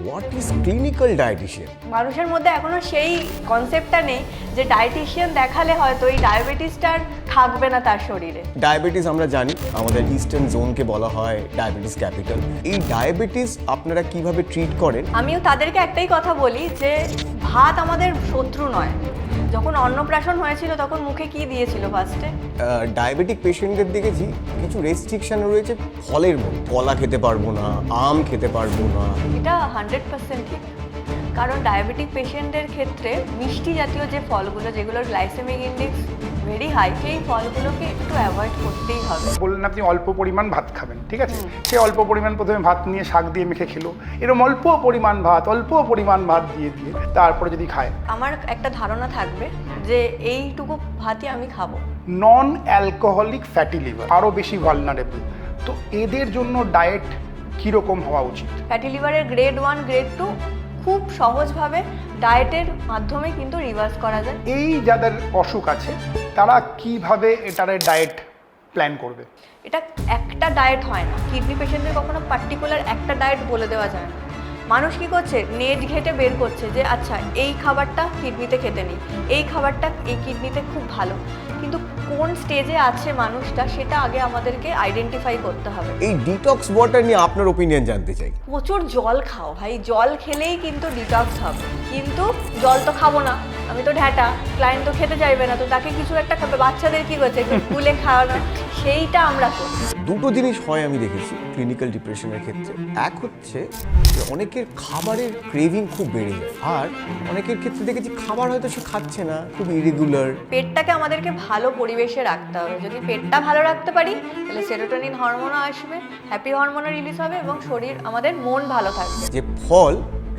What is clinical dietician? মানুষের মধ্যে এখনো সেই কনসেপ্টটা নেই যে ডায়েটিশিয়ান দেখালে হয়তো এই ডায়াবেটিসটা থাকবে না তার শরীরে। ডায়াবেটিস আমরা জানি আমাদের ইস্টার্ন জোনকে বলা হয় ডায়াবেটিস ক্যাপিটাল। এই ডায়াবেটিস আপনারা কিভাবে ট্রিট করেন? আমিও তাদেরকে একটাই কথা বলি যে ভাত আমাদের শত্রু নয়। যখন অন্নপ্রাশন হয়েছিল তখন মুখে কি দিয়েছিল ফার্স্টে? ডায়াবেটিক পেশেন্টদের দেখেছি কিছু রেস্ট্রিকশন রয়েছে ফলের মধ্যে, কলা খেতে পারবো না, আম খেতে পারবো না। এটা 100% ঠিক, কারণ ডায়াবেটিক পেশেন্টদের ক্ষেত্রে মিষ্টি জাতীয় যে ফলগুলো যেগুলোর গ্লাইসেমিক ইন্ডেক্স ভেরি হাই, সেই ফলগুলোকে একটু অ্যাভয়েড করতেই হবে। বললেন আপনি অল্প পরিমাণ ভাত খাবেন, ঠিক আছে, সে অল্প পরিমাণ প্রথমে ভাত নিয়ে শাক দিয়ে মেখে খেলো, এরকম অল্প পরিমাণ ভাত দিয়ে তারপরে যদি খায়। আমার একটা ধারণা থাকবে যে এইটুকু ভাতই আমি খাবো। নন অ্যালকোহলিক ফ্যাটি লিভার আরও বেশি ভালনারেবল, তো এদের জন্য ডায়েট কীরকম হওয়া উচিত? ফ্যাটি লিভারের গ্রেড 1 গ্রেড 2 খুব সহজভাবে ডায়েটের মাধ্যমে কিন্তু রিভার্স করা যায়। এই যাদের অসুখ আছে তারা কিভাবে এটার ডায়েট প্ল্যান করবে? এটা একটা ডায়েট হয় না, কিডনি পেশেন্টদের কখনো পার্টিকুলার একটা ডায়েট বলে দেওয়া যায় না। মানুষ কী করছে, নেট ঘেটে বের করছে যে আচ্ছা এই খাবারটা কিডনিতে খেতে নেই, এই খাবারটা এই কিডনিতে খুব ভালো, কিন্তু কোন স্টেজে আছে মানুষটা সেটা আগে আমাদেরকে আইডেন্টিফাই করতে হবে। এই ডিটক্স ওয়াটার নিয়ে আপনার ওপিনিয়ন জানতে চাই। প্রচুর জল খাও ভাই, জল খেলেই কিন্তু ডিটক্স হবে, কিন্তু জল তো খাবো না, আমি তো ঢ্যাটা, ক্লায়েন্ট তো খেতে চাইবে না, তো তাকে কিছু একটা খাবে। বাচ্চাদের কী করছে, একটু স্কুলে খাওয়ানো, সেইটা আমরা করি। দুটো জিনিস হয় আমি দেখেছি ক্লিনিক্যাল ডিপ্রেশনের ক্ষেত্রে। এক হচ্ছে যে অনেকের খাবারের ক্রেভিং খুব বেড়ে যায়, আর অনেকের ক্ষেত্রে দেখেছি খাবার হয়তো সে খাচ্ছে না, খুব ইরেগুলার। পেটটাকে আমাদেরকে ভালো পরিবেশে রাখতে হবে। যদি পেটটা ভালো রাখতে পারি তাহলে সেরোটোনিন হরমোনও আসবে, হ্যাপি হরমোনও রিলিজ হবে এবং শরীর আমাদের মন ভালো থাকবে। যে ফল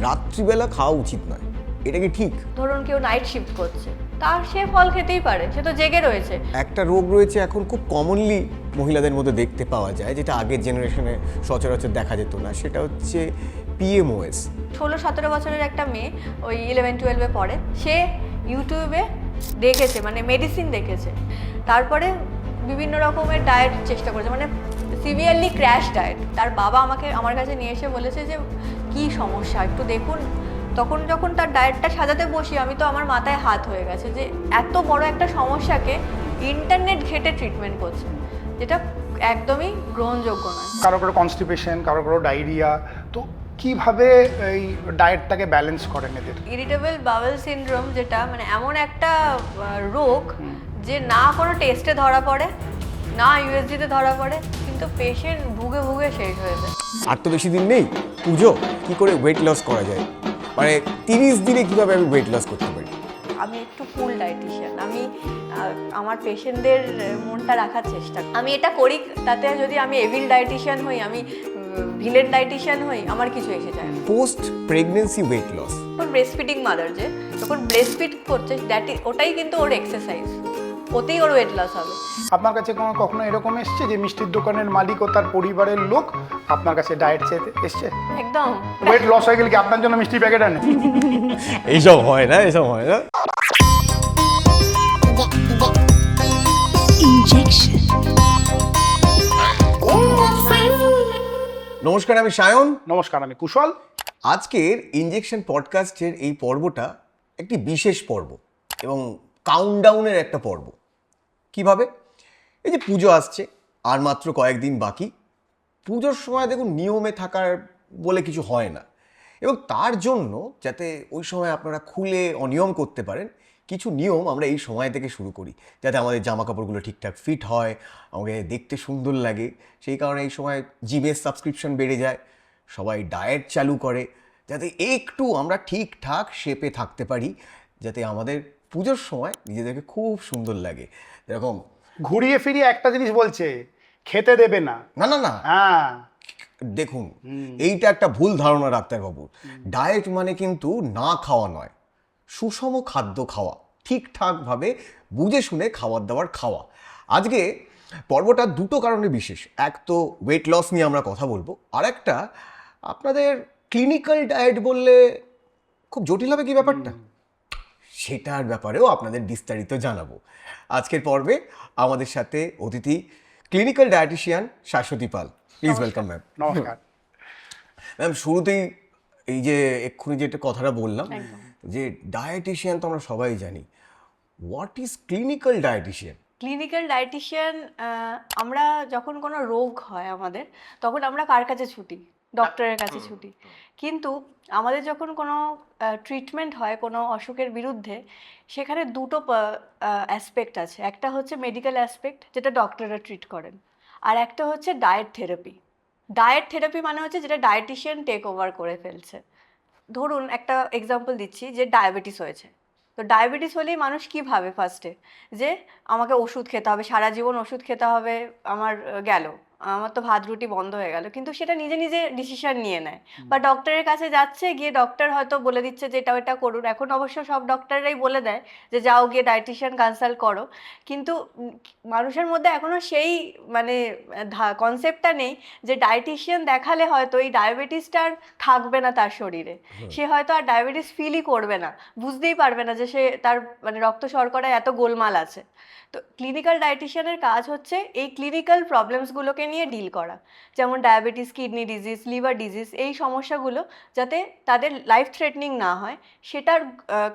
রাত্রিবেলা খাওয়া উচিত নয়, এটা কি ঠিক? ধরুন কেউ নাইট শিফট করছে, তার সে ফল খেতেই পারে, সে তো জেগে রয়েছে। একটা রোগ রয়েছে এখন খুব কমনলি মহিলাদের মধ্যে দেখতে পাওয়া যায়, যেটা আগের জেনারেশনে সচরাচর দেখা যেত না, সেটা হচ্ছে PMOS। 16-17 বছরের একটা মেয়ে ওই 11-12-এ পড়ে, সে ইউটিউবে দেখেছে, মানে মেডিসিন দেখেছে, তারপরে বিভিন্ন রকমের ডায়েট চেষ্টা করেছে, মানে সিভিয়ারলি ক্র্যাশ ডায়েট। তার বাবা আমার কাছে নিয়ে এসে বলেছে যে কি সমস্যা একটু দেখুন। তখন যখন তার ডায়েটটা সাজাতে বসি আমি তো আমার মাথায় হাত হয়ে গেছে যে এত বড় একটা সমস্যাকে ইন্টারনেট ঘেটে ট্রিটমেন্ট করছে, যেটা একদমই গ্রহণযোগ্য নয়। কারো কারো কনস্টিপেশন, কারো কারো ডায়রিয়া, তো কিভাবে এই ডায়েটটাকে ব্যালেন্স করেন এদের? ইরিটেবল বাওয়েল সিনড্রোম, যেটা মানে এমন একটা রোগ যে না কোনো টেস্টে ধরা পড়ে, না ইউএসজিতে ধরা পড়ে, কিন্তু পেশেন্ট ভুগে ভুগে শেষ হয়ে যায়। আর তো বেশি দিন নেই পুজো, কি করে ওয়েট লস করা যায়, মানে 30 দিনে কিভাবে আমি ওয়েট লস করতে পারি? আমি একটু ফুল ডায়েটিশিয়ান, আমি আমার পেশেন্টদের মনটা রাখার চেষ্টা, আমি এটা করি, তাতে যদি আমি এভিল ডায়েটিশিয়ান হই, আমি ভিলেন ডায়েটিশিয়ান হই, আমার কিছু এসে যায় না। Post pregnancy weight loss, breast feeding mother যে যখন ব্রেস্ট ফিড করছে ওটাই কিন্তু ওর এক্সারসাইজ, ওতেই ওর ওয়েট লস হবে। আপনার কাছে কখনো এরকম এসছে যে মিষ্টির দোকানের মালিক ও তার পরিবারের লোক আপনার কাছে ডায়েট চেতে এসছে? একদম। ওয়েট লস হয়ে গেলে কি আপনার জন্য মিষ্টি প্যাকেট আনে? এইসব হয় না, এসব হয় না। Injection. নমস্কার, আমি সায়ন। নমস্কার, আমি কুশল। আজকের ইনজেকশন পডকাস্টের এই পর্বটা একটি বিশেষ পর্ব এবং কাউন্টডাউনের একটা পর্ব। কিভাবে? এই যে পুজো আসছে, আর মাত্র কয়েকদিন বাকি। পুজোর সময় দেখুন নিয়মে থাকার বলে কিছু হয় না, এবং তার জন্য যাতে ওই সময় আপনারা খুলে অনিয়ম করতে পারেন, কিছু নিয়ম আমরা এই সময় থেকে শুরু করি, যাতে আমাদের জামা কাপড়গুলো ঠিকঠাক ফিট হয়, আমাকে দেখতে সুন্দর লাগে। সেই কারণে এই সময় জিমের সাবস্ক্রিপশন বেড়ে যায়, সবাই ডায়েট চালু করে, যাতে একটু আমরা ঠিকঠাক শেপে থাকতে পারি, যাতে আমাদের পুজোর সময় নিজেদেরকে খুব সুন্দর লাগে। এরকম ঘুরিয়ে ফিরিয়ে একটা জিনিস বলছে, খেতে দেবে না। না না না, হ্যাঁ, দেখুন এইটা একটা ভুল ধারণা ডাক্তারবাবু। ডায়েট মানে কিন্তু না খাওয়া নয়, সুষম খাদ্য খাওয়া, ঠিকঠাকভাবে বুঝে শুনে খাবার দাবার খাওয়া। আজকে পর্বটা দুটো কারণে বিশেষ। এক তো ওয়েট লস নিয়ে আমরা কথা বলবো, আর একটা আপনাদের ক্লিনিক্যাল ডায়েট বললে খুব জটিল হবে কি ব্যাপারটা, সেটার ব্যাপারেও আপনাদের বিস্তারিত জানাবো। আজকের পর্বে আমাদের সাথে অতিথি clinical dietitian Shashwati Pal. Please welcome ma'am. নমস্কার ম্যাম, শুরুতেই এই যে এক্ষুনি যেটা কথাটা বললাম একদম। যে ডায়েটিশিয়ান তো আমরা সবাই জানি, what is clinical dietician? Clinical dietician, আমরা যখন কোনো রোগ হয় আমাদের, তখন আমরা কার কাছে ছুটি? ডক্টরের কাছে ছুটি। কিন্তু আমাদের যখন কোনো ট্রিটমেন্ট হয় কোনো অসুখের বিরুদ্ধে, সেখানে দুটো অ্যাসপেক্ট আছে। একটা হচ্ছে মেডিকেল অ্যাসপেক্ট, যেটা ডক্টররা ট্রিট করেন, আর একটা হচ্ছে ডায়েট থেরাপি। ডায়েট থেরাপি মানে হচ্ছে যেটা ডায়েটিশিয়ান টেক ওভার করে ফেলছে। ধরুন একটা এক্সাম্পল দিচ্ছি, যে ডায়াবেটিস হয়েছে। তো ডায়াবেটিস হলেই মানুষ কী ভাবে ফার্স্টে? যে আমাকে ওষুধ খেতে হবে, সারা জীবন ওষুধ খেতে হবে, আমার গেল, আমার তো ভাত রুটি বন্ধ হয়ে গেল। কিন্তু সেটা নিজে নিজে ডিসিশন নিয়ে নেয়, বা ডক্টরের কাছে যাচ্ছে, গিয়ে ডক্টর হয়তো বলে দিচ্ছে যে এটা ওটা করুন। এখন অবশ্য সব ডক্টররাই বলে দেয় যে যাও গিয়ে ডায়েটিশিয়ান কনসাল্ট করো। কিন্তু মানুষের মধ্যে এখনও সেই মানে কনসেপ্টটা নেই যে ডায়েটিশিয়ান দেখালে হয়তো এই ডায়াবেটিসটা আর থাকবে না তার শরীরে। সে হয়তো আর ডায়াবেটিস ফিলই করবে না, বুঝতেই পারবে না যে সে তার মানে রক্ত শর্করায় এত গোলমাল আছে। তো ক্লিনিক্যাল ডায়েটিশিয়ানের কাজ হচ্ছে এই ক্লিনিক্যাল প্রবলেমসগুলোকে নিয়ে ডিল করা, যেমন diabetes, kidney disease, liver disease, এই সমস্যাগুলো যাতে তাদের লাইফ থ্রেটনিং না হয়, সেটার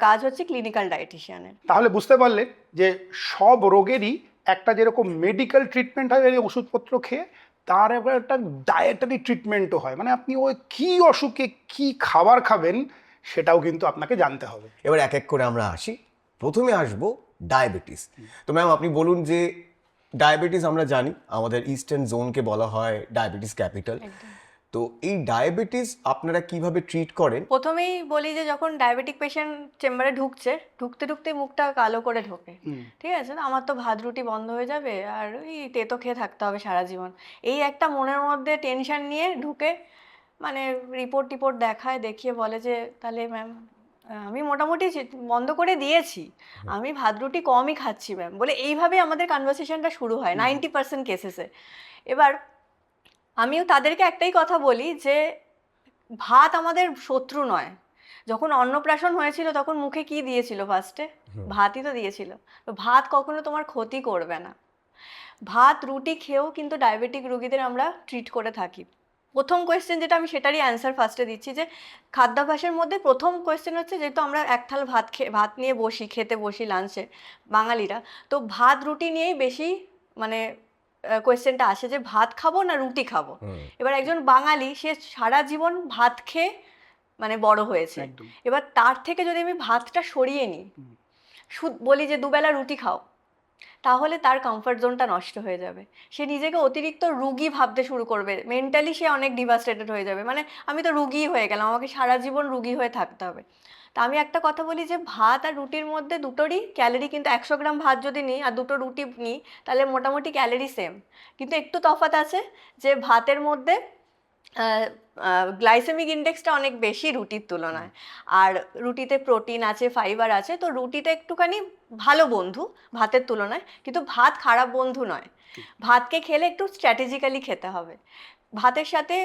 কাজ হচ্ছে ক্লিনিক্যাল ডায়েটিশিয়ানের। তাহলে বুঝতে পারলেন যে সব রোগেরই একটা যেরকম মেডিকেল ট্রিটমেন্ট হয় এই ওষুধপত্র খেয়ে, তার আবার একটা ডায়েটারি ট্রিটমেন্টও হয়। মানে আপনি ওই কী অসুখে কী খাবার খাবেন সেটাও কিন্তু আপনাকে জানতে হবে। এবার এক এক করে আমরা আসি। প্রথমে আসবো ডায়াবেটিস। তো ম্যাম আপনি বলুন যে ডায়াবেটিস আমরা জানি আমাদের ইস্টার্ন জোনকে বলা হয় ডায়াবেটিস ক্যাপিটাল। তো এই ডায়াবেটিস আপনারা কিভাবে ট্রিট করেন? প্রথমেই বলি যে যখন ডায়াবেটিক পেশেন্ট চেম্বারে ঢুকতে ঢুকতে মুখটা কালো করে ঢোকে, ঠিক আছে, না আমার তো ভাত রুটি বন্ধ হয়ে যাবে আর ওই তেতো খেয়ে থাকতে হবে সারা জীবন, এই একটা মনের মধ্যে টেনশন নিয়ে ঢুকে, মানে রিপোর্ট দেখায়, দেখিয়ে বলে যে তাহলে ম্যাম আমি মোটামুটি বন্ধ করে দিয়েছি, আমি ভাত রুটি কমই খাচ্ছি ম্যাম, বলে এইভাবে আমাদের কনভারসেশনটা শুরু হয় 90% কেসেসে। এবার আমিও তাদেরকে একটাই কথা বলি যে ভাত আমাদের শত্রু নয়। যখন অন্নপ্রাশন হয়েছিল তখন মুখে কি দিয়েছিল ফার্স্টে? ভাতই তো দিয়েছিল। তো ভাত কখনো তোমার ক্ষতি করবে না। ভাত রুটি খেয়েও কিন্তু ডায়াবেটিক রোগীদের আমরা ট্রিট করে থাকি। প্রথম কোয়েশ্চেন যেটা, আমি সেটারই অ্যান্সার ফার্স্টে দিচ্ছি, যে খাদ্যাভ্যাসের মধ্যে প্রথম কোয়েশ্চেন হচ্ছে, যেহেতু আমরা এক থাল ভাত নিয়ে খেতে বসি লাঞ্চে বাঙালিরা, তো ভাত রুটি নিয়েই বেশি মানে কোয়েশ্চেনটা আসে যে ভাত খাবো না রুটি খাবো। এবার একজন বাঙালি, সে সারা জীবন ভাত খেয়ে মানে বড় হয়েছে। এবার তার থেকে যদি আমি ভাতটা সরিয়ে নিই, বলি যে দুবেলা রুটি খাও, তাহলে তার কমফর্ট জোনটা নষ্ট হয়ে যাবে। সে নিজেকে অতিরিক্ত রুগী ভাবতে শুরু করবে, মেন্টালি সে অনেক ডিভাস্টেটেড হয়ে যাবে, মানে আমি তো রুগী হয়ে গেলাম, আমাকে সারা জীবন রুগী হয়ে থাকতে হবে। তা আমি একটা কথা বলি যে ভাত আর রুটির মধ্যে দুটোরই ক্যালোরি কিন্তু 100 গ্রাম ভাত যদি নিই আর দুটো রুটি নিই, তাহলে মোটামুটি ক্যালোরি সেম। কিন্তু একটু তফাৎ আছে, যে ভাতের মধ্যে গ্লাইসেমিক ইন্ডেক্সটা অনেক বেশি রুটির তুলনায়, আর রুটিতে প্রোটিন আছে, ফাইবার আছে, তো রুটিটা একটুখানি ভালো বন্ধু ভাতের তুলনায়, কিন্তু ভাত খারাপ বন্ধু নয়। ভাতকে খেলে একটু স্ট্র্যাটেজিক্যালি খেতে হবে। ভাতের সাথে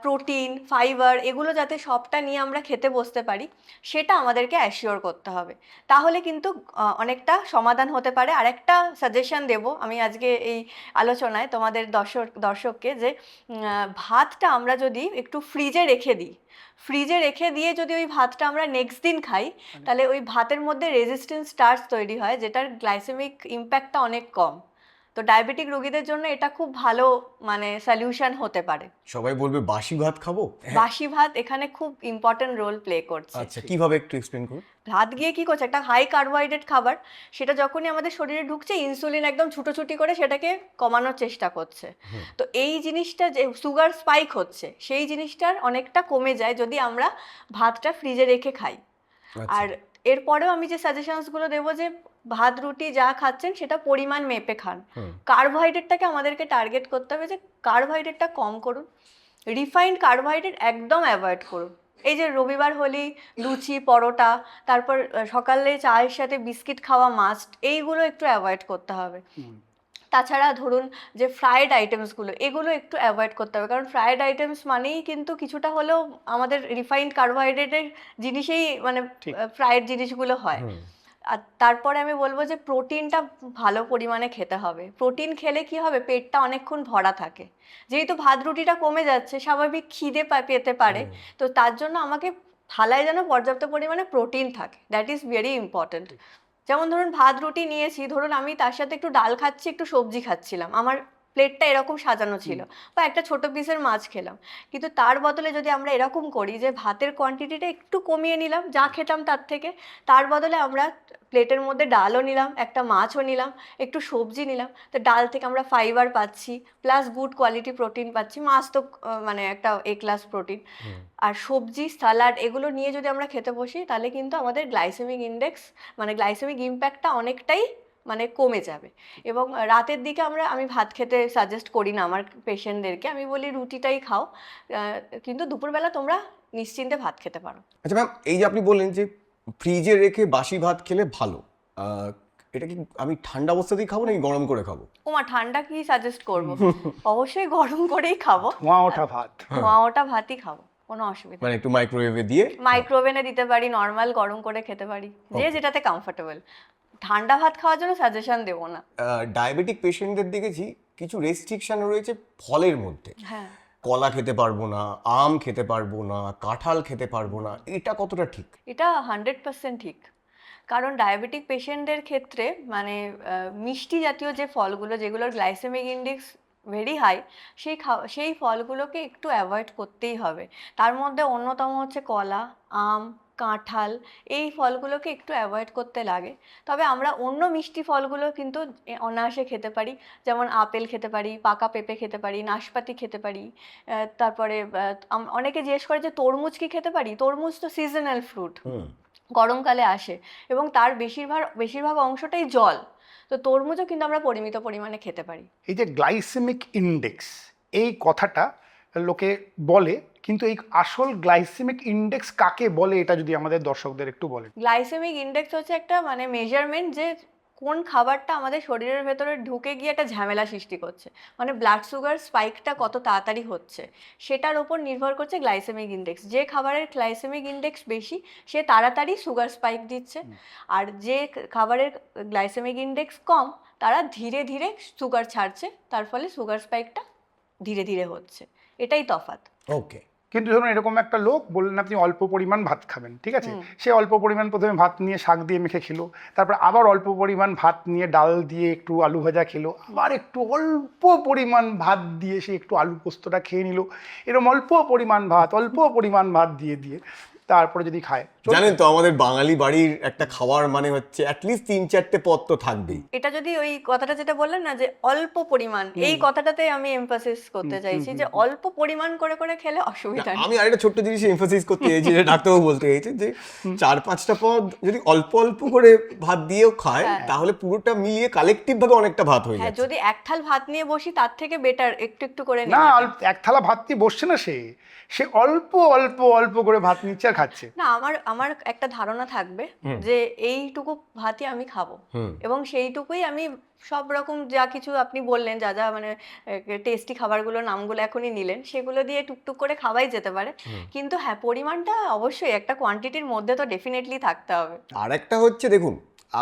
প্রোটিন, ফাইবার, এগুলো যাতে সবটা নিয়ে আমরা খেতে বসতে পারি, সেটা আমাদেরকে অ্যাসিওর করতে হবে, তাহলে কিন্তু অনেকটা সমাধান হতে পারে। আর একটা সাজেশন দেব আমি আজকে এই আলোচনায় তোমাদের দর্শককে, যে ভাতটা আমরা যদি একটু ফ্রিজে রেখে দিয়ে যদি ওই ভাতটা আমরা নেক্সট দিন খাই, তাহলে ওই ভাতের মধ্যে রেজিস্ট্যান্স স্টার্চ তৈরি হয়, যেটার গ্লাইসেমিক ইম্প্যাক্টটা অনেক কম। তো ডায়াবেটিক রোগীদের জন্য এটা খুব ভালো মানে সলিউশন হতে পারে। সবাই বলবে বাসি ভাত খাবো, বাসি ভাত এখানে খুব ইম্পর্টেন্ট রোল প্লে করছে। আচ্ছা কিভাবে একটু এক্সপ্লেইন করুন। ভাত গিয়ে কি করছে, একটা হাই কার্বোহাইড্রেট খাবার, সেটা যখনই আমাদের শরীরে ঢুকছে, ইনসুলিন একদম ছুটোছুটি করে সেটাকে কমানোর চেষ্টা করছে। তো এই জিনিসটা যে সুগার স্পাইক হচ্ছে, সেই জিনিসটার অনেকটা কমে যায় যদি আমরা ভাতটা ফ্রিজে রেখে খাই। আর এরপরেও আমি যে সাজেশনসগুলো দেবো, যে ভাত রুটি যা খাচ্ছেন সেটা পরিমাণ মেপে খান। কার্বোহাইড্রেটটাকে আমাদেরকে টার্গেট করতে হবে, যে কার্বোহাইড্রেটটা কম করুন, রিফাইন্ড কার্বোহাইড্রেট একদম অ্যাভয়েড করুন। এই যে রবিবার হলেই লুচি, পরোটা, তারপর সকালে চায়ের সাথে বিস্কিট খাওয়া মাস্ট, এইগুলো একটু অ্যাভয়েড করতে হবে। তাছাড়া ধরুন যে ফ্রায়েড আইটেমসগুলো, এগুলো একটু অ্যাভয়েড করতে হবে, কারণ ফ্রায়েড আইটেমস মানেই কিন্তু কিছুটা হলেও আমাদের রিফাইন্ড কার্বোহাইড্রেটের জিনিসেই মানে ফ্রায়েড জিনিসগুলো হয়। আর তারপরে আমি বলবো যে প্রোটিনটা ভালো পরিমাণে খেতে হবে। প্রোটিন খেলে কি হবে, পেটটা অনেকক্ষণ ভরা থাকে। যেহেতু ভাত রুটিটা কমে যাচ্ছে, স্বাভাবিক খিদে পেতে পারে, তো তার জন্য আমাকে থালায় যেন পর্যাপ্ত পরিমাণে প্রোটিন থাকে, দ্যাট ইজ ভেরি ইম্পর্ট্যান্ট। যেমন ধরুন ভাত রুটি নিয়েছি, ধরুন আমি তার সাথে একটু ডাল খাচ্ছি, একটু সবজি খাচ্ছিলাম, আমার প্লেটটা এরকম সাজানো ছিল, বা একটা ছোট পিসের মাছ খেলাম, কিন্তু তার বদলে যদি আমরা এরকম করি যে ভাতের কোয়ান্টিটিটা একটু কমিয়ে নিলাম যা খেতাম তার থেকে, তার বদলে আমরা প্লেটের মধ্যে ডালও নিলাম, একটা মাছও নিলাম, একটু সবজি নিলাম, তো ডাল থেকে আমরা ফাইবার পাচ্ছি, প্লাস গুড কোয়ালিটি প্রোটিন পাচ্ছি, মাছ তো মানে একটা এ ক্লাস প্রোটিন, আর সবজি সালাড এগুলো নিয়ে যদি আমরা খেতে বসি, তাহলে কিন্তু আমাদের গ্লাইসেমিক ইন্ডেক্স মানে গ্লাইসেমিক ইম্প্যাক্টটা অনেকটাই মানে কমে যাবে। এবং রাতের দিকে আমি ভাত খেতে সাজেস্ট করি না আমার পেশেন্টদেরকে, আমি বলি রুটিটাই খাও, কিন্তু দুপুরবেলা তোমরা নিশ্চিন্তে ভাত খেতে পারো। আচ্ছা ম্যাম, এই যে আপনি বললেন যে ফ্রিজে রেখে বাসি ভাত খেলে ভালো, এটা কি আমি ঠান্ডা অবস্থাতেই খাবো নাকি গরম করে খাবো? ওমা, ঠান্ডা কি সাজেস্ট করবো? অবশ্যই গরম করেই খাবো, ধোঁয়া ওঠা ভাত। ধোঁয়া ওটা ভাতই খাবো, কোনো অসুবিধা মানে একটু মাইক্রোওয়েভে দিয়ে মাইক্রোওভেনে দিতে পারি, নর্মাল গরম করে খেতে পারি, যে যেটাতে কমফোর্টেবল। ঠান্ডা ভাত খাওয়ার জন্য সাজেশন দেবো না। ডায়াবেটিক পেশেন্টদের দেখেছি কিছু রেস্ট্রিকশন রয়েছে ফলের মধ্যে, হ্যাঁ, কলা খেতে পারবো না, আম খেতে পারবো না, কাঁঠাল খেতে পারবো না, এটা কতটা ঠিক? এটা 100% ঠিক। কারণ ডায়াবেটিক পেশেন্টদের ক্ষেত্রে মানে মিষ্টি জাতীয় যে ফলগুলো, যেগুলোর গ্লাইসেমিক ইন্ডেক্স ভেরি হাই, সেই ফলগুলোকে একটু অ্যাভয়েড করতেই হবে। তার মধ্যে অন্যতম হচ্ছে কলা, আম, কাঁঠাল, এই ফলগুলোকে একটু অ্যাভয়েড করতে লাগে। তবে আমরা অন্য মিষ্টি ফলগুলো কিন্তু অনায়াসে খেতে পারি, যেমন আপেল খেতে পারি, পাকা পেঁপে খেতে পারি, নাশপাতি খেতে পারি। তারপরে অনেকে জিজ্ঞেস করে যে তরমুজ কি খেতে পারি? তরমুজ তো সিজনাল ফ্রুট, গরমকালে আসে, এবং তার বেশিরভাগ অংশটাই জল, তো তরমুজও কিন্তু আমরা পরিমিত পরিমাণে খেতে পারি। এই যে গ্লাইসেমিক ইন্ডেক্স, এই কথাটা লোকে বলে, কিন্তু এই আসল গ্লাইসেমিক ইন্ডেক্স কাকে বলে এটা যদি আমাদের দর্শকদের একটু বলেন। গ্লাইসেমিক ইন্ডেক্স হচ্ছে একটা মানে মেজারমেন্ট, যে কোন খাবারটা আমাদের শরীরের ভেতরে ঢুকে গিয়ে একটা ঝামেলা সৃষ্টি করছে, মানে ব্লাড সুগার স্পাইকটা কত তাড়াতাড়ি হচ্ছে, সেটার উপর নির্ভর করছে গ্লাইসেমিক ইন্ডেক্স। যে খাবারের গ্লাইসেমিক ইন্ডেক্স বেশি, সে তাড়াতাড়ি সুগার স্পাইক দিচ্ছে, আর যে খাবারের গ্লাইসেমিক ইন্ডেক্স কম, তারা ধীরে ধীরে সুগার ছাড়ছে, তার ফলে সুগার স্পাইকটা ধীরে ধীরে হচ্ছে। এটাই তফাৎ। ওকে। কিন্তু ধরুন এরকম একটা লোক বললেন আপনি অল্প পরিমাণ ভাত খাবেন, ঠিক আছে, সে অল্প পরিমাণ প্রথমে ভাত নিয়ে শাক দিয়ে মেখে খেলো, তারপর আবার অল্প পরিমাণ ভাত নিয়ে ডাল দিয়ে একটু আলু ভাজা খেলো, আবার একটু অল্প পরিমাণ ভাত দিয়ে সে একটু আলু পোস্তটা খেয়ে নিল, এরকম অল্প পরিমাণ ভাত দিয়ে তারপরে যদি খায়। জানেন তো আমাদের বাঙালি বাড়ির একটা খাবার মানে হচ্ছে অ্যাটলিস্ট 3-4টে পদ তো থাকবেই। এটা যদি ওই কথাটা যেটা বললেন না যে অল্প পরিমাণ, এই কথাটাতে আমি এমফাসিস করতে চাইছি যে অল্প পরিমাণ করে করে খেলে অসুবিধা নেই। আমি আরেকটা ছোট্ট জিনিস এমফাসিস করতে চাইছি, যে ডাক্তারবাবু বলতে চাইছে যে 4-5টা পদ যদি অল্প অল্প করে ভাত দিয়েও খায়, তাহলে পুরোটা মিলিয়ে কালেকটিভ ভাবে অনেকটা ভাত হয়ে হ্যাঁ, যাচ্ছে। যদি এক থাল ভাত নিয়ে বসি তার থেকে বেটার একটু একটু করে না, নেওয়া। এক থালা ভাত দিয়ে বসছে না, সে অল্প অল্প অল্প করে ভাত নিচ্ছে আর খাচ্ছে। না, আমার একটা ধারণা থাকবে যে এইটুকু ভাতই আমি খাবো, এবং সেইটুকুই আমি সব রকম যা কিছু আপনি বললেন, যা যা মানে টেস্টি খাবারগুলোর নামগুলো এখনই নিলেন, সেগুলো দিয়ে টুকটুক করে খাওয়াই যেতে পারে, কিন্তু হ্যাঁ পরিমাণটা অবশ্যই একটা কোয়ান্টিটির মধ্যে তো ডেফিনেটলি থাকতে হবে। আর একটা হচ্ছে দেখুন,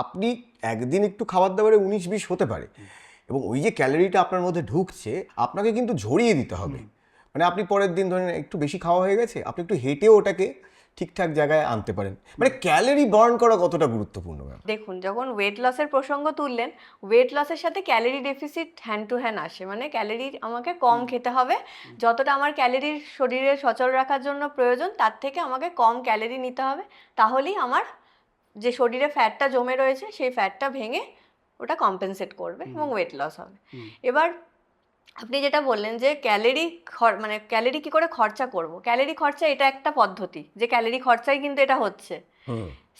আপনি একদিন একটু খাবার দাবারে 19-20 হতে পারে, এবং ওই যে ক্যালোরিটা আপনার মধ্যে ঢুকছে আপনাকে কিন্তু ঝরিয়ে দিতে হবে। মানে আপনি পরের দিন ধরেন একটু বেশি খাওয়া হয়ে গেছে, আপনি একটু হেঁটেও ওটাকে ঠিকঠাক জায়গায় আনতে পারেন। মানে ক্যালোরি বার্ন করা কতটা গুরুত্বপূর্ণ ম্যাম? দেখুন, যখন ওয়েট লসের প্রসঙ্গ তুললেন, ওয়েট লসের সাথে calorie deficit hand to hand আসে, মানে ক্যালোরি আমাকে কম খেতে হবে, যতটা আমার ক্যালোরি শরীরে সচল রাখার জন্য প্রয়োজন তার থেকে আমাকে কম ক্যালোরি নিতে হবে, তাহলেই আমার যে শরীরে ফ্যাটটা জমে রয়েছে সেই ফ্যাটটা ভেঙে ওটা কম্পেনসেট করবে এবং ওয়েট লস হবে। এবার আপনি যেটা বললেন যে মানে ক্যালোরি কি করে খরচা করব, ক্যালোরি খরচা এটা একটা পদ্ধতি, যে ক্যালোরি খরচাই কিন্তু এটা হচ্ছে।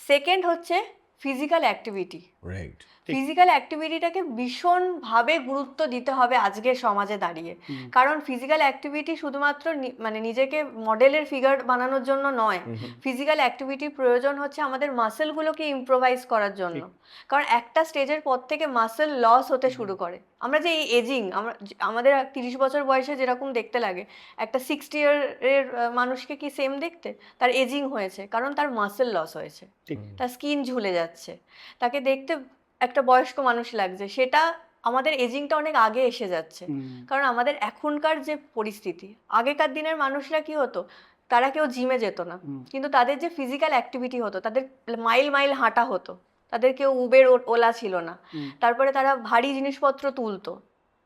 সেকেন্ড হচ্ছে ফিজিক্যাল অ্যাক্টিভিটি। রাইট। ফিজিক্যাল অ্যাক্টিভিটিটাকে ভীষণভাবে গুরুত্ব দিতে হবে আজকের সমাজে দাঁড়িয়ে। কারণ ফিজিক্যাল অ্যাক্টিভিটি শুধুমাত্র মানে নিজেকে মডেলের ফিগার বানানোর জন্য নয়, ফিজিক্যাল অ্যাক্টিভিটির প্রয়োজন হচ্ছে আমাদের মাসেলগুলোকে ইম্প্রোভাইজ করার জন্য। কারণ একটা স্টেজের পর থেকে মাসেল লস হতে শুরু করে। আমরা যে এই এজিং, আমাদের 30 বছর বয়সে যেরকম দেখতে লাগে, একটা 60 ইয়ারের মানুষকে কি সেম দেখতে? তার এজিং হয়েছে কারণ তার মাসেল লস হয়েছে, তার স্কিন ঝুলে যাচ্ছে, তাকে দেখতে একটা বয়স্ক মানুষ লাগছে। সেটা আমাদের এজিংটা অনেক আগে এসে যাচ্ছে। কারণ আমাদের এখনকার যে পরিস্থিতি, আগেকার দিনের মানুষরা কি হতো, তারা কেউ জিমে যেত না, কিন্তু তাদের যে ফিজিক্যাল অ্যাক্টিভিটি হতো, তাদের মাইল মাইল হাঁটা হতো, তাদের কেউ উবের ওলা ছিল না, তারপরে তারা ভারী জিনিসপত্র তুলতো।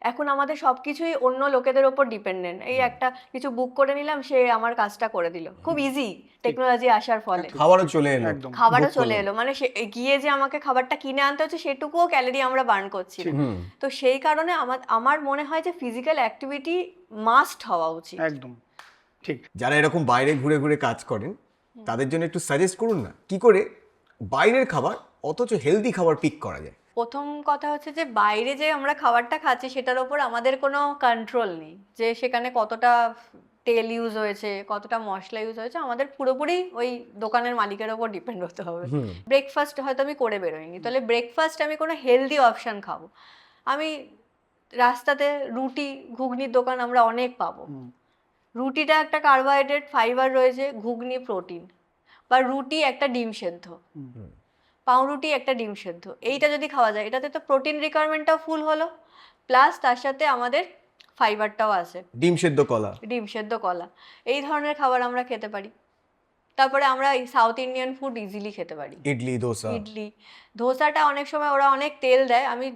এখন আমাদের সবকিছুই অন্য লোকেদের ওপর ডিপেন্ডেন্ট। এই একটা কিছু বুক করে নিলাম, সে আমার কাজটা করে দিল, খুব ইজি টেকনোলজি আসার ফলে। খাবারও চলে এলো, খাবারও চলে এলো, মানে গিয়ে যে আমাকে খাবারটা কিনে আনতে হচ্ছে সেটুকুও ক্যালোরি আমরা বার্ন করছি। তো সেই কারণে আমার মনে হয় যে ফিজিক্যাল অ্যাক্টিভিটি মাস্ট হওয়া উচিত। একদম ঠিক। যারা এরকম বাইরে ঘুরে ঘুরে কাজ করেন তাদের জন্য একটু সাজেস্ট করুন না, কি করে বাইরের খাবার অথচ হেলদি খাবার পিক করা যায়। প্রথম কথা হচ্ছে যে বাইরে যে আমরা খাবারটা খাচ্ছি সেটার ওপর আমাদের কোনো কন্ট্রোল নেই, যে সেখানে কতটা তেল ইউজ হয়েছে, কতটা মশলা ইউজ হয়েছে, আমাদের পুরোপুরি ওই দোকানের মালিকের ওপর ডিপেন্ড হতে হবে। ব্রেকফাস্ট হয়তো আমি করে বেরোইনি, তাহলে ব্রেকফাস্ট আমি কোনো হেলদি অপশান খাবো। আমি রাস্তাতে রুটি ঘুগনির দোকান আমরা অনেক পাবো। রুটিটা একটা কার্বোহাইড্রেট, ফাইবার রয়েছে, ঘুগনি প্রোটিন, বা রুটি একটা ডিম সেদ্ধ, পাউরুটি একটা ডিম সেদ্ধ, এইটা যদি খাওয়া যায়, এটাতে তো প্রোটিন রিকোয়ারমেন্টটাও ফুল হলো, প্লাস তার সাথে আমাদের ফাইবারটাও আছে। ডিম সেদ্ধ কলা, এই ধরনের খাবার আমরা খেতে পারি। তারপরে আমরা সাউথ ইন্ডিয়ান ফুড ইজিলি খেতে পারি। ইডলি ধোসাটা অনেক সময় ওরা অনেক তেল দেয়, আমি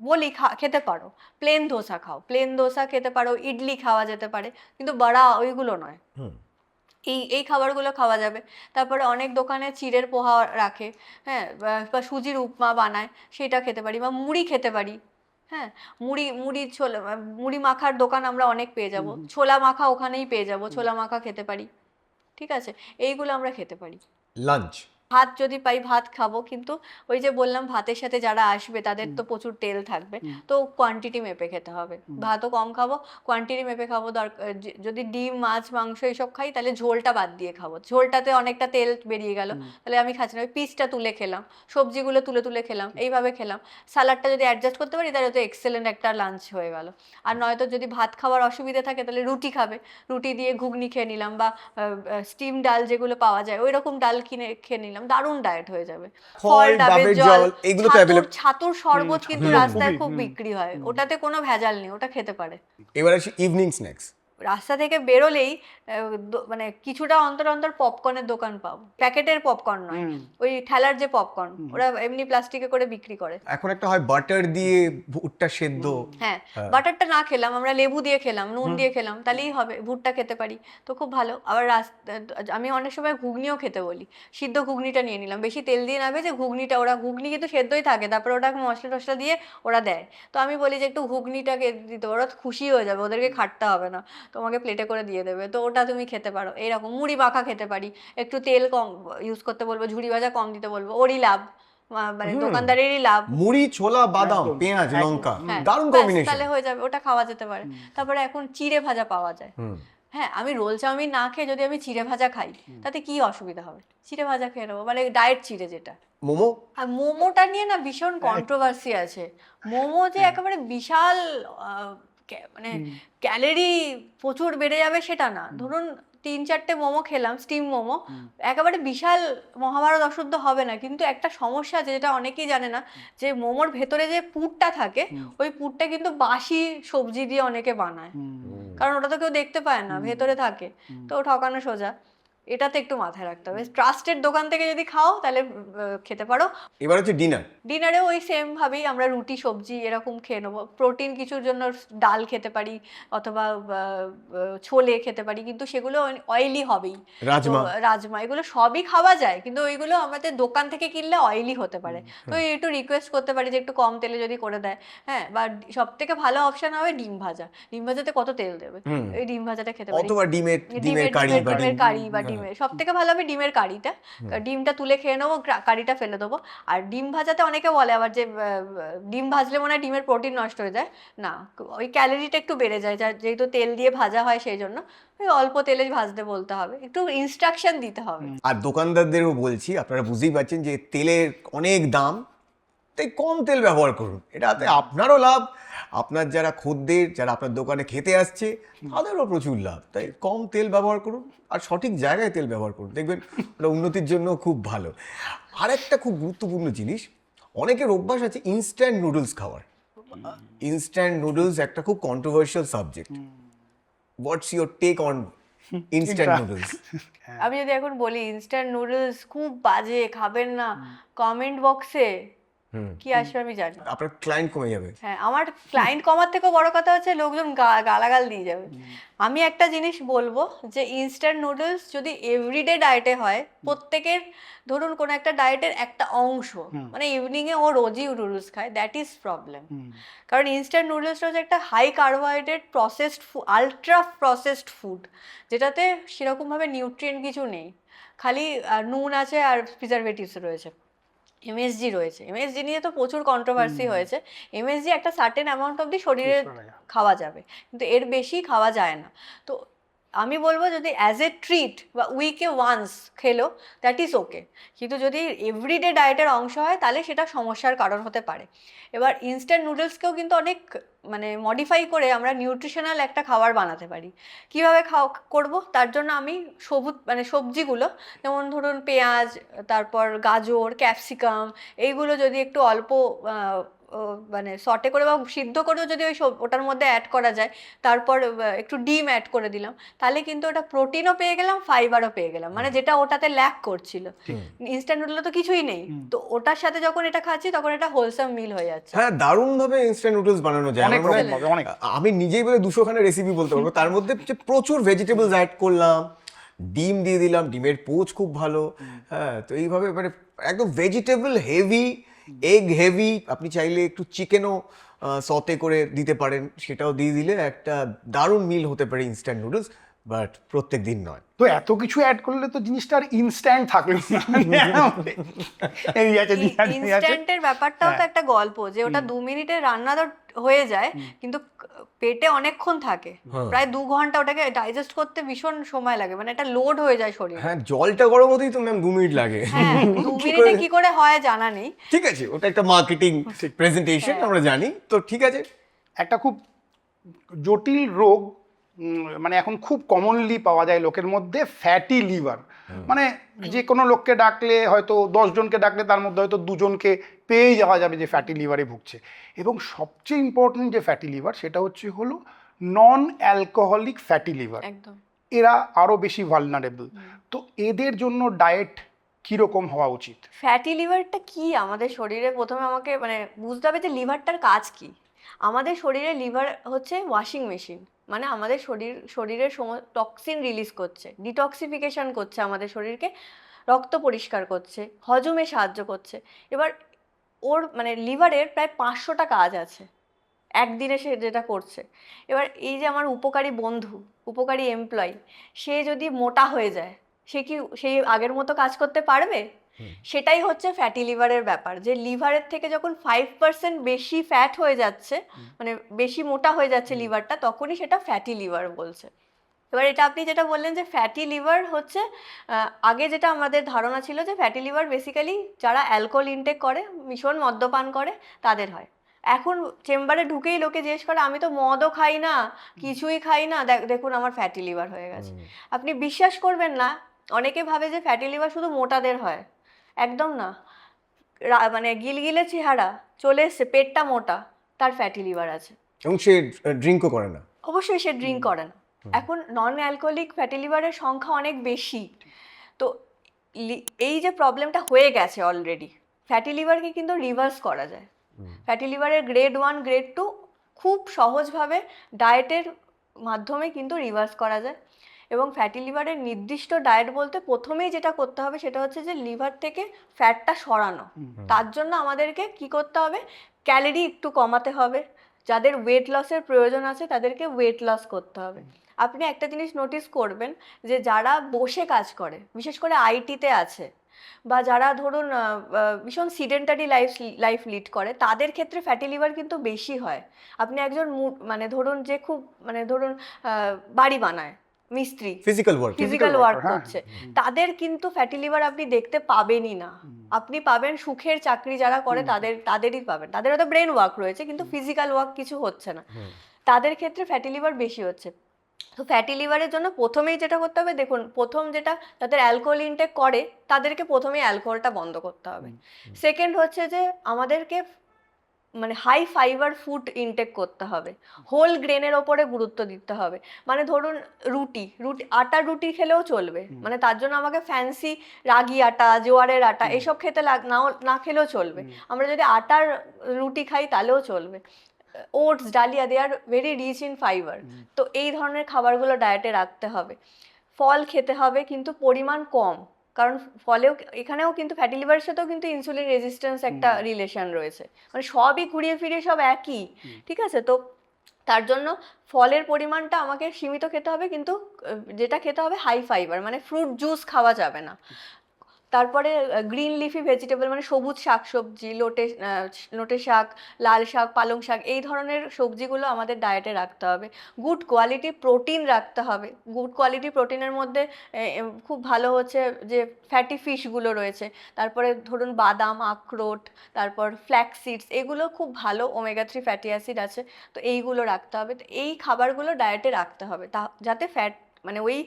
বলি খেতে পারো, প্লেন ধোসা খাও, প্লেন ধোসা খেতে পারো, ইডলি খাওয়া যেতে পারে, কিন্তু বড়া ওইগুলো নয়। এই খাবারগুলো খাওয়া যাবে। তারপরে অনেক দোকানে চিড়ের পোহা রাখে, হ্যাঁ, বা সুজির উপমা বানায়, সেটা খেতে পারি, বা মুড়ি খেতে পারি। হ্যাঁ, মুড়ি মাখার দোকান আমরা অনেক পেয়ে যাব, ছোলা মাখা ওখানেই পেয়ে যাব, ছোলা মাখা খেতে পারি। ঠিক আছে, এইগুলো আমরা খেতে পারি। লাঞ্চ, ভাত যদি পাই ভাত খাবো, কিন্তু ওই যে বললাম ভাতের সাথে যারা আসবে তাদের তো প্রচুর তেল থাকবে, তো কোয়ান্টিটি মেপে খেতে হবে। ভাতও কম খাবো, কোয়ান্টিটি মেপে খাবো। যদি ডিম মাছ মাংস এইসব খাই তাহলে ঝোলটা বাদ দিয়ে খাবো, ঝোলটাতে অনেকটা তেল বেরিয়ে গেল, তাহলে আমি খাচ্ছি না। ওই পিসটা তুলে খেলাম, সবজিগুলো তুলে তুলে খেলাম, এইভাবে খেলাম। স্যালাডটা যদি অ্যাডজাস্ট করতে পারি তাহলে তো এক্সেলেন্ট একটা লাঞ্চ হয়ে গেল। আর নয়তো যদি ভাত খাওয়ার অসুবিধা থাকে তাহলে রুটি খাবে, রুটি দিয়ে ঘুগনি খেয়ে নিলাম, বা স্টিম ডাল যেগুলো পাওয়া যায় ওই রকম ডাল কিনে খেয়ে নিলাম, দারুণ ডায়েট হয়ে যাবে। ফল, ডাবের জল, এগুলো তো অ্যাভেলেবল। ছাতুর শরবত কিন্তু রাস্তায় খুব বিক্রি হয়, ওটাতে কোনো ভেজাল নেই, ওটা খেতে পারে। এবার আসি ইভিনিং স্ন্যাক্স। রাস্তা থেকে বেরোলেই মানে কিছুটা অন্তর অন্তর পপকর্নের দোকান পাবো, প্যাকেটের পপকর্ন নয়, ওই ঠেলার যে পপকর্ন, ওরা এমনি প্লাস্টিকে করে বিক্রি করে। এখন একটা হয় বাটার দিয়ে ভুট্টা সেদ্ধ, হ্যাঁ, বাটারটা না খেলাম, আমরা লেবু দিয়ে খেলাম, নুন দিয়ে খেলাম, তাহলেই হবে, ভুট্টা খেতে পারি, তো খুব ভালো। আবার আমি অনেক সময় ঘুগনিও খেতে বলি, সিদ্ধ ঘুগনিটা নিয়ে নিলাম, বেশি তেল দিয়ে না ভেজে ঘুগনিটা, ওরা ঘুগনি কিন্তু সেদ্ধই থাকে, তারপরে ওটা মশলা টশলা দিয়ে ওরা দেয়, তো আমি বলি যে একটু ঘুগনিটাকে দিতে, ওরা খুশি হয়ে যাবে, ওদেরকে খাটতে হবে না, তোমাকে প্লেটে করে দিয়ে দেবে, তো ওটা তুমি খেতে পারো। এইরকম মুড়ি মাখা খেতে পারি, একটু তেল কম ইউজ করতে বলবো, ঝুরি ভাজা কম দিতে বলবো, ওরই লাভ, মানে দোকানদারেরই লাভ। মুড়ি, ছোলা, বাদাম, পেঁয়াজ, লঙ্কা, দারুণ কম্বিনেশন, তাহলে হয়ে যাবে, ওটা খাওয়া যেতে পারে। তারপরে এখন চিড়ে ভাজা পাওয়া যায়। হ্যাঁ, আমি রোল চাউমিন না খেয়ে যদি আমি চিড়ে ভাজা খাই তাতে কি অসুবিধা হবে? চিড়ে ভাজা খেয়ে নেবো, মানে ডায়েট চিড়ে যেটা। মোমো, আর মোমোটা নিয়ে না ভীষণ কন্ট্রোভার্সি আছে। মোমো যে একেবারে বিশাল মানে ক্যালোরি প্রচুর বেড়ে যাবে সেটা না। ধরুন 3-4টে মোমো খেলাম, স্টিম মোমো, একেবারে বিশাল মহাভারত অশুদ্ধ হবে না, কিন্তু একটা সমস্যা আছে যেটা অনেকেই জানে না, যে মোমোর ভেতরে যে পুরটা থাকে ওই পুরটা কিন্তু বাসি সবজি দিয়ে অনেকে বানায়, কারণ ওটা তো কেউ দেখতে পায় না, ভেতরে থাকে, তো ঠকানো সোজা। এটাতে একটু মাথায় রাখতে হবে। ট্রাস্টেড দোকান থেকে যদি খাও তাহলে খেতে পারো। এবার হচ্ছে ডিনারে ওই সেম ভাবেই আমরা রুটি সবজি এরকম খেয়ে নেবো। প্রোটিন কিছুর জন্য ডাল খেতে পারি অথবা ছোলে খেতে পারি, কিন্তু সেগুলো অয়েলি হবেই। রাজমা এগুলো সবই খাওয়া যায়, কিন্তু ওইগুলো আমাদের দোকান থেকে কিনলে অয়েলি হতে পারে, তো একটু রিকোয়েস্ট করতে পারি যে একটু কম তেলে যদি করে দেয়। হ্যাঁ, বা সব থেকে ভালো অপশন হবে ডিম ভাজাতে কত তেল দেবে, এই ডিম ভাজাটা খেতে পারি, অথবা ডিমের কারি বা ডিমের সব থেকে ভালো হবে ডিমের কারিটা। ডিমটা তুলে খেয়ে নেবো, কারিটা ফেলে দেবো। আর ডিম ভাজাতে অনেকে বলে আবার যে ডিম ভাজলে মনে হয় ডিমের প্রোটিন নষ্ট হয়ে যায়। না, ওই ক্যালোরিটা একটু বেড়ে যায়, যেহেতু তেল দিয়ে ভাজা হয় সেই জন্য ওই অল্প তেলে ভাজতে বলতে হবে, একটু ইনস্ট্রাকশন দিতে হবে। আর দোকানদারদেরও বলছি, আপনারা বুঝতেই পারছেন যে তেলের অনেক দাম, তাই কম তেল ব্যবহার করুন। এটাতে আপনারও লাভ, আপনার যারা খদ্দের, যারা আপনার দোকানে খেতে আসছে তাদেরও প্রচুর লাভ। তাই কম তেল ব্যবহার করুন আর সঠিক জায়গায় তেল ব্যবহার করুন, দেখবেন ওটা উন্নতির জন্য খুব ভালো। আর একটা খুব গুরুত্বপূর্ণ জিনিস, অনেকের অভ্যাস আছে ইনস্ট্যান্ট নুডলস খাওয়ার। ইনস্ট্যান্ট নুডলস একটা খুব controversial subject. What's your take on instant noodles? আমি যদি এখন বলি ইনস্ট্যান্ট নুডলস খুব বাজে, খাবেন না, কমেন্ট বক্সে কি আসবে আমি জানি, আপনার ক্লায়েন্ট কমে যাবে। হ্যাঁ, আমার ক্লায়েন্ট কমার থেকেও বড় কথা হচ্ছে লোকজন গালাগাল দিয়ে যাবে। আমি একটা জিনিস বলবো যে ইনস্ট্যান্ট নুডলস যদি এভরিডে ডায়েটে হয়, প্রত্যেকের ধরুন কোনো একটা ডায়েটের একটা অংশ, মানে ইভিনিংয়ে ও রোজই নুডলস খায়, দ্যাট ইজ প্রবলেম। কারণ ইনস্ট্যান্ট নুডলসটা হচ্ছে একটা high carbohydrate processed food, ultra processed food, যেটাতে সেরকমভাবে নিউট্রিয়েন্ট কিছু নেই, খালি নুন আছে আর প্রিজারভেটিভস রয়েছে, এমএসজি রয়েছে। এমএসজি নিয়ে তো প্রচুর কন্ট্রোভার্সি হয়েছে। এমএসজি একটা সার্টেন অ্যামাউন্ট অবধি শরীরে খাওয়া যাবে, কিন্তু এর বেশি খাওয়া যায় না। তো আমি বলবো যদি অ্যাজ এ ট্রিট বা উইকে ওয়ান্স খেলো, দ্যাট ইজ ওকে, কিন্তু যদি এভরিডে ডায়েটের অংশ হয় তাহলে সেটা সমস্যার কারণ হতে পারে। এবার ইনস্ট্যান্ট নুডলসকেও কিন্তু অনেক মানে মডিফাই করে আমরা নিউট্রিশনাল একটা খাবার বানাতে পারি। কীভাবে করব, তার জন্য আমি সবজিগুলো, যেমন ধরুন পেঁয়াজ, তারপর গাজর, ক্যাপসিকাম, এইগুলো যদি একটু অল্প মানে সটে করে বা সিদ্ধ করেও যদি ওটার মধ্যে অ্যাড করা যায়, তারপর একটু ডিম অ্যাড করে দিলাম, তাহলে কিন্তু ওটা প্রোটিনও পেয়ে গেলাম, ফাইবারও পেয়ে গেলাম, মানে যেটা ওটাতে ল্যাক করছিল। ইনস্ট্যান্ট নুডলে তো কিছুই নেই, তো ওটার সাথে যখন এটা খাচ্ছি তখন এটা হোলসাম মিল হয়ে যাচ্ছে। হ্যাঁ, দারুণভাবে ইনস্ট্যান্ট নুডলস বানানো যায়। আমি নিজেই বলে 200খানা রেসিপি বলতে পারবো। তার মধ্যে প্রচুর ভেজিটেবলস অ্যাড করলাম, ডিম দিয়ে দিলাম, ডিমের পোচ খুব ভালো। হ্যাঁ, তো এইভাবে মানে একদম ভেজিটেবল হেভি, এগ হেভি। আপনি চাইলে একটু চিকেনও সতে করে দিতে পারেন, সেটাও দিয়ে দিলে একটা দারুণ মিল হতে পারে ইনস্ট্যান্ট নুডলস, বাট প্রত্যেক দিন নয়। তো এত কিছু অ্যাড করলে তো জিনিসটা আর ইনস্ট্যান্ট থাকলো না। ইনস্ট্যান্টের ব্যাপারটাও তো একটা গল্প, যে ওটা 2 মিনিটে রান্না তো হয়ে যায়, কিন্তু পেটে অনেকক্ষণ থাকে, প্রায় 2 ঘন্টা ওটাকে ডাইজেস্ট করতে ভীষণ সময় লাগে, মানে এটা লোড হয়ে যায় শরীরে। হ্যাঁ, জলটা গরম হতেই তো ম্যাম 2 মিনিট লাগে। হ্যাঁ, 2 মিনিটে কি করে হয় জানা নেই। ঠিক আছে, ওটা একটা মার্কেটিং প্রেজেন্টেশন, আমরা জানি তো। ঠিক আছে, একটা খুব জটিল রোগ মানে এখন খুব কমনলি পাওয়া যায় লোকের মধ্যে, ফ্যাটি লিভার। মানে যে কোনো লোককে ডাকলে, হয়তো 10 জনকে ডাকলে তার মধ্যে হয়তো 2 জনকে পেয়েই যাওয়া যাবে যে ফ্যাটি লিভারে ভুগছে। এবং সবচেয়ে ইম্পর্টেন্ট যে ফ্যাটি লিভার, সেটা হলো নন অ্যালকোহলিক ফ্যাটি লিভার। একদম, এরা আরও বেশি ভালনারেবল। তো এদের জন্য ডায়েট কীরকম হওয়া উচিত? ফ্যাটি লিভারটা কি আমাদের শরীরে, প্রথমে আমাকে মানে বুঝতে হবে যে লিভারটার কাজ কি। আমাদের শরীরে লিভার হচ্ছে ওয়াশিং মেশিন, মানে আমাদের শরীরের টক্সিন রিলিজ করছে, ডিটক্সিফিকেশন করছে আমাদের শরীরকে, রক্ত পরিষ্কার করছে, হজমে সাহায্য করছে। এবার ওর মানে লিভারের প্রায় 500টা কাজ আছে একদিনে সে যেটা করছে। এবার এই যে আমার উপকারী বন্ধু, উপকারী এমপ্লয়ি, সে যদি মোটা হয়ে যায়, সে কি সেই আগের মতো কাজ করতে পারবে? সেটাই হচ্ছে ফ্যাটি লিভারের ব্যাপার, যে লিভারের থেকে যখন 5% বেশি ফ্যাট হয়ে যাচ্ছে, মানে বেশি মোটা হয়ে যাচ্ছে লিভারটা, তখনই সেটা ফ্যাটি লিভার বলছে। এবার এটা আপনি যেটা বললেন যে ফ্যাটি লিভার হচ্ছে, আগে যেটা আমাদের ধারণা ছিল যে ফ্যাটি লিভার বেসিক্যালি যারা অ্যালকোহল ইনটেক করে, ভীষণ মদ্যপান করে, তাদের হয়। এখন চেম্বারে ঢুকেই লোকে জিজ্ঞেস করে, আমি তো মদও খাই না, কিছুই খাই না, দেখুন আমার ফ্যাটি লিভার হয়ে গেছে। আপনি বিশ্বাস করবেন না, অনেকে ভাবে যে ফ্যাটি লিভার শুধু মোটাদের হয়, একদম না। মানে গিলগিলে চেহারা চলে এসছে, পেটটা মোটা, তার ফ্যাটি লিভার আছে, এবং সে ড্রিঙ্কও করে না। অবশ্যই সে ড্রিঙ্ক করে না। এখন নন অ্যালকোহলিক ফ্যাটি লিভারের সংখ্যা অনেক বেশি। তো এই যে প্রবলেমটা হয়ে গেছে অলরেডি, ফ্যাটি লিভারকে কিন্তু রিভার্স করা যায়। ফ্যাটি লিভারের গ্রেড 1, গ্রেড 2 খুব সহজভাবে ডায়েটের মাধ্যমে কিন্তু রিভার্স করা যায়। এবং ফ্যাটি লিভারের নির্দিষ্ট ডায়েট বলতে প্রথমেই যেটা করতে হবে সেটা হচ্ছে যে লিভার থেকে ফ্যাটটা সরানো। তার জন্য আমাদেরকে কি করতে হবে, ক্যালোরি একটু কমাতে হবে, যাদের ওয়েট লসের প্রয়োজন আছে তাদেরকে ওয়েট লস করতে হবে। আপনি একটা জিনিস নোটিস করবেন যে যারা বসে কাজ করে, বিশেষ করে আইটিতে আছে, বা যারা ধরুন ভীষণ সিডেন্টারি লাইফ লিড করে, তাদের ক্ষেত্রে ফ্যাটি লিভার কিন্তু বেশি হয়। আপনি একজন মানে ধরুন যে খুব মানে ধরুন বাড়ি বানায়, মিস্ত্রি, ফিজিক্যাল ওয়ার্ক হ্যাঁ, করছে, তাদের কিন্তু ফ্যাটি লিভার আপনি দেখতে পাবেনই না। আপনি পাবেন সুখের চাকরি যারা করে তাদেরই পাবেন, তাদের হয়তো ব্রেন ওয়ার্ক রয়েছে কিন্তু ফিজিক্যাল ওয়ার্ক কিছু হচ্ছে না, তাদের ক্ষেত্রে ফ্যাটি লিভার বেশি হচ্ছে। তো ফ্যাটি লিভারের জন্য প্রথমেই যেটা করতে হবে, দেখুন প্রথম যেটা, যাদের অ্যালকোহল ইনটেক করে তাদেরকে প্রথমেই অ্যালকোহলটা বন্ধ করতে হবে। সেকেন্ড হচ্ছে যে আমাদেরকে মানে হাই ফাইবার ফুড ইনটেক করতে হবে, হোল গ্রেনের ওপরে গুরুত্ব দিতে হবে। মানে ধরুন রুটি আটার রুটি খেলেও চলবে, মানে তার জন্য আমাকে ফ্যান্সি রাগি আটা, জোয়ারের আটা এসব খেতে না খেলেও চলবে। আমরা যদি আটার রুটি খাই তাহলেও চলবে। ওটস, ডালিয়া, they are very rich in fibre. তো এই ধরনের খাবারগুলো ডায়েটে রাখতে হবে। ফল খেতে হবে কিন্তু পরিমাণ কম, কারণ ফলেও এখানেও কিন্তু ফ্যাটি লিভারের সাথেও কিন্তু ইনসুলিন রেজিস্ট্যান্স একটা রিলেশন রয়েছে, মানে সবই ঘুরিয়ে ফিরিয়ে সব একই, ঠিক আছে? তো তার জন্য ফলের পরিমাণটা আমাকে সীমিত খেতে হবে, কিন্তু যেটা খেতে হবে হাই ফাইবার, মানে ফ্রুট জুস খাওয়া যাবে না। তারপরে গ্রিন লিফি ভেজিটেবল, মানে সবুজ শাকসবজি, লোটে শাক, লাল শাক, পালং শাক, এই ধরনের সবজিগুলো আমাদের ডায়েটে রাখতে হবে। গুড কোয়ালিটি প্রোটিন রাখতে হবে। গুড কোয়ালিটি প্রোটিনের মধ্যে খুব ভালো হচ্ছে যে ফ্যাটি ফিশগুলো রয়েছে, তারপরে ধরুন বাদাম, আখরোট, তারপর ফ্ল্যাক্স সিডস, এগুলো খুব ভালো ওমেগা 3 ফ্যাটি অ্যাসিড আছে। তো এইগুলো রাখতে হবে। তো এই খাবারগুলো ডায়েটে রাখতে হবে যাতে ফ্যাট, মানে ওই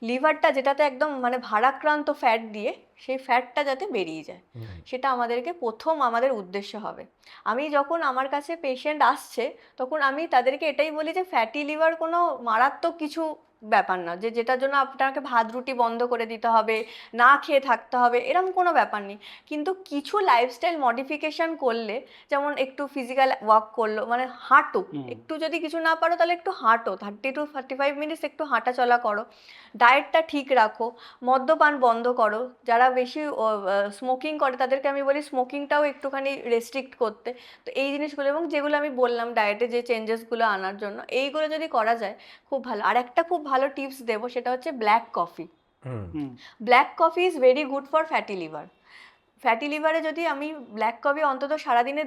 লিভারটা যেটাতে একদম মানে ভারাক্রান্ত ফ্যাট দিয়ে, সেই ফ্যাটটা যাতে বেরিয়ে যায়, সেটা আমাদেরকে প্রথম আমাদের উদ্দেশ্য হবে। আমি যখন আমার কাছে পেশেন্ট আসছে তখন আমি তাদেরকে এটাই বলি যে ফ্যাটি লিভার কোনো মারাত্মক কিছু ব্যাপার না, যেটার জন্য আপনাকে ভাত রুটি বন্ধ করে দিতে হবে, না খেয়ে থাকতে হবে, এরকম কোনো ব্যাপার নেই। কিন্তু কিছু লাইফস্টাইল মডিফিকেশন করলে, যেমন একটু ফিজিক্যাল ওয়ার্ক করলো, মানে হাঁটো একটু, যদি কিছু না পারো তাহলে একটু হাঁটো, 30 to 45 মিনিটস একটু হাঁটা চলা করো, ডায়েটটা ঠিক রাখো, মদ্যপান বন্ধ করো। যারা বেশি স্মোকিং করে তাদেরকে আমি বলি স্মোকিংটাও একটুখানি রেস্ট্রিক্ট করতে। তো এই জিনিসগুলো, এবং যেগুলো আমি বললাম ডায়েটে যে চেঞ্জেসগুলো আনার জন্য, এইগুলো যদি করা যায় খুব ভালো। আর একটা খুব ভালো টিপস দেবো, সেটা হচ্ছে black coffee. Black coffee is very good for fatty liver. Fatty লিভারে যদি আমি ব্ল্যাক কফি অন্তত সারাদিনে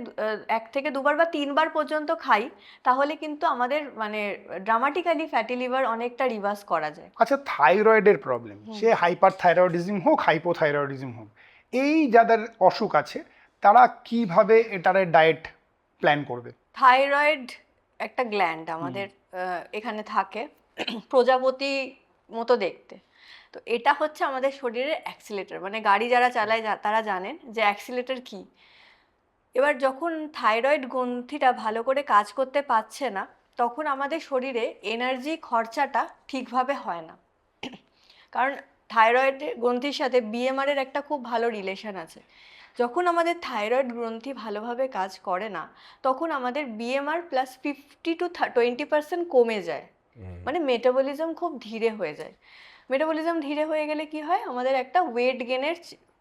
1 থেকে 2 বার বা 3 বার পর্যন্ত খাই, তাহলে কিন্তু আমাদের মানে ড্রামাটিক্যালি ফ্যাটি লিভার অনেকটা রিভার্স করা যায়। আচ্ছা, থাইরয়েডের প্রবলেম, সে হাইপার থাইরয়েডিজম হোক, হাইপোথাইরয়েডিজম হোক, এই যাদের অসুখ আছে তারা কিভাবে এটার ডায়েট প্ল্যান করবে? থাইরয়েড একটা গ্ল্যান্ড আমাদের এখানে থাকে, প্রজাপতি মতো দেখতে। তো এটা হচ্ছে আমাদের শরীরের অ্যাক্সিলেটর, মানে গাড়ি যারা চালায় তারা জানেন যে অ্যাক্সিলেটর কি। এবার যখন থাইরয়েড গ্রন্থিটা ভালো করে কাজ করতে পারছে না, তখন আমাদের শরীরে এনার্জি খরচাটা ঠিকভাবে হয় না। কারণ থাইরয়েড গ্রন্থির সাথে বিএমআর এর একটা খুব ভালো রিলেশন আছে। যখন আমাদের থাইরয়েড গ্রন্থি ভালোভাবে কাজ করে না, তখন আমাদের বিএমআর প্লাস 50 to 20% কমে যায়, মানে মেটাবলিজম খুব ধীরে হয়ে যায়। মেটাবলিজম ধীরে হয়ে গেলে কি হয়, আমাদের একটা ওয়েট গেনের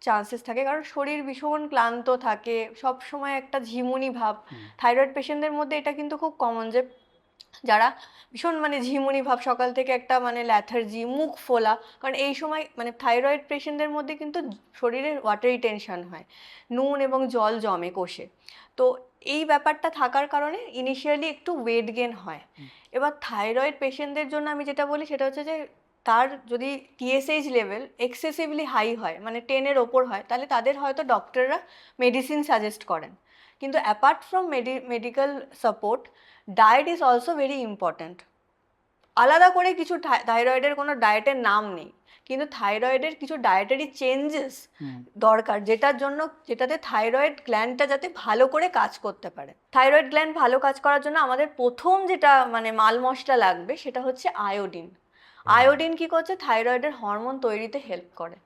চান্সেস থাকে, কারণ শরীর ভীষণ ক্লান্ত থাকে, সব সময় একটা ঝিমুনি ভাব। থাইরয়েড পেশেন্টদের মধ্যে এটা কিন্তু খুব কমন, যে যারা ভীষণ মানে ঝিমুনি ভাব, সকাল থেকে একটা মানে ল্যাথার্জি, মুখ ফোলা, কারণ এই সময় মানে থাইরয়েড পেশেন্টদের মধ্যে কিন্তু শরীরের ওয়াটার রিটেনশন হয়, নুন এবং জল জমে কোষে। তো এই ব্যাপারটা থাকার কারণে ইনিশিয়ালি একটু ওয়েট গেন হয়। এবার থাইরয়েড পেশেন্টদের জন্য আমি যেটা বলি সেটা হচ্ছে যে তার যদি টিএসএইচ লেভেল এক্সেসিভলি হাই হয়, মানে 10-এর ওপর হয়, তাহলে তাদের হয়তো ডক্টররা মেডিসিন সাজেস্ট করেন। কিন্তু apart from medical support, diet is also very important. আলাদা করে কিছু থাইরয়েডের কোনো ডায়েটের নাম নেই, কিন্তু থাইরয়েডের কিছু ডায়েটারি চেঞ্জেস দরকার, যেটাতে থাইরয়েড গ্ল্যান্ডটা যাতে ভালো করে কাজ করতে পারে। থাইরয়েড গ্ল্যান্ড ভালো কাজ করার জন্য আমাদের প্রথম যেটা মানে মাল মশলা লাগবে সেটা হচ্ছে আয়োডিন। আয়োডিন কি করছে, থাইরয়েডের হরমোন তৈরিতে হেল্প করে।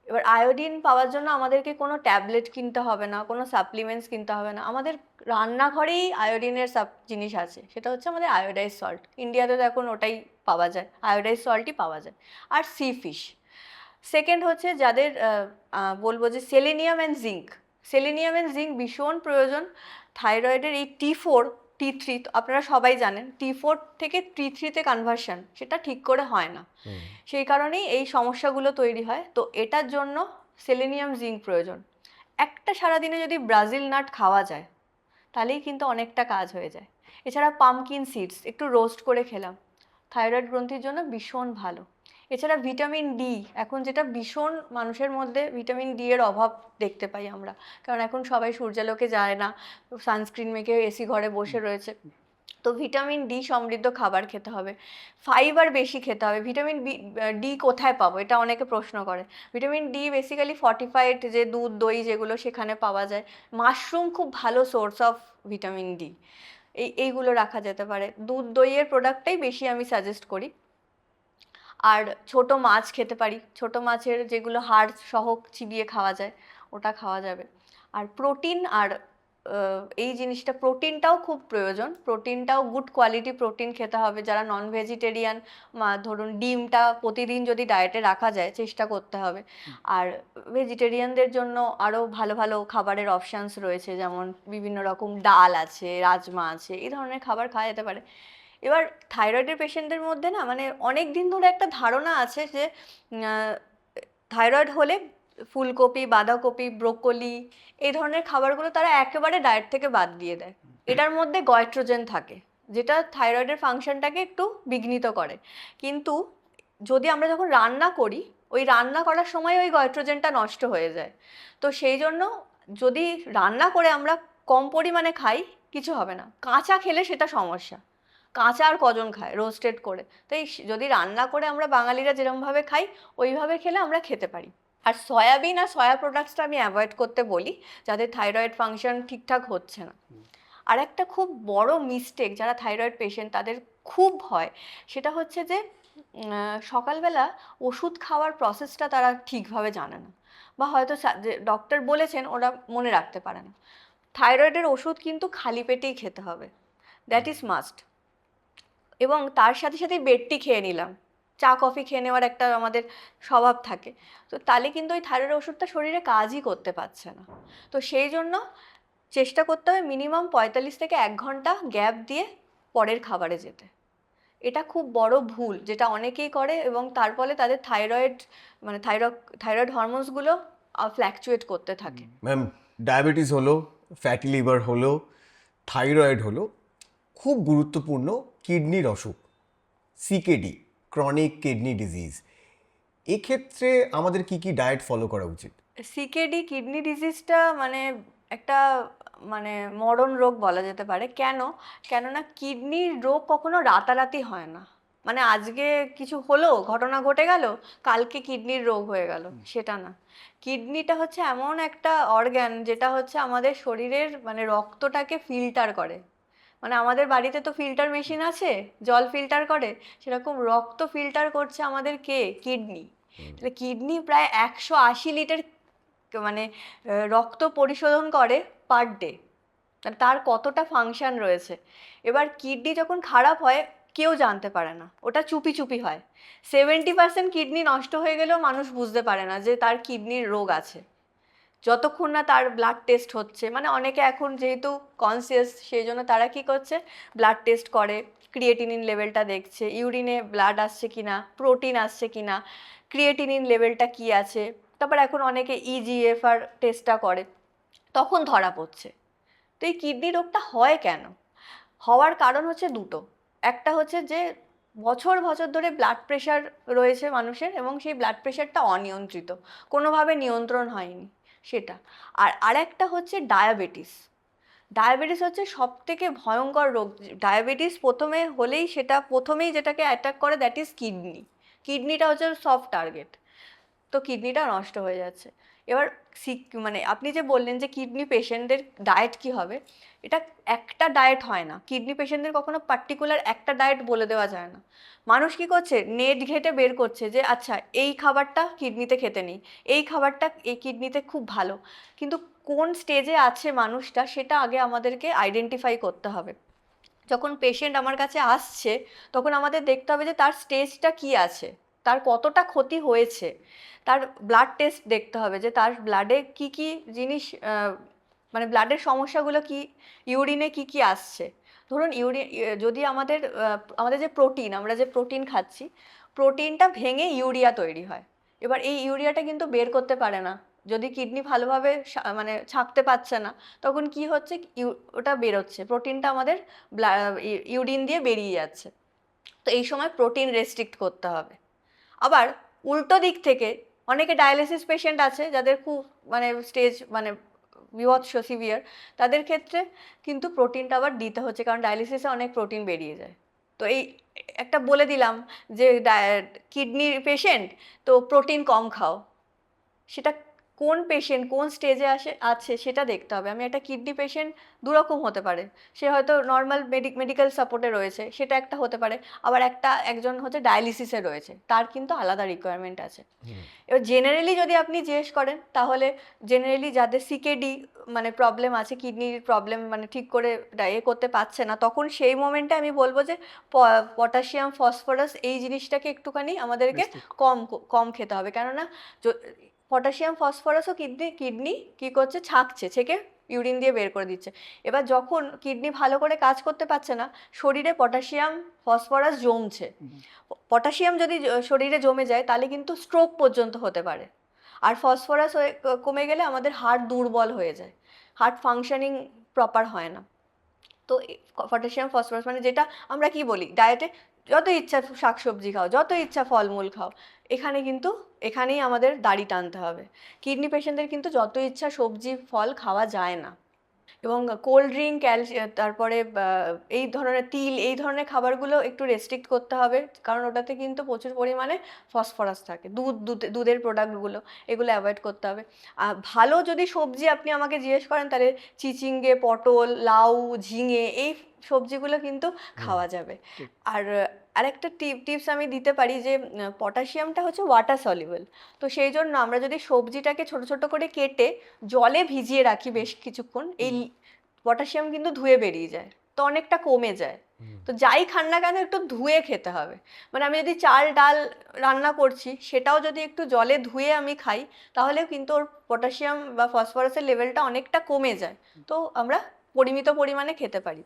এবার আয়োডিন পাওয়ার জন্য আমাদেরকে কোনো ট্যাবলেট কিনতে হবে না, কোনো সাপ্লিমেন্টস কিনতে হবে না, আমাদের রান্নাঘরেই আয়োডিনের জিনিস আছে, সেটা হচ্ছে আমাদের আয়োডাইজ সল্ট। ইন্ডিয়াতে তো এখন ওটাই পাওয়া যায়, আয়োডাইজ সল্টই পাওয়া যায়। আর সি ফিশ। সেকেন্ড হচ্ছে যাদের বলবো যে selenium and zinc. Selenium and zinc ভীষণ প্রয়োজন। থাইরয়েডের এই T4 T3, আপনারা সবাই জানেন T4 থেকে T3-তে কনভার্সন সেটা ঠিক করে হয় না, সেই কারণেই এই সমস্যাগুলো তৈরি হয়। তো এটার জন্য সেলেনিয়াম জিঙ্ক প্রয়োজন। একটা সারাদিনে যদি ব্রাজিল নাট খাওয়া যায় তাহলেই কিন্তু অনেকটা কাজ হয়ে যায়। এছাড়া পামকিন সিডস একটু রোস্ট করে খেলাম, থাইরয়েড গ্রন্থির জন্য ভীষণ ভালো। এছাড়া ভিটামিন ডি, এখন যেটা ভীষণ মানুষের মধ্যে ভিটামিন ডি এর অভাব দেখতে পাই আমরা, কারণ এখন সবাই সূর্যালোকে যায় না, সানস্ক্রিন মেখে এসি ঘরে বসে রয়েছে। তো ভিটামিন ডি সমৃদ্ধ খাবার খেতে হবে, ফাইবার বেশি খেতে হবে। ভিটামিন ডি কোথায় পাবো, এটা অনেকে প্রশ্ন করে। ভিটামিন ডি বেসিক্যালি ফর্টিফাইড যে দুধ দই যেগুলো সেখানে পাওয়া যায়। মাশরুম খুব ভালো সোর্স অফ ভিটামিন ডি, এইগুলো রাখা যেতে পারে। দুধ দইয়ের প্রোডাক্টটাই বেশি আমি সাজেস্ট করি। আর ছোট মাছ খেতে পারি, ছোট মাছের যেগুলো হাড় সহ চিবিয়ে খাওয়া যায় ওটা খাওয়া যাবে। আর প্রোটিন, আর এই জিনিসটা প্রোটিনটাও খুব প্রয়োজন, প্রোটিনটাও গুড কোয়ালিটি প্রোটিন খেতে হবে। যারা নন ভেজিটেরিয়ান, ধরুন ডিমটা প্রতিদিন যদি ডায়েটে রাখা যায় চেষ্টা করতে হবে। আর ভেজিটেরিয়ানদের জন্য আরও ভালো ভালো খাবারের অপশানস রয়েছে, যেমন বিভিন্ন রকম ডাল আছে, রাজমা আছে, এই ধরনের খাবার খাওয়া যেতে পারে। এবার থাইরয়েডের পেশেন্টদের মধ্যে না মানে অনেক দিন ধরে একটা ধারণা আছে যে থাইরয়েড হলে ফুলকপি, বাঁধাকপি, ব্রোকলি এই ধরনের খাবারগুলো তারা একেবারে ডায়েট থেকে বাদ দিয়ে দেয়। এটার মধ্যে গয়ট্রোজেন থাকে, যেটা থাইরয়েডের ফাংশনটাকে একটু বিঘ্নিত করে। কিন্তু যদি আমরা যখন রান্না করি, ওই রান্না করার সময় ওই গয়ট্রোজেনটা নষ্ট হয়ে যায়। তো সেই জন্য যদি রান্না করে আমরা কম পরিমাণে খাই কিছু হবে না, কাঁচা খেলে সেটা সমস্যা। কাঁচা আর কজন খায় রোস্টেড করে? তাই যদি রান্না করে আমরা বাঙালিরা যেরকমভাবে খাই ওইভাবে খেলে আমরা খেতে পারি। আর সয়াবিন আর সয়া প্রোডাক্টসটা আমি অ্যাভয়েড করতে বলি যাদের থাইরয়েড ফাংশন ঠিকঠাক হচ্ছে না। আর একটা খুব বড় মিস্টেক যারা থাইরয়েড পেশেন্ট তাদের খুব হয়, সেটা হচ্ছে যে সকালবেলা ওষুধ খাওয়ার প্রসেসটা তারা ঠিকভাবে জানে না, বা হয়তো যে ডক্টর বলেছেন ওরা মনে রাখতে পারে না। থাইরয়েডের ওষুধ কিন্তু খালি পেটেই খেতে হবে, দ্যাট ইজ মাস্ট। এবং তার সাথে সাথে বেডটি খেয়ে নিলাম, চা কফি খেয়ে নেওয়ার একটা আমাদের স্বভাব থাকে, তো তাহলে কিন্তু ওই থাইরয়েড ওষুধটা শরীরে কাজই করতে পারছে না। তো সেই জন্য চেষ্টা করতে হবে মিনিমাম 45 থেকে 1 ঘন্টা গ্যাপ দিয়ে পরের খাবারে যেতে। এটা খুব বড় ভুল যেটা অনেকেই করে, এবং তার ফলে তাদের থাইরয়েড হরমোনসগুলো ফ্ল্যাকচুয়েট করতে থাকে। ম্যাম, ডায়াবেটিস হলো, ফ্যাটি লিভার হলো, থাইরয়েড হলো, খুব গুরুত্বপূর্ণ কিডনির অসুখ, সিকেডি, ক্রনিক কিডনি ডিজিজ, এক্ষেত্রে আমাদের কি কি ডায়েট ফলো করা উচিত? সিকেডি কিডনি ডিজিজটা মানে একটা মরণ রোগ বলা যেতে পারে। কেননা কিডনির রোগ কখনো রাতারাতি হয় না। মানে আজকে কিছু হলো, ঘটনা ঘটে গেল, কালকে কিডনির রোগ হয়ে গেল, সেটা না। কিডনিটা হচ্ছে এমন একটা অর্গ্যান যেটা হচ্ছে আমাদের শরীরের রক্তটাকে ফিল্টার করে। আমাদের বাড়িতে তো ফিল্টার মেশিন আছে, জল ফিল্টার করে, সেরকম রক্ত ফিল্টার করছে আমাদের কে? কিডনি। তাহলে কিডনি প্রায় 180 লিটার রক্ত পরিশোধন করে পার ডে। তার কতটা ফাংশন রয়েছে। এবার কিডনি যখন খারাপ হয় কেউ জানতে পারে না, ওটা চুপি চুপি হয়। 70% কিডনি নষ্ট হয়ে গেলেও মানুষ বুঝতে পারে না যে তার কিডনির রোগ আছে, যতক্ষণ না তার ব্লাড টেস্ট হচ্ছে। অনেকে এখন যেহেতু কনসিয়াস, সেই জন্য তারা কি করছে, ব্লাড টেস্ট করে, ক্রিয়েটিনিন লেভেলটা দেখছে, ইউরিনে ব্লাড আসছে কিনা, প্রোটিন আসছে কিনা, ক্রিয়েটিনিন লেভেলটা কি আছে। তারপর এখন অনেকে ইজিএফআর টেস্টটা করে, তখন ধরা পড়ছে। তো এই কিডনি রোগটা হয় কেন? হওয়ার কারণ হচ্ছে দুটো। একটা হচ্ছে যে বছর বছর ধরে ব্লাড প্রেশার রয়েছে মানুষের, এবং সেই ব্লাড প্রেশারটা অনিয়ন্ত্রিত, কোনোভাবে নিয়ন্ত্রণ হয়নি সেটা। আর আরেকটা হচ্ছে ডায়াবেটিস। ডায়াবেটিস হচ্ছে সব থেকে ভয়ঙ্কর রোগ। ডায়াবেটিস প্রথমে হলেই সেটা প্রথমেই যেটাকে অ্যাটাক করে দ্যাট ইজ কিডনি। কিডনিটা হচ্ছে সফট টার্গেট, তো কিডনিটা নষ্ট হয়ে যাচ্ছে। এবার আপনি যে বললেন যে কিডনি পেশেন্টদের ডায়েট কি হবে, এটা একটা ডায়েট হয় না। কিডনি পেশেন্টদের কখনো পার্টিকুলার একটা ডায়েট বলে দেওয়া যায় না। মানুষ কি করছে, নেট ঘেটে বের করছে যে আচ্ছা এই খাবারটা কিডনিতে খেতে নেই, এই খাবারটা এই কিডনিতে খুব ভালো। কিন্তু কোন স্টেজে আছে মানুষটা সেটা আগে আমাদেরকে আইডেন্টিফাই করতে হবে। যখন পেশেন্ট আমার কাছে আসছে তখন আমাদের দেখতে হবে যে তার স্টেজটা কি আছে, তার কতটা ক্ষতি হয়েছে। তার ব্লাড টেস্ট দেখতে হবে যে তার ব্লাডে কি কি জিনিস, ব্লাডের সমস্যাগুলো কি, ইউরিনে কি কি আসছে। ধরুন যদি আমাদের যে প্রোটিন, আমরা যে প্রোটিন খাচ্ছি, প্রোটিনটা ভেঙে ইউরিয়া তৈরি হয়। এবার এই ইউরিয়াটা কিন্তু বের করতে পারে না, যদি কিডনি ভালোভাবে মানে ছাঁকতে পারছে না, তখন কি হচ্ছে, ওটা বেরোচ্ছে, প্রোটিনটা আমাদের ইউরিন দিয়ে বেরিয়ে যাচ্ছে। তো এই সময় প্রোটিন রেস্ট্রিক্ট করতে হবে। আবার উল্টো দিক থেকে অনেকে ডায়ালিসিস পেশেন্ট আছে যাদের খুব মানে স্টেজ মানে বিভৎস সিভিয়ার, তাদের ক্ষেত্রে কিন্তু প্রোটিনটা আবার দিতে হচ্ছে, কারণ ডায়ালিসিসে অনেক প্রোটিন বেরিয়ে যায়। তো এই একটা বলে দিলাম যে কিডনির পেশেন্ট, তো প্রোটিন কম খাও, সেটা কোন পেশেন্ট কোন স্টেজে আছে সেটা দেখতে হবে। আমি একটা কিডনি পেশেন্ট দুরকম হতে পারে, সে হয়তো নর্মাল মেডিকেল সাপোর্টে রয়েছে, সেটা একটা হতে পারে, আবার একজন হচ্ছে ডায়ালিসিসে রয়েছে, তার কিন্তু আলাদা রিকোয়ারমেন্ট আছে। এবার জেনারেলি যদি আপনি জিজ্ঞেস করেন, তাহলে জেনারেলি যাদের সিকেডি মানে প্রবলেম আছে, কিডনির প্রবলেম মানে ঠিক করে করতে পারছে না, তখন সেই মোমেন্টে আমি বলবো যে পটাশিয়াম, ফসফরাস এই জিনিসটাকে একটুখানি আমাদেরকে কম কম খেতে হবে। কেননা পটাশিয়াম ফসফরাসও কিডনি কী করছে, ছেঁকে ইউরিন দিয়ে বের করে দিচ্ছে। এবার যখন কিডনি ভালো করে কাজ করতে পারছে না, শরীরে পটাশিয়াম ফসফরাস জমছে, পটাশিয়াম যদি শরীরে জমে যায় তাহলে কিন্তু স্ট্রোক পর্যন্ত হতে পারে। আর ফসফরাস কমে গেলে আমাদের হার্ট দুর্বল হয়ে যায়, হার্ট ফাংশনিং প্রপার হয় না। তো পটাশিয়াম ফসফরাস মানে যেটা আমরা কি বলি ডায়েটে, যত ইচ্ছা শাকসবজি খাও, যত ইচ্ছা ফলমূল খাও, এখানেই আমাদের দাড়ি টানতে হবে। কিডনি পেশেন্টদের কিন্তু যত ইচ্ছা সবজি ফল খাওয়া যায় না। এবং কোল্ড ড্রিঙ্ক, তারপরে এই ধরনের তিল, এই ধরনের খাবারগুলো একটু রেস্ট্রিক্ট করতে হবে, কারণ ওটাতে কিন্তু প্রচুর পরিমাণে ফসফরাস থাকে। দুধের প্রোডাক্টগুলো, এগুলো অ্যাভয়েড করতে হবে। ভালো যদি সবজি আপনি আমাকে জিজ্ঞেস করেন, তাহলে চিচিঙ্গে, পটল, লাউ, ঝিঙে এই সবজিগুলো কিন্তু খাওয়া যাবে। আর আরেকটা টিপস আমি দিতে পারি যে পটাশিয়ামটা হচ্ছে ওয়াটার সলিউবল, তো সেই জন্য আমরা যদি সবজিটাকে ছোট ছোট করে কেটে জলে ভিজিয়ে রাখি বেশ কিছুক্ষণ, এই পটাশিয়াম কিন্তু ধুয়ে বেরিয়ে যায়, তো অনেকটা কমে যায়। তো যাই খান না কেন একটু ধুয়ে খেতে হবে। মানে আমি যদি চাল ডাল রান্না করছি, সেটাও যদি একটু জলে ধুয়ে আমি খাই, তাহলে কিন্তু ওর পটাশিয়াম বা ফসফরাসের লেভেলটা অনেকটা কমে যায়। তো আমরা পরিমিত পরিমাণে খেতে পারি।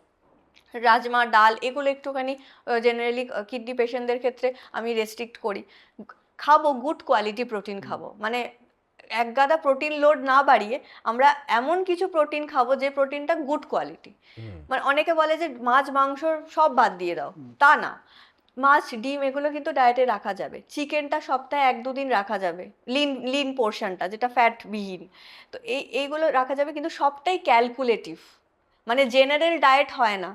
রাজমা, ডাল এগুলো একটুখানি জেনারেলি কিডনি পেশেন্টদের ক্ষেত্রে আমি রেস্ট্রিক্ট করি। খাবো গুড কোয়ালিটি প্রোটিন খাবো, মানে এক গাদা প্রোটিন লোড না বাড়িয়ে আমরা এমন কিছু প্রোটিন খাবো যে প্রোটিনটা গুড কোয়ালিটি। মানে অনেকে বলে যে মাছ মাংস সব বাদ দিয়ে দাও, তা না। মাছ, ডিম এগুলো কিন্তু ডায়েটে রাখা যাবে, চিকেনটা সপ্তাহে 1-2 দিন রাখা যাবে, লিন পোর্শনটা যেটা ফ্যাটবিহীন, তো এইগুলো রাখা যাবে, কিন্তু সবটাই ক্যালকুলেটিভ। মানে জেনারেল ডায়েট হয় না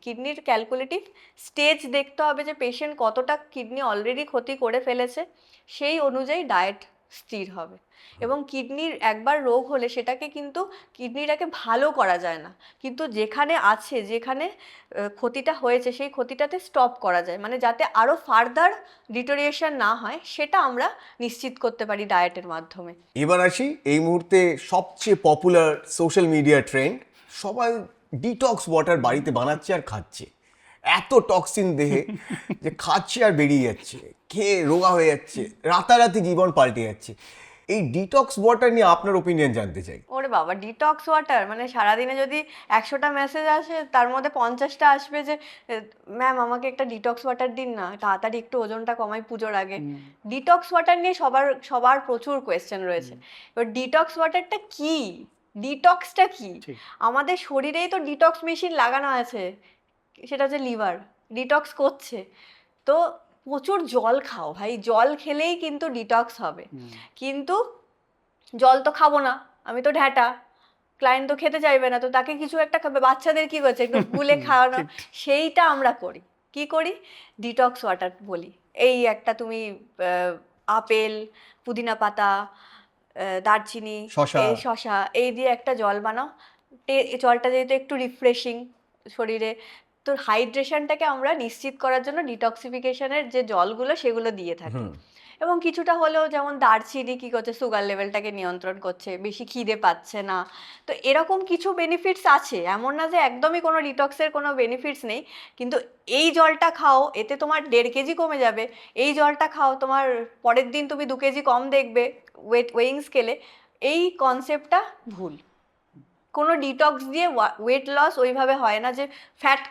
কিডনির ক্যালকুলেটিভ স্টেজ দেখতে হবে যে পেশেন্ট কতটা কিডনি অলরেডি ক্ষতি করে ফেলেছে, সেই অনুযায়ী ডায়েট স্থির হবে। এবং কিডনির একবার রোগ হলে সেটাকে কিন্তু কিডনিটাকে ভালো করা যায় না, কিন্তু যেখানে ক্ষতিটা হয়েছে সেই ক্ষতিটাতে স্টপ করা যায়, মানে যাতে আরও ফার্দার ডিটোরিয়েশন না হয় সেটা আমরা নিশ্চিত করতে পারি ডায়েটের মাধ্যমে। এবার আসি এই মুহূর্তে সবচেয়ে পপুলার সোশ্যাল মিডিয়া ট্রেন্ড, সবাই ডিটক্স ওয়াটার বাড়িতে বানাচ্ছে আর খাচ্ছে। এত টক্সিন দেহে যে খাচ্ছে আর বেরিয়ে যাচ্ছে, খেয়ে রোগা হয়ে যাচ্ছে, রাতারাতি জীবন পাল্টে যাচ্ছে। এই ডিটক্স ওয়াটার নিয়ে আপনার ওপিনিয়ন জানতে চাই। ওরে বাবা, ডিটক্স ওয়াটার মানে সারাদিনে যদি 100টা মেসেজ আসে, তার মধ্যে 50টা আসবে যে ম্যাম আমাকে একটা ডিটক্স ওয়াটার দিন না, তাড়াতাড়ি একটু ওজনটা কমাই পুজোর আগে। ডিটক্স ওয়াটার নিয়ে সবার প্রচুর কোয়েশ্চেন রয়েছে। এবার ডিটক্স ওয়াটারটা কি, ডিটক্সটা কি? আমাদের শরীরেই তো ডিটক্স মেশিন লাগানো আছে, সেটা হচ্ছে লিভার, ডিটক্স করছে। তো প্রচুর জল খাও ভাই, জল খেলেই কিন্তু ডিটক্স হবে। কিন্তু জল তো খাবো না, আমি তো ঢ্যাটা, ক্লায়েন্ট তো খেতে চাইবে না, তো তাকে কিছু একটা খাবে। বাচ্চাদের কি করছে, একটু গুলে খাওয়ানো, সেইটা আমরা করি। কি করি? ডিটক্স ওয়াটার বলি। এই একটা তুমি আপেল, পুদিনা পাতা, দারচিনি, শসা এই দিয়ে একটা জল বানাও। জলটা যেহেতু একটু রিফ্রেশিং শরীরে, তো হাইড্রেশনটাকে আমরা নিশ্চিত করার জন্য ডিটক্সিফিকেশনের যে জলগুলো সেগুলো দিয়ে থাকি। এবং কিছুটা হলেও যেমন দারচিনি কী করছে, সুগার লেভেলটাকে নিয়ন্ত্রণ করছে, বেশি খিদে পাচ্ছে না। তো এরকম কিছু বেনিফিটস আছে, এমন না যে একদমই কোনো ডিটক্সের কোনো বেনিফিটস নেই। কিন্তু এই জলটা খাও, এতে তোমার 1.5 কেজি কমে যাবে। এই জলটা খাও, তোমার পরের দিন তুমি 2 কেজি কম দেখবে ওয়েইং স্কেলে। এই কনসেপ্টটা ভুল। কোনো ডিটক্স দিয়ে ওয়েট লস ওইভাবে হয় না, যে ফ্যাট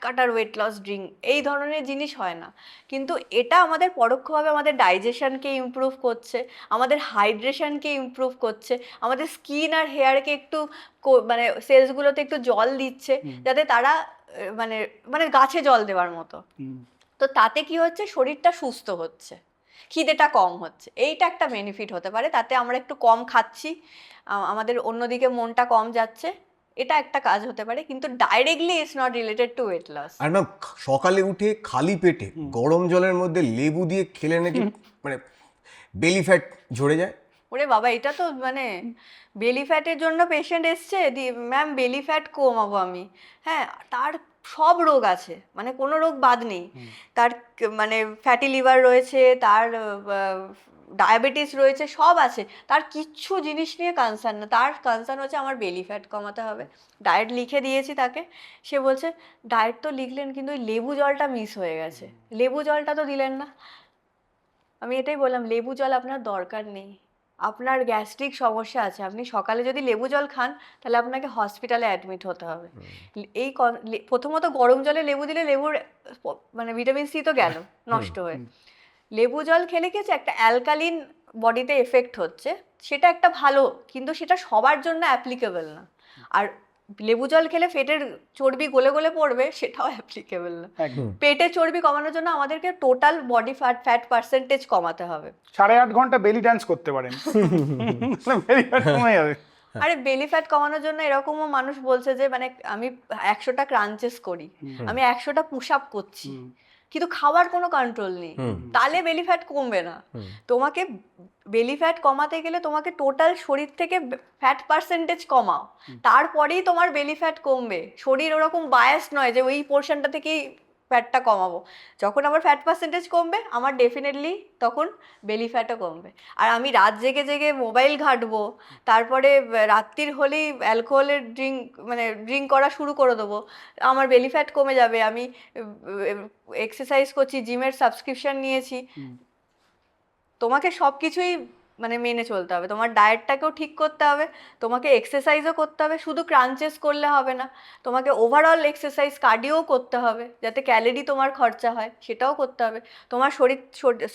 কাটার ওয়েট লস ড্রিঙ্ক এই ধরনের জিনিস হয় না। কিন্তু এটা আমাদের পরোক্ষভাবে আমাদের ডাইজেশনকে ইমপ্রুভ করছে, আমাদের হাইড্রেশনকে ইমপ্রুভ করছে, আমাদের স্কিন আর হেয়ারকে একটু মানে সেলসগুলোতে একটু জল দিচ্ছে, যাতে তারা মানে মানে গাছে জল দেওয়ার মতো। তো তাতে কি হচ্ছে, শরীরটা সুস্থ হচ্ছে, খিদেটা কম হচ্ছে, এইটা একটা বেনিফিট হতে পারে। তাতে আমরা একটু কম খাচ্ছি, আমাদের অন্যদিকে মনটা কম যাচ্ছে, এটা একটা কাজ হতে পারে। কিন্তু directly it's not related to weight loss. আর ম্যাম সকালে উঠে খালি পেটে গরম জলের মধ্যে লেবু দিয়ে খেলে নাকি মানে বেলি ফ্যাট ঝরে যায়। ওরে বাবা, এটা তো মানে বেলি ফ্যাটের জন্য পেশেন্ট এসছে, ম্যাম বেলি ফ্যাট কমাবো আমি। হ্যাঁ, তার সব রোগ আছে, মানে কোনো রোগ বাদ নেই। তার মানে ফ্যাটি লিভার রয়েছে, তার ডায়াবেটিস রয়েছে, সব আছে, তার কিচ্ছু জিনিস নিয়ে কনসার্ন না। তার কনসার্ন হচ্ছে আমার বেলি ফ্যাট কমাতে হবে। ডায়েট লিখে দিয়েছি তাকে, সে বলছে ডায়েট তো লিখলেন কিন্তু ওই লেবু জলটা মিস হয়ে গেছে, লেবু জলটা তো দিলেন না। আমি এটাই বললাম, লেবু জল আপনার দরকার নেই, আপনার গ্যাস্ট্রিক সমস্যা আছে, আপনি সকালে যদি লেবু জল খান তাহলে আপনাকে হসপিটালে অ্যাডমিট হতে হবে। এই প্রথমত গরম জলে লেবু দিলে লেবুর মানে ভিটামিন সি তো গেল নষ্ট হয়ে। লেবু জল খেলে কি হচ্ছে, একটা অ্যালকালিন বডিতে এফেক্ট হচ্ছে, সেটা একটা ভালো, কিন্তু সেটা সবার জন্য অ্যাপ্লিকেবল না। আর লেবু জল খেলে পেটের চর্বি গলে গলে পড়বে, সেটাও অ্যাপ্লিকেবল না। পেটের চর্বি কমানোর জন্য আমাদেরকে টোটাল বডি ফ্যাট পার্সেন্টেজ কমাতে হবে। 8.5 ঘন্টা বেলি ডান্স করতে পারেন, বেলি ফ্যাট কমে যাবে। আরে বেলি ফ্যাট কমানোর জন্য এরকমও মানুষ বলছে যে মানে আমি 100টা ক্রাঞ্চেস করি, আমি 100টা পুশ আপ করছি, কিন্তু খাওয়ার কোনো কন্ট্রোল নেই, তাহলে বেলি ফ্যাট কমবে না। তোমাকে বেলি ফ্যাট কমাতে গেলে তোমাকে টোটাল শরীর থেকে ফ্যাট পার্সেন্টেজ কমাও, তারপরেই তোমার বেলি ফ্যাট কমবে। শরীর ওরকম বায়াস নয় যে ওই পোর্শনটা থেকেই ফ্যাটটা কমাবো। যখন আমার ফ্যাট পার্সেন্টেজ কমবে, আমার ডেফিনেটলি তখন বেলি ফ্যাটও কমবে। আর আমি রাত জেগে জেগে মোবাইল ঘাঁটবো, তারপরে রাত্রির হলেই অ্যালকোহলের ড্রিঙ্ক করা শুরু করে দেবো, আমার বেলি ফ্যাট কমে যাবে। আমি এক্সারসাইজ করছি, জিমের সাবস্ক্রিপশন নিয়েছি, তোমাকে সব কিছুই মানে মেনে চলতে হবে, তোমার ডায়েটটাকেও ঠিক করতে হবে, তোমাকে এক্সারসাইজও করতে হবে, শুধু ক্রাঞ্চেস করলে হবে না, তোমাকে ওভারঅল এক্সারসাইজ কার্ডিও করতে হবে যাতে ক্যালোরি তোমার খরচা হয়, সেটাও করতে হবে। তোমার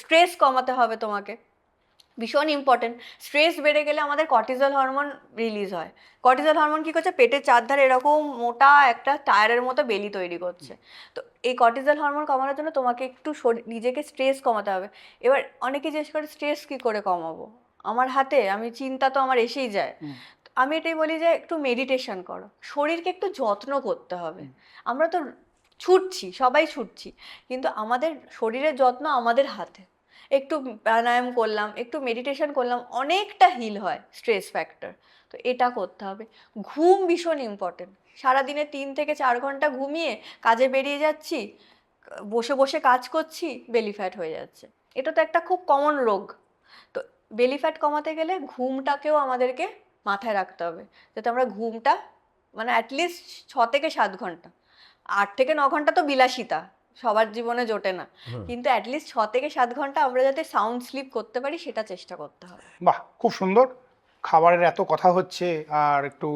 স্ট্রেস কমাতে হবে তোমাকে, ভীষণ ইম্পর্টেন্ট। স্ট্রেস বেড়ে গেলে আমাদের কর্টিজল হরমোন রিলিজ হয়। কর্টিজল হরমোন কী করছে, পেটের চারধারে এরকম মোটা একটা টায়ারের মতো বেলি তৈরি করছে। তো এই কর্টিজল হরমোন কমানোর জন্য তোমাকে একটু নিজেকে স্ট্রেস কমাতে হবে। এবার অনেকে জিজ্ঞেস করে স্ট্রেস কী করে কমাবো, আমার হাতে, আমি চিন্তা তো আমার এসেই যায়। আমি এটাই বলি যে একটু মেডিটেশন করো, শরীরকে একটু যত্ন করতে হবে। আমরা তো ছুটছি, সবাই ছুটছি, কিন্তু আমাদের শরীরের যত্ন আমাদের হাতে। একটু প্রাণায়াম করলাম, একটু মেডিটেশন করলাম, অনেকটা হিল হয় স্ট্রেস ফ্যাক্টর। তো এটা করতে হবে। ঘুম ভীষণ ইম্পর্টেন্ট। সারাদিনে 3 থেকে 4 ঘন্টা ঘুমিয়ে কাজে বেরিয়ে যাচ্ছি, বসে বসে কাজ করছি, বেলি ফ্যাট হয়ে যাচ্ছে। এটা তো একটা খুব কমন রোগ। তো বেলি ফ্যাট কমাতে গেলে ঘুমটাকেও আমাদেরকে মাথায় রাখতে হবে, যাতে আমরা ঘুমটা মানে অ্যাটলিস্ট 6 থেকে 7 ঘন্টা, 8 থেকে 9 ঘন্টা তো বিলাসিতা, সবার জীবনে জোটে না, কিন্তু অ্যাটলিস্ট 6 থেকে 7 ঘন্টা আমরা যাতে সাউন্ড স্লিপ করতে পারি সেটা চেষ্টা করতে হবে। বাহ, খুব সুন্দর। খাবারের এত কথা হচ্ছে, আর একটু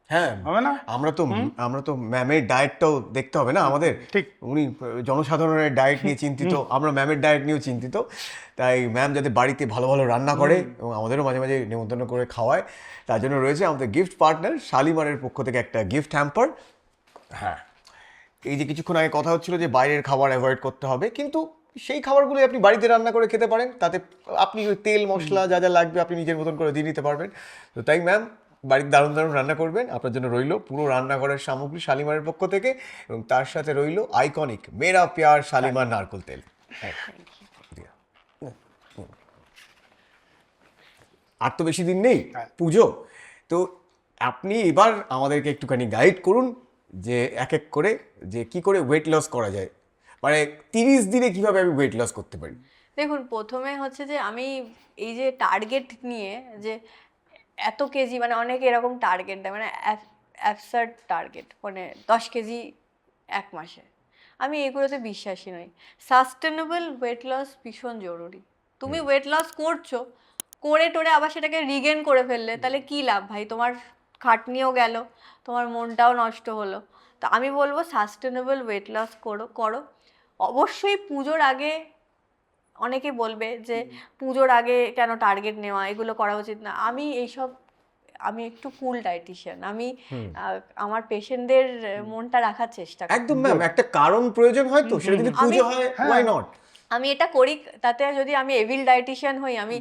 হ্যাঁ হবে না? আমরা তো ম্যামের ডায়েটটাও দেখতে হবে না আমাদের। ঠিক। উনি জনসাধারণের ডায়েট নিয়ে চিন্তিত, আমরা ম্যামের ডায়েট নিয়েও চিন্তিত। তাই ম্যাম যাতে বাড়িতে ভালো ভালো রান্না করে এবং আমাদেরও মাঝে মাঝে নেমন্তন্ন করে খাওয়ায়, তার জন্য রয়েছে আমাদের গিফট পার্টনার শালিমারের পক্ষ থেকে একটা গিফট হ্যাম্পার। হ্যাঁ, এই যে কিছুক্ষণ আগে কথা হচ্ছিল যে বাইরের খাবার অ্যাভয়েড করতে হবে, কিন্তু সেই খাবারগুলোই আপনি বাড়িতে রান্না করে খেতে পারেন, তাতে আপনি ওই তেল মশলা যা যা লাগবে আপনি নিজের মতন করে দিয়ে নিতে পারবেন। তো তাই ম্যাম বাড়িতে দারুণ দারুণ রান্না করবেন, আপনার জন্য রইল পুরো রান্নাঘরের সামগ্রী শালিমারের পক্ষ থেকে, এবং তার সাথে রইল আইকনিক মেরা প্যার শালিমার নারকেল তেল। আর তো বেশি দিন নেই পুজো, তো আপনি এবার আমাদেরকে একটুখানি গাইড করুন যে এক এক করে যে কি করে ওয়েট লস করা যায়, মানে 30 দিনে কিভাবে আমি ওয়েট লস করতে পারি। দেখুন, প্রথমে হচ্ছে যে আমি এই যে টার্গেট নিয়ে যে এত কেজি, মানে অনেকে এরকম টার্গেট দেয়, মানে অ্যাবসার্ড টার্গেট, মানে 10 কেজি 1 মাসে, আমি এগুলোতে বিশ্বাসী নই। সাস্টেনেবল ওয়েট লস ভীষণ জরুরি। তুমি ওয়েট লস করছো, করে টোরে আবার সেটাকে রিগেন করে ফেললে তাহলে কি লাভ ভাই, তোমার খাটনিও গেল, তোমার মনটাও নষ্ট হলো। তো আমি বলবো সাস্টেনেবল ওয়েট লস করো। অবশ্যই পুজোর আগে অনেকে বলবে যে পুজোর আগে কেন টার্গেট নেওয়া, এগুলো করা উচিত না। আমি একটু কুল ডায়েটিশিয়ান, আমি আমার পেশেন্টদের মনটা রাখার চেষ্টা করি। একদম ম্যাম, একটা কারণ প্রয়োজন হয় তো, সেটা যদি পুজো হয়, ওয়াই নট। আমি এটা করি, তাতে যদি আমি এভিল ডায়েটিশিয়ান হই, আমি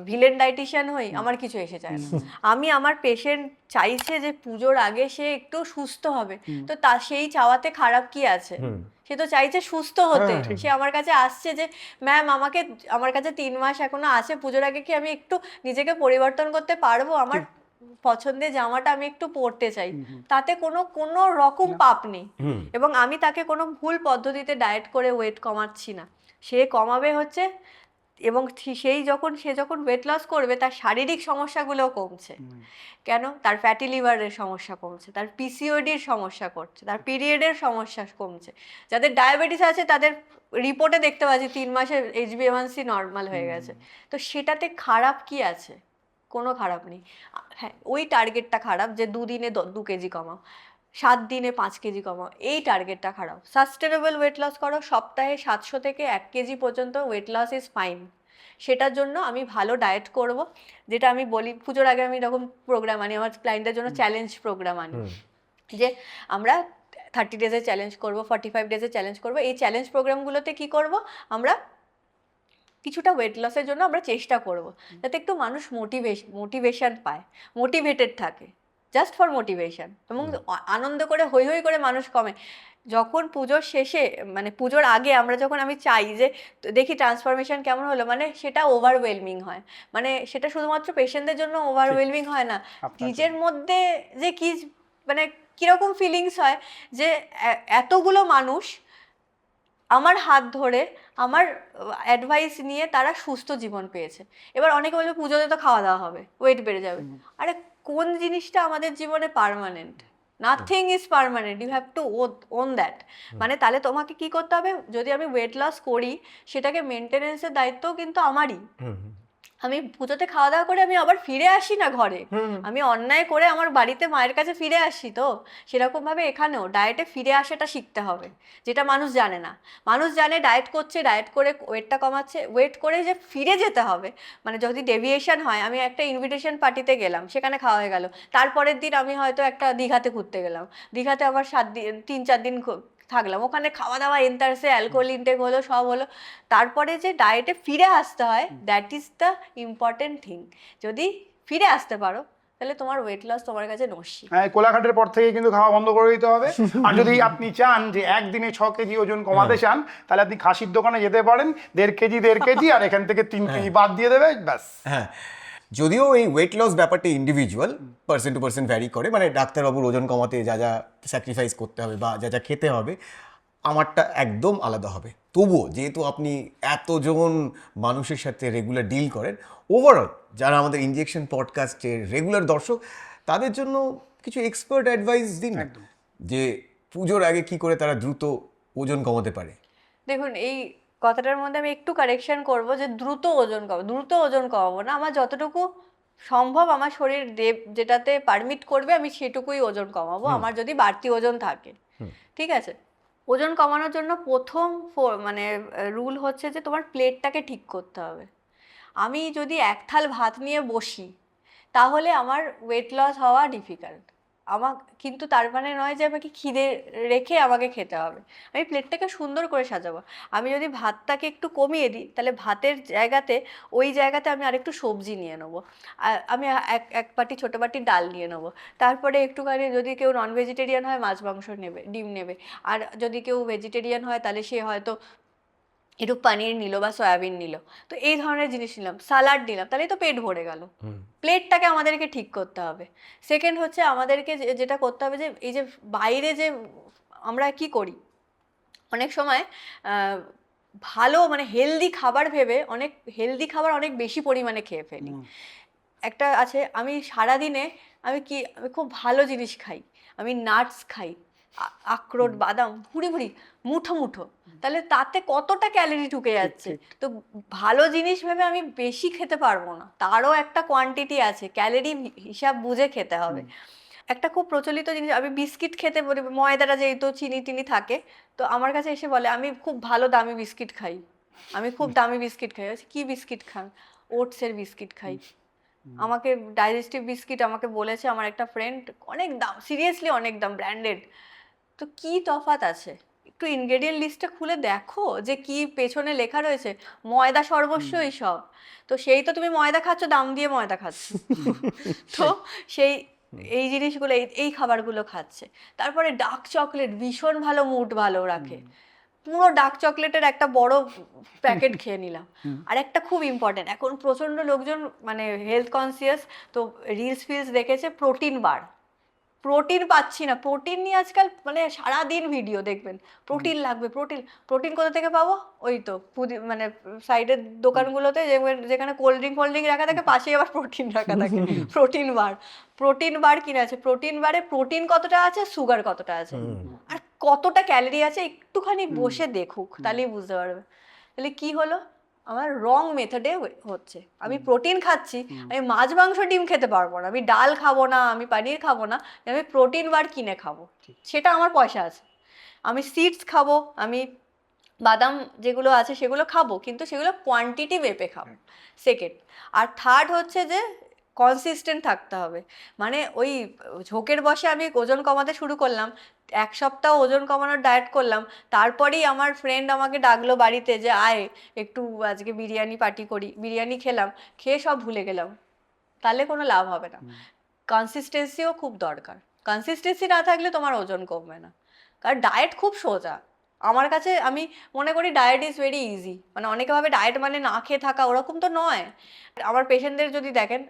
ভিলেন ডায়েটিশিয়ান হই, আমার কিছু এসে যায় না। আমি আমার পেশেন্ট চাইছে যে পুজোর আগে সে একটু সুস্থ হবে, তো তা সেই চাওয়াতে খারাপ কি আছে? সে তো চাইছে সুস্থ হতে। সে আমার কাছে আসছে যে ম্যাম আমার কাছে 3 মাস এখনো আছে, পুজোর আগে কি আমি একটু নিজেকে পরিবর্তন করতে পারবো? আমার পছন্দের জামাটা আমি একটু পরতে চাই, তাতে কোনো রকম পাপ নেই। এবং আমি তাকে কোনো ভুল পদ্ধতিতে ডায়েট করে ওয়েট কমাচ্ছি না। সে কমাবে হচ্ছে, এবং সে যখন ওয়েট লস করবে, তার শারীরিক সমস্যাগুলোও কমছে। কেন? তার ফ্যাটি লিভারের সমস্যা কমছে, তার পিসিওডির সমস্যা করছে, তার পিরিয়ডের সমস্যা কমছে। যাদের ডায়াবেটিস আছে তাদের রিপোর্টে দেখতে পাচ্ছি 3 মাসে HbA1c নর্মাল হয়ে গেছে। তো সেটাতে খারাপ কি আছে? কোনো খারাপ নেই। হ্যাঁ, ওই টার্গেটটা খারাপ যে 2 দিনে 2 কেজি কমাও, 7 দিনে 5 কেজি কমাও, এই টার্গেটটা খারাপ। সাস্টেনেবল ওয়েট লস করো, সপ্তাহে 700 থেকে 1 কেজি পর্যন্ত ওয়েট লস ইজ ফাইন। সেটার জন্য আমি ভালো ডায়েট করব, যেটা আমি বলি পুজোর আগে আমি এরকম প্রোগ্রাম আনি, আমার ক্লায়েন্টদের জন্য চ্যালেঞ্জ প্রোগ্রাম আনি, যে আমরা 30 ডেজের চ্যালেঞ্জ করব, 45 ডেজের চ্যালেঞ্জ করব। এই চ্যালেঞ্জ প্রোগ্রামগুলোতে কি করব, আমরা কিছুটা ওয়েট লসের জন্য আমরা চেষ্টা করব, যাতে একটু মানুষ মোটিভেশন পায়, মোটিভেটেড থাকে, জাস্ট ফর মোটিভেশন। এবং আনন্দ করে হৈ হৈ করে মানুষ কমে। যখন পুজোর শেষে, মানে পুজোর আগে আমি চাই যে দেখি ট্রান্সফরমেশন কেমন হলো, মানে সেটা ওভারওয়েলমিং হয়। মানে সেটা শুধুমাত্র পেশেন্টদের জন্য ওভারওয়েলমিং হয় না, নিজের মধ্যে যে কি, মানে কীরকম ফিলিংস হয় যে এতগুলো মানুষ আমার হাত ধরে, আমার অ্যাডভাইস নিয়ে তারা সুস্থ জীবন পেয়েছে। এবার অনেকে বলবে পুজোতে তো খাওয়া দাওয়া হবে, ওয়েট বেড়ে যাবে। আরে কোন জিনিসটা আমাদের জীবনে permanent? Nothing is permanent, you have to own that. মানে তাহলে তোমাকে কি করতে হবে, যদি আমি ওয়েট লস করি, সেটাকে মেনটেনেন্সের দায়িত্ব কিন্তু আমারই। আমি পুজোতে খাওয়া দাওয়া করে আমি আবার ফিরে আসি না ঘরে, আমি অন্যায় করে আমার বাড়িতে মায়ের কাছে ফিরে আসি। তো সেরকমভাবে এখানেও ডায়েটে ফিরে আসাটা শিখতে হবে, যেটা মানুষ জানে না। মানুষ জানে ডায়েট করছে, ডায়েট করে ওয়েটটা কমাচ্ছে, ওয়েট করে যে ফিরে যেতে হবে, মানে যদি ডেভিয়েশন হয়। আমি একটা ইনভিটেশন পার্টিতে গেলাম, সেখানে খাওয়া হয়ে গেল, তারপরের দিন আমি হয়তো একটা দীঘাতে ঘুরতে গেলাম, দীঘাতে আবার 3-4 দিন থাকলাম, ওখানে খাওয়া দাওয়া এন্টারসে, অ্যালকোহল ইনটেক হলো, সব হলো। তারপরে যে ডায়েটে ফিরে আসতে হয়, that is the important thing. যদি ফিরে আসতে পারো, তাহলে তোমার ওয়েট লস তোমার কাছে নস্যি। হ্যাঁ, কোলাঘাটের পর থেকে কিন্তু খাওয়া বন্ধ করে দিতে হবে। আর যদি আপনি চান যে একদিনে 6 কেজি ওজন কমাতে চান, তাহলে আপনি খাসির দোকানে যেতে পারেন, 1.5 কেজি, আর এখান থেকে 3 কেজি বাদ দিয়ে দেবে, ব্যাস। হ্যাঁ, যদিও এই ওয়েট লস ব্যাপারটা individual, person to person vary করে, মানে ডাক্তারবাবুর ওজন কমাতে যা যা স্যাক্রিফাইস করতে হবে বা যা যা খেতে হবে, আমারটা একদম আলাদা হবে। তবুও যেহেতু আপনি এতজন মানুষের সাথে রেগুলার ডিল করেন, ওভারঅল যারা আমাদের ইনজেকশন পডকাস্টের রেগুলার দর্শক, তাদের জন্য কিছু এক্সপার্ট অ্যাডভাইস দিন না, যে পুজোর আগে কি করে তারা দ্রুত ওজন কমাতে পারে। দেখুন, এই কথাটার মধ্যে আমি একটু কারেকশন করব, যে দ্রুত ওজন কমাবো না। আমার যতটুকু সম্ভব আমার শরীর যেটাতে পারমিট করবে, আমি সেটুকুই ওজন কমাবো, আমার যদি বাড়তি ওজন থাকে। ঠিক আছে? ওজন কমানোর জন্য প্রথম মানে রুল হচ্ছে যে তোমার প্লেটটাকে ঠিক করতে হবে। আমি যদি 1 থাল ভাত নিয়ে বসি, তাহলে আমার ওয়েট লস হওয়া ডিফিকাল্ট। কিন্তু তার মানে নয় যে আমাকে খিদে রেখে আমাকে খেতে হবে। আমি প্লেটটাকে সুন্দর করে সাজাবো। আমি যদি ভাতটাকে একটু কমিয়ে দিই, তাহলে ভাতের জায়গাতে ওই জায়গাতে আমি আরেকটু সবজি নিয়ে নেবো। আমি এক বাটি, ছোটো বাটি ডাল নিয়ে নেবো। তারপরে একটুখানি, যদি কেউ নন ভেজিটেরিয়ান হয়, মাছ মাংস নেবে, ডিম নেবে। আর যদি কেউ ভেজিটেরিয়ান হয়, তাহলে সে হয়তো একটু পনির নিল বা সয়াবিন নিল। তো এই ধরনের জিনিস নিলাম, সালাড নিলাম, তাহলেই তো পেট ভরে গেল। প্লেটটাকে আমাদেরকে ঠিক করতে হবে। সেকেন্ড হচ্ছে আমাদেরকে যেটা করতে হবে, যে এই যে বাইরে যে আমরা কি করি, অনেক সময় ভালো, মানে হেলদি খাবার ভেবে হেলদি খাবার অনেক বেশি পরিমাণে খেয়ে ফেলি। একটা আছে, আমি সারাদিনে আমি খুব ভালো জিনিস খাই, আমি নাটস খাই, আখরোট বাদাম ভুড়ি ভুড়ি মুঠো মুঠো, তাহলে তাতে কতটা ক্যালোরি ঢুকে যাচ্ছে। তো ভালো জিনিস ভেবে আমি বেশি খেতে পারবো না, তারও একটা কোয়ান্টিটি আছে, ক্যালোরি হিসাব বুঝে খেতে হবে। একটা খুব প্রচলিত জিনিস, আমি বিস্কিট খেতে বলি, ময়দাটা যেহেতু চিনি টিনি থাকে, তো আমার কাছে এসে বলে আমি খুব ভালো দামি বিস্কিট খাই, আমি খুব দামি বিস্কিট খাই। কি বিস্কিট খান? ওটসের বিস্কিট খাই। আমাকে ডাইজেস্টিভ বিস্কিট আমাকে বলেছে আমার একটা ফ্রেন্ড, অনেক দাম, সিরিয়াসলি অনেক দাম, ব্র্যান্ডেড। তো কি তফাৎ আছে? একটু ইনগ্রেডিয়েন্ট লিস্টটা খুলে দেখো যে কি পেছনে লেখা রয়েছে। ময়দা সর্বস্বই সব, তো সেই তো তুমি ময়দা খাচ্ছ, দাম দিয়ে ময়দা খাচ্ছ। তো সেই এই জিনিসগুলো এই খাবারগুলো খাচ্ছে। তারপরে ডার্ক চকলেট ভীষণ ভালো, মুড ভালো রাখে, পুরো ডার্ক চকলেটের একটা বড় প্যাকেট খেয়ে নিলাম। আর একটা খুব ইম্পর্টেন্ট, এখন প্রচণ্ড লোকজন মানে হেলথ কনসিয়াস, তো রিলস ফিলস দেখেছে প্রোটিন বার। প্রোটিন পাচ্ছি না, প্রোটিন নিয়ে আজকাল মানে সারাদিন ভিডিও দেখবেন, প্রোটিন লাগবে, প্রোটিন। প্রোটিন কোথা থেকে পাবো? ওই তো মানে সাইডের দোকানগুলোতে যেখানে কোল্ড ড্রিঙ্ক রাখা থাকে, পাশেই আবার প্রোটিন রাখা থাকে। প্রোটিন বার, প্রোটিন বার কিনে আছে। প্রোটিন বারে প্রোটিন কতটা আছে, সুগার কতটা আছে, আর কতটা ক্যালোরি আছে একটুখানি বসে দেখুক, তাহলেই বুঝতে পারবে। তাহলে কি হলো, আমার রং মেথডে হচ্ছে। আমি প্রোটিন খাচ্ছি, আমি মাছ মাংস ডিম খেতে পারবো না, আমি ডাল খাবো না, আমি পনির খাবো না, আমি প্রোটিন বার কিনে খাবো, সেটা আমার পয়সা আছে। আমি সিডস খাবো, আমি বাদাম যেগুলো আছে সেগুলো খাবো, কিন্তু সেগুলো কোয়ান্টিটি মেপে খাবো। সেকেন্ড। আর থার্ড হচ্ছে যে কনসিস্টেন্ট থাকতে হবে। মানে ওই ঝোঁকের বসে আমি ওজন কমাতে শুরু করলাম, 1 সপ্তাহ ওজন কমানোর ডায়েট করলাম, তারপরেই আমার ফ্রেন্ড আমাকে ডাকলো বাড়িতে যে আয় একটু আজকে বিরিয়ানি পার্টি করি। বিরিয়ানি খেলাম, খেয়ে সব ভুলে গেলাম, তাহলে কোনো লাভ হবে না। কনসিস্টেন্সিও খুব দরকার, কনসিস্টেন্সি না থাকলে তোমার ওজন কমবে না। কারণ ডায়েট খুব সোজা আমার কাছে, আমি মনে করি ডায়েট ইজ ভেরি ইজি। মানে অনেকে ভাবে ডায়েট মানে না খেয়ে থাকা, ওরকম তো নয়। আমার পেশেন্টদের যদি দেখেন,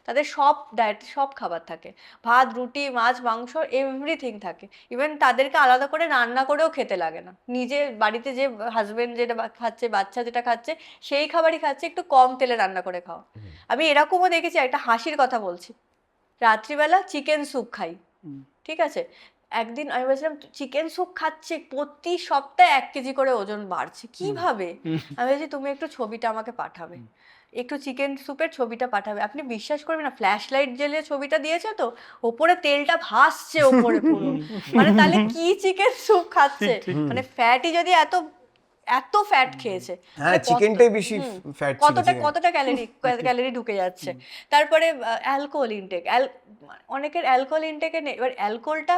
তাদের সব ডায়েট, সব খাবার থাকে, ভাত রুটি মাছ মাংস এভরিথিং থাকে। ইভেন তাদেরকে আলাদা করে রান্না করেও খেতে লাগে না, নিজে বাড়িতে যে হাজবেন্ড যেটা খাচ্ছে, বাচ্চা যেটা খাচ্ছে, সেই খাবারই খাচ্ছে, একটু কম তেলে রান্না করে খাওয়া। আমি এরকমও দেখেছি, একটা হাসির কথা বলছি, রাত্রিবেলা চিকেন স্যুপ খাই, ঠিক আছে, একদিন আমি বলছিলাম চিকেন স্যুপ খাচ্ছে, প্রতি সপ্তাহে 1 কেজি করে ওজন বাড়ছে, কিভাবে? আমি বলছি তুমি একটু ছবিটা আমাকে পাঠাবে, একটু চিকেন স্যুপের ছবিটা পাঠাবে। আপনি বিশ্বাস করবেন না, ফ্ল্যাশ লাইট জ্বেলে ছবিটা দিয়েছে, তো ওপরে তেলটা ভাসছে ওপরে পুরো। মানে তাহলে কি চিকেন স্যুপ খাচ্ছে, মানে ফ্যাটই যদি এত এত ফ্যাট খেয়েছে, হ্যাঁ, চিকেনটাই বেশি ফ্যাট ছিল, কতটা ক্যালোরি ঢুকে যাচ্ছে। তারপরে অ্যালকোহল ইনটেক, অনেকের অ্যালকোহল ইনটেকে নেই। এবার অ্যালকোহলটা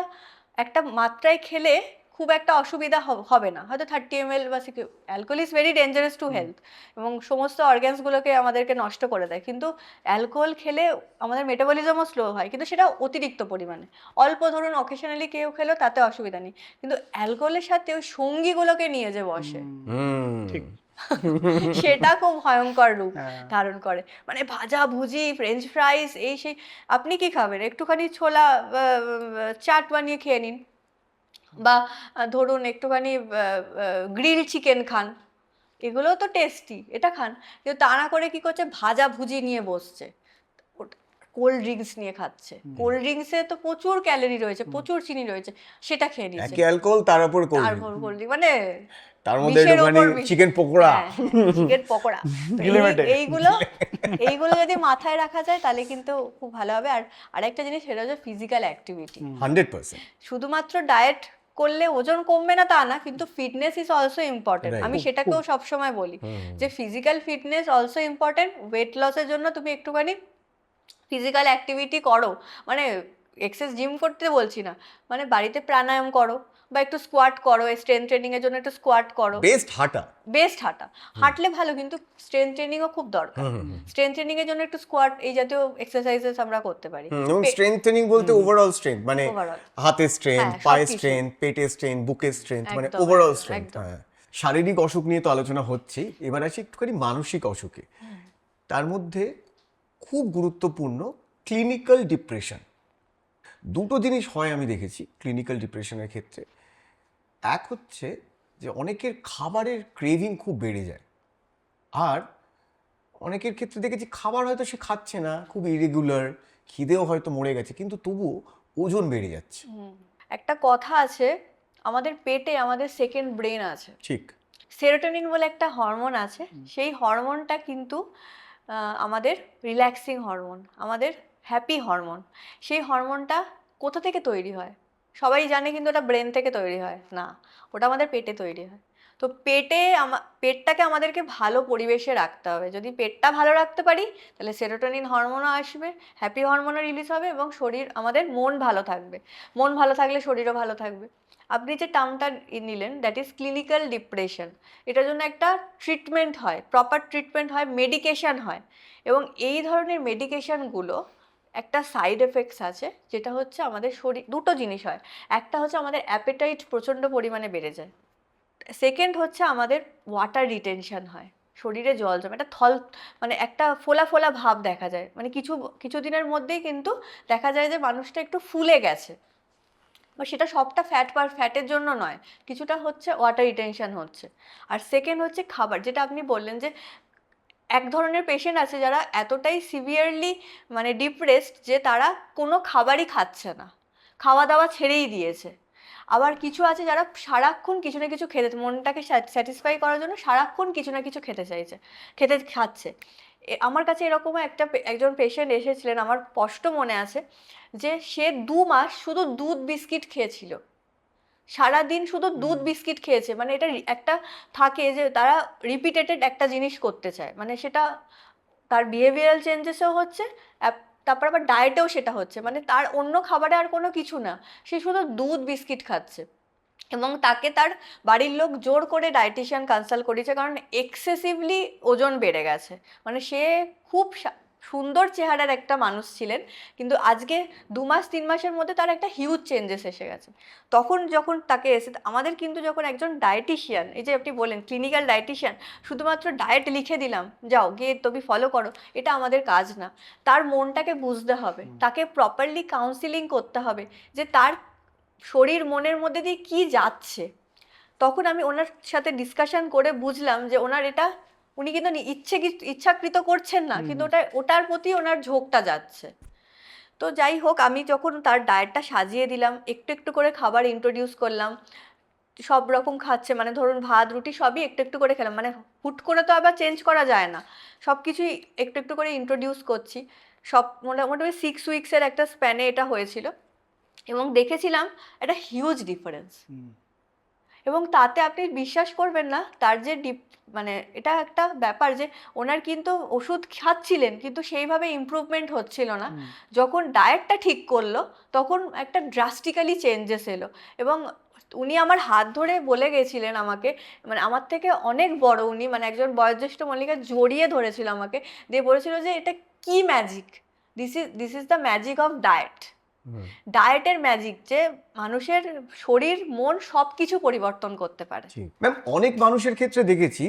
একটা মাত্রায় খেলে খুব একটা অসুবিধা হবে না, হয়তো 30 ml বা alcohol is very dangerous to health, এবং সমস্ত অর্গ্যানসগুলোকে আমাদেরকে নষ্ট করে দেয়। কিন্তু অ্যালকোহল খেলে আমাদের মেটাবলিজমও স্লো হয়, কিন্তু সেটা অতিরিক্ত পরিমাণে। অল্প ধরুন অকেশনালি কেউ খেলেও তাতে অসুবিধা নেই, কিন্তু অ্যালকোহলের সাথে ওই সঙ্গীগুলোকে নিয়ে যে বসে, ঠিক। সেটা খুব ভয়ঙ্কর রূপ ধারণ করে। মানে ভাজা ভুজি, ফ্রেঞ্চ ফ্রাইস, এই সেই। আপনি কি খাবেন? একটুখানি ছোলা চাট বানিয়ে খেয়ে নিন, বা ধরুন একটুখানি গ্রিল চিকেন খান, এগুলোও তো টেস্টি, এটা খান। কিন্তু তা না করে কি করছে, ভাজা ভুজি নিয়ে বসছে, কোল্ড ড্রিঙ্কস নিয়ে খাচ্ছে। কোল্ড ড্রিঙ্কসে তো প্রচুর ক্যালোরি রয়েছে, প্রচুর চিনি রয়েছে, সেটা খেয়ে নিচ্ছে। একই অ্যালকোহল, তার উপর কোল্ড তারপর কোল্ড ড্রিঙ্ক, মানে তার মধ্যে একটুখানি চিকেন পকোড়া। চিকেন পকোড়া, এইগুলো যদি মাথায় রাখা যায় তাহলে কিন্তু খুব ভালো হবে। আর আরেকটা জিনিস, সেটা হচ্ছে ফিজিক্যাল অ্যাক্টিভিটি। 100%। শুধুমাত্র ডায়েট করলে ওজন কমবে না তা না, কিন্তু ফিটনেস ইজ অলসো ইম্পর্টেন্ট। আমি সেটাকেও সবসময় বলি যে physical fitness also important. Weight লসের জন্য তুমি একটুখানি ফিজিক্যাল অ্যাক্টিভিটি করো, মানে এক্সেস জিম করতে বলছি না, মানে বাড়িতে প্রাণায়াম করো, বা একটু স্কোয়াট করো, স্ট্রেংথ ট্রেনিং এর জন্য একটু স্কোয়াট করো। বেস্ট হাঁটলে ভালো, কিন্তু স্ট্রেংথ ট্রেনিংও খুব দরকার। স্ট্রেংথ ট্রেনিং এর জন্য একটু স্কোয়াট, এই জাতীয় এক্সারসাইজেস আমরা করতে পারি। এবং স্ট্রেংথ ট্রেনিং বলতে ওভারঅল স্ট্রেংথ, মানে হাতের স্ট্রেংথ, পায়ের স্ট্রেংথ, পেটের স্ট্রেংথ, বুকের স্ট্রেংথ, মানে ওভারঅল স্ট্রেংথ। শারীরিক অসুখ নিয়ে তো আলোচনা হচ্ছে, এবার আসি একটুখানি মানসিক অসুখে। তার মধ্যে খুব গুরুত্বপূর্ণ ক্লিনিক্যাল ডিপ্রেশন। দুটো জিনিস হয় আমি দেখেছি ক্লিনিক্যাল ডিপ্রেশনের ক্ষেত্রে। এক হচ্ছে যে অনেকের খাবারের ক্রেভিং খুব বেড়ে যায়, আর অনেকের ক্ষেত্রে দেখেছি খাবার হয়তো সে খাচ্ছে না, খুব ইরেগুলার, খিদেও হয়তো মরে গেছে, কিন্তু তবুও ওজন বেড়ে যাচ্ছে। একটা কথা আছে, আমাদের পেটে আমাদের সেকেন্ড ব্রেন আছে। ঠিক। সেরোটোনিন বলে একটা হরমোন আছে, সেই হরমোনটা কিন্তু আমাদের রিল্যাক্সিং হরমোন, আমাদের হ্যাপি হরমোন। সেই হরমোনটা কোথা থেকে তৈরি হয়? সবাই জানে, কিন্তু ওটা ব্রেন থেকে তৈরি হয় না, ওটা আমাদের পেটে তৈরি হয়। তো পেটটাকে আমাদেরকে ভালো পরিবেশে রাখতে হবে। যদি পেটটা ভালো রাখতে পারি, তাহলে সেরোটোনিন হরমোনও আসবে, হ্যাপি হরমোনও রিলিজ হবে, এবং আমাদের মন ভালো থাকবে। মন ভালো থাকলে শরীরও ভালো থাকবে। আপনি যে টার্মটা নিলেন, দ্যাট ইজ ক্লিনিক্যাল ডিপ্রেশন। এটার জন্য একটা ট্রিটমেন্ট হয়, প্রপার ট্রিটমেন্ট হয়, মেডিকেশান হয়। এবং এই ধরনের মেডিকেশানগুলো একটা সাইড এফেক্টস আছে, যেটা হচ্ছে আমাদের শরীর, দুটো জিনিস হয়। একটা হচ্ছে আমাদের অ্যাপেটাইট প্রচণ্ড পরিমাণে বেড়ে যায়। সেকেন্ড হচ্ছে আমাদের ওয়াটার রিটেনশন হয়, শরীরে জল জমে, একটা মানে একটা ফোলা ফোলা ভাব দেখা যায়। মানে কিছু দিনের মধ্যেই কিন্তু দেখা যায় যে মানুষটা একটু ফুলে গেছে। বা সেটা সবটা ফ্যাটের জন্য নয়, কিছুটা হচ্ছে ওয়াটার রিটেনশন হচ্ছে। আর সেকেন্ড হচ্ছে খাবার, যেটা আপনি বললেন যে এক ধরনের পেশেন্ট আছে যারা এতটাই সিভিয়ারলি মানে ডিপ্রেসড যে তারা কোনো খাবারই খাচ্ছে না, খাওয়া দাওয়া ছেড়েই দিয়েছে। আবার কিছু আছে যারা সারাক্ষণ কিছু না কিছু খেতে, মনটাকে স্যাটিসফাই করার জন্য সারাক্ষণ কিছু না কিছু খাচ্ছে। আমার কাছে এরকম একজন পেশেন্ট এসেছিলেন, আমার স্পষ্ট মনে আছে যে সে 2 মাস শুধু দুধ বিস্কিট খেয়েছিল, সারাদিন শুধু দুধ বিস্কিট খেয়েছে। মানে এটা একটা থাকে যে তারা রিপিটেটেড একটা জিনিস করতে চায়, মানে সেটা তার বিহেভিয়ারাল চেঞ্জেসও হচ্ছে, তারপর আবার ডায়েটেও সেটা হচ্ছে। মানে তার অন্য খাবারে আর কোনো কিছু না, সে শুধু দুধ বিস্কিট খাচ্ছে। এবং তাকে তার বাড়ির লোক জোর করে ডায়েটিশিয়ান কনসাল্ট করেছে, কারণ এক্সেসিভলি ওজন বেড়ে গেছে। মানে সে খুব সুন্দর চেহারার একটা মানুষ ছিলেন, কিন্তু আজকে 2 মাস 3 মাসের মধ্যে তার একটা হিউজ চেঞ্জেস এসে গেছে। যখন তাকে আমাদের কিন্তু যখন একজন ডায়েটিশিয়ান, এই যে আপনি বলেন ক্লিনিক্যাল ডায়েটিশিয়ান, শুধুমাত্র ডায়েট লিখে দিলাম, যাও গিয়ে তুমি ফলো করো, এটা আমাদের কাজ না। তার মনটাকে বুঝতে হবে, তাকে প্রপারলি কাউন্সিলিং করতে হবে যে তার শরীর মনের মধ্যে দিয়ে কী যাচ্ছে। তখন আমি ওনার সাথে ডিসকাশন করে বুঝলাম যে উনি কিন্তু ইচ্ছাকৃত করছেন না, কিন্তু ওটার প্রতি ওনার ঝোঁকটা যাচ্ছে। তো যাই হোক, আমি যখন তার ডায়েটটা সাজিয়ে দিলাম, একটু একটু করে খাবার ইন্ট্রোডিউস করলাম, সব রকম খাচ্ছে, মানে ধরুন ভাত রুটি সবই একটু একটু করে খেলাম, মানে হুট করে তো আবার চেঞ্জ করা যায় না, সব কিছুই একটু একটু করে ইন্ট্রোডিউস করছি। সব মোটামুটি 6 উইক্সের একটা স্প্যানে এটা হয়েছিল, এবং দেখেছিলাম একটা হিউজ ডিফারেন্স। এবং তাতে আপনি বিশ্বাস করবেন না, তার যে মানে এটা একটা ব্যাপার যে ওনার কিন্তু ওষুধ খাচ্ছিলেন, কিন্তু সেইভাবে ইমপ্রুভমেন্ট হচ্ছিল না। যখন ডায়েটটা ঠিক করলো, তখন একটা ড্রাস্টিক্যালি চেঞ্জেস এলো। এবং উনি আমার হাত ধরে বলে গেছিলেন আমাকে, মানে আমার থেকে অনেক বড় উনি, মানে একজন বয়োজ্যেষ্ঠ মহিলা জড়িয়ে ধরেছিল আমাকে, দিয়ে বলেছিল যে এটা কি magic, this is the magic of diet. ডায়েটের ম্যাজিক, যে মানুষের শরীর মন সব কিছু পরিবর্তন করতে পারে। ম্যাম, অনেক মানুষের ক্ষেত্রে দেখেছি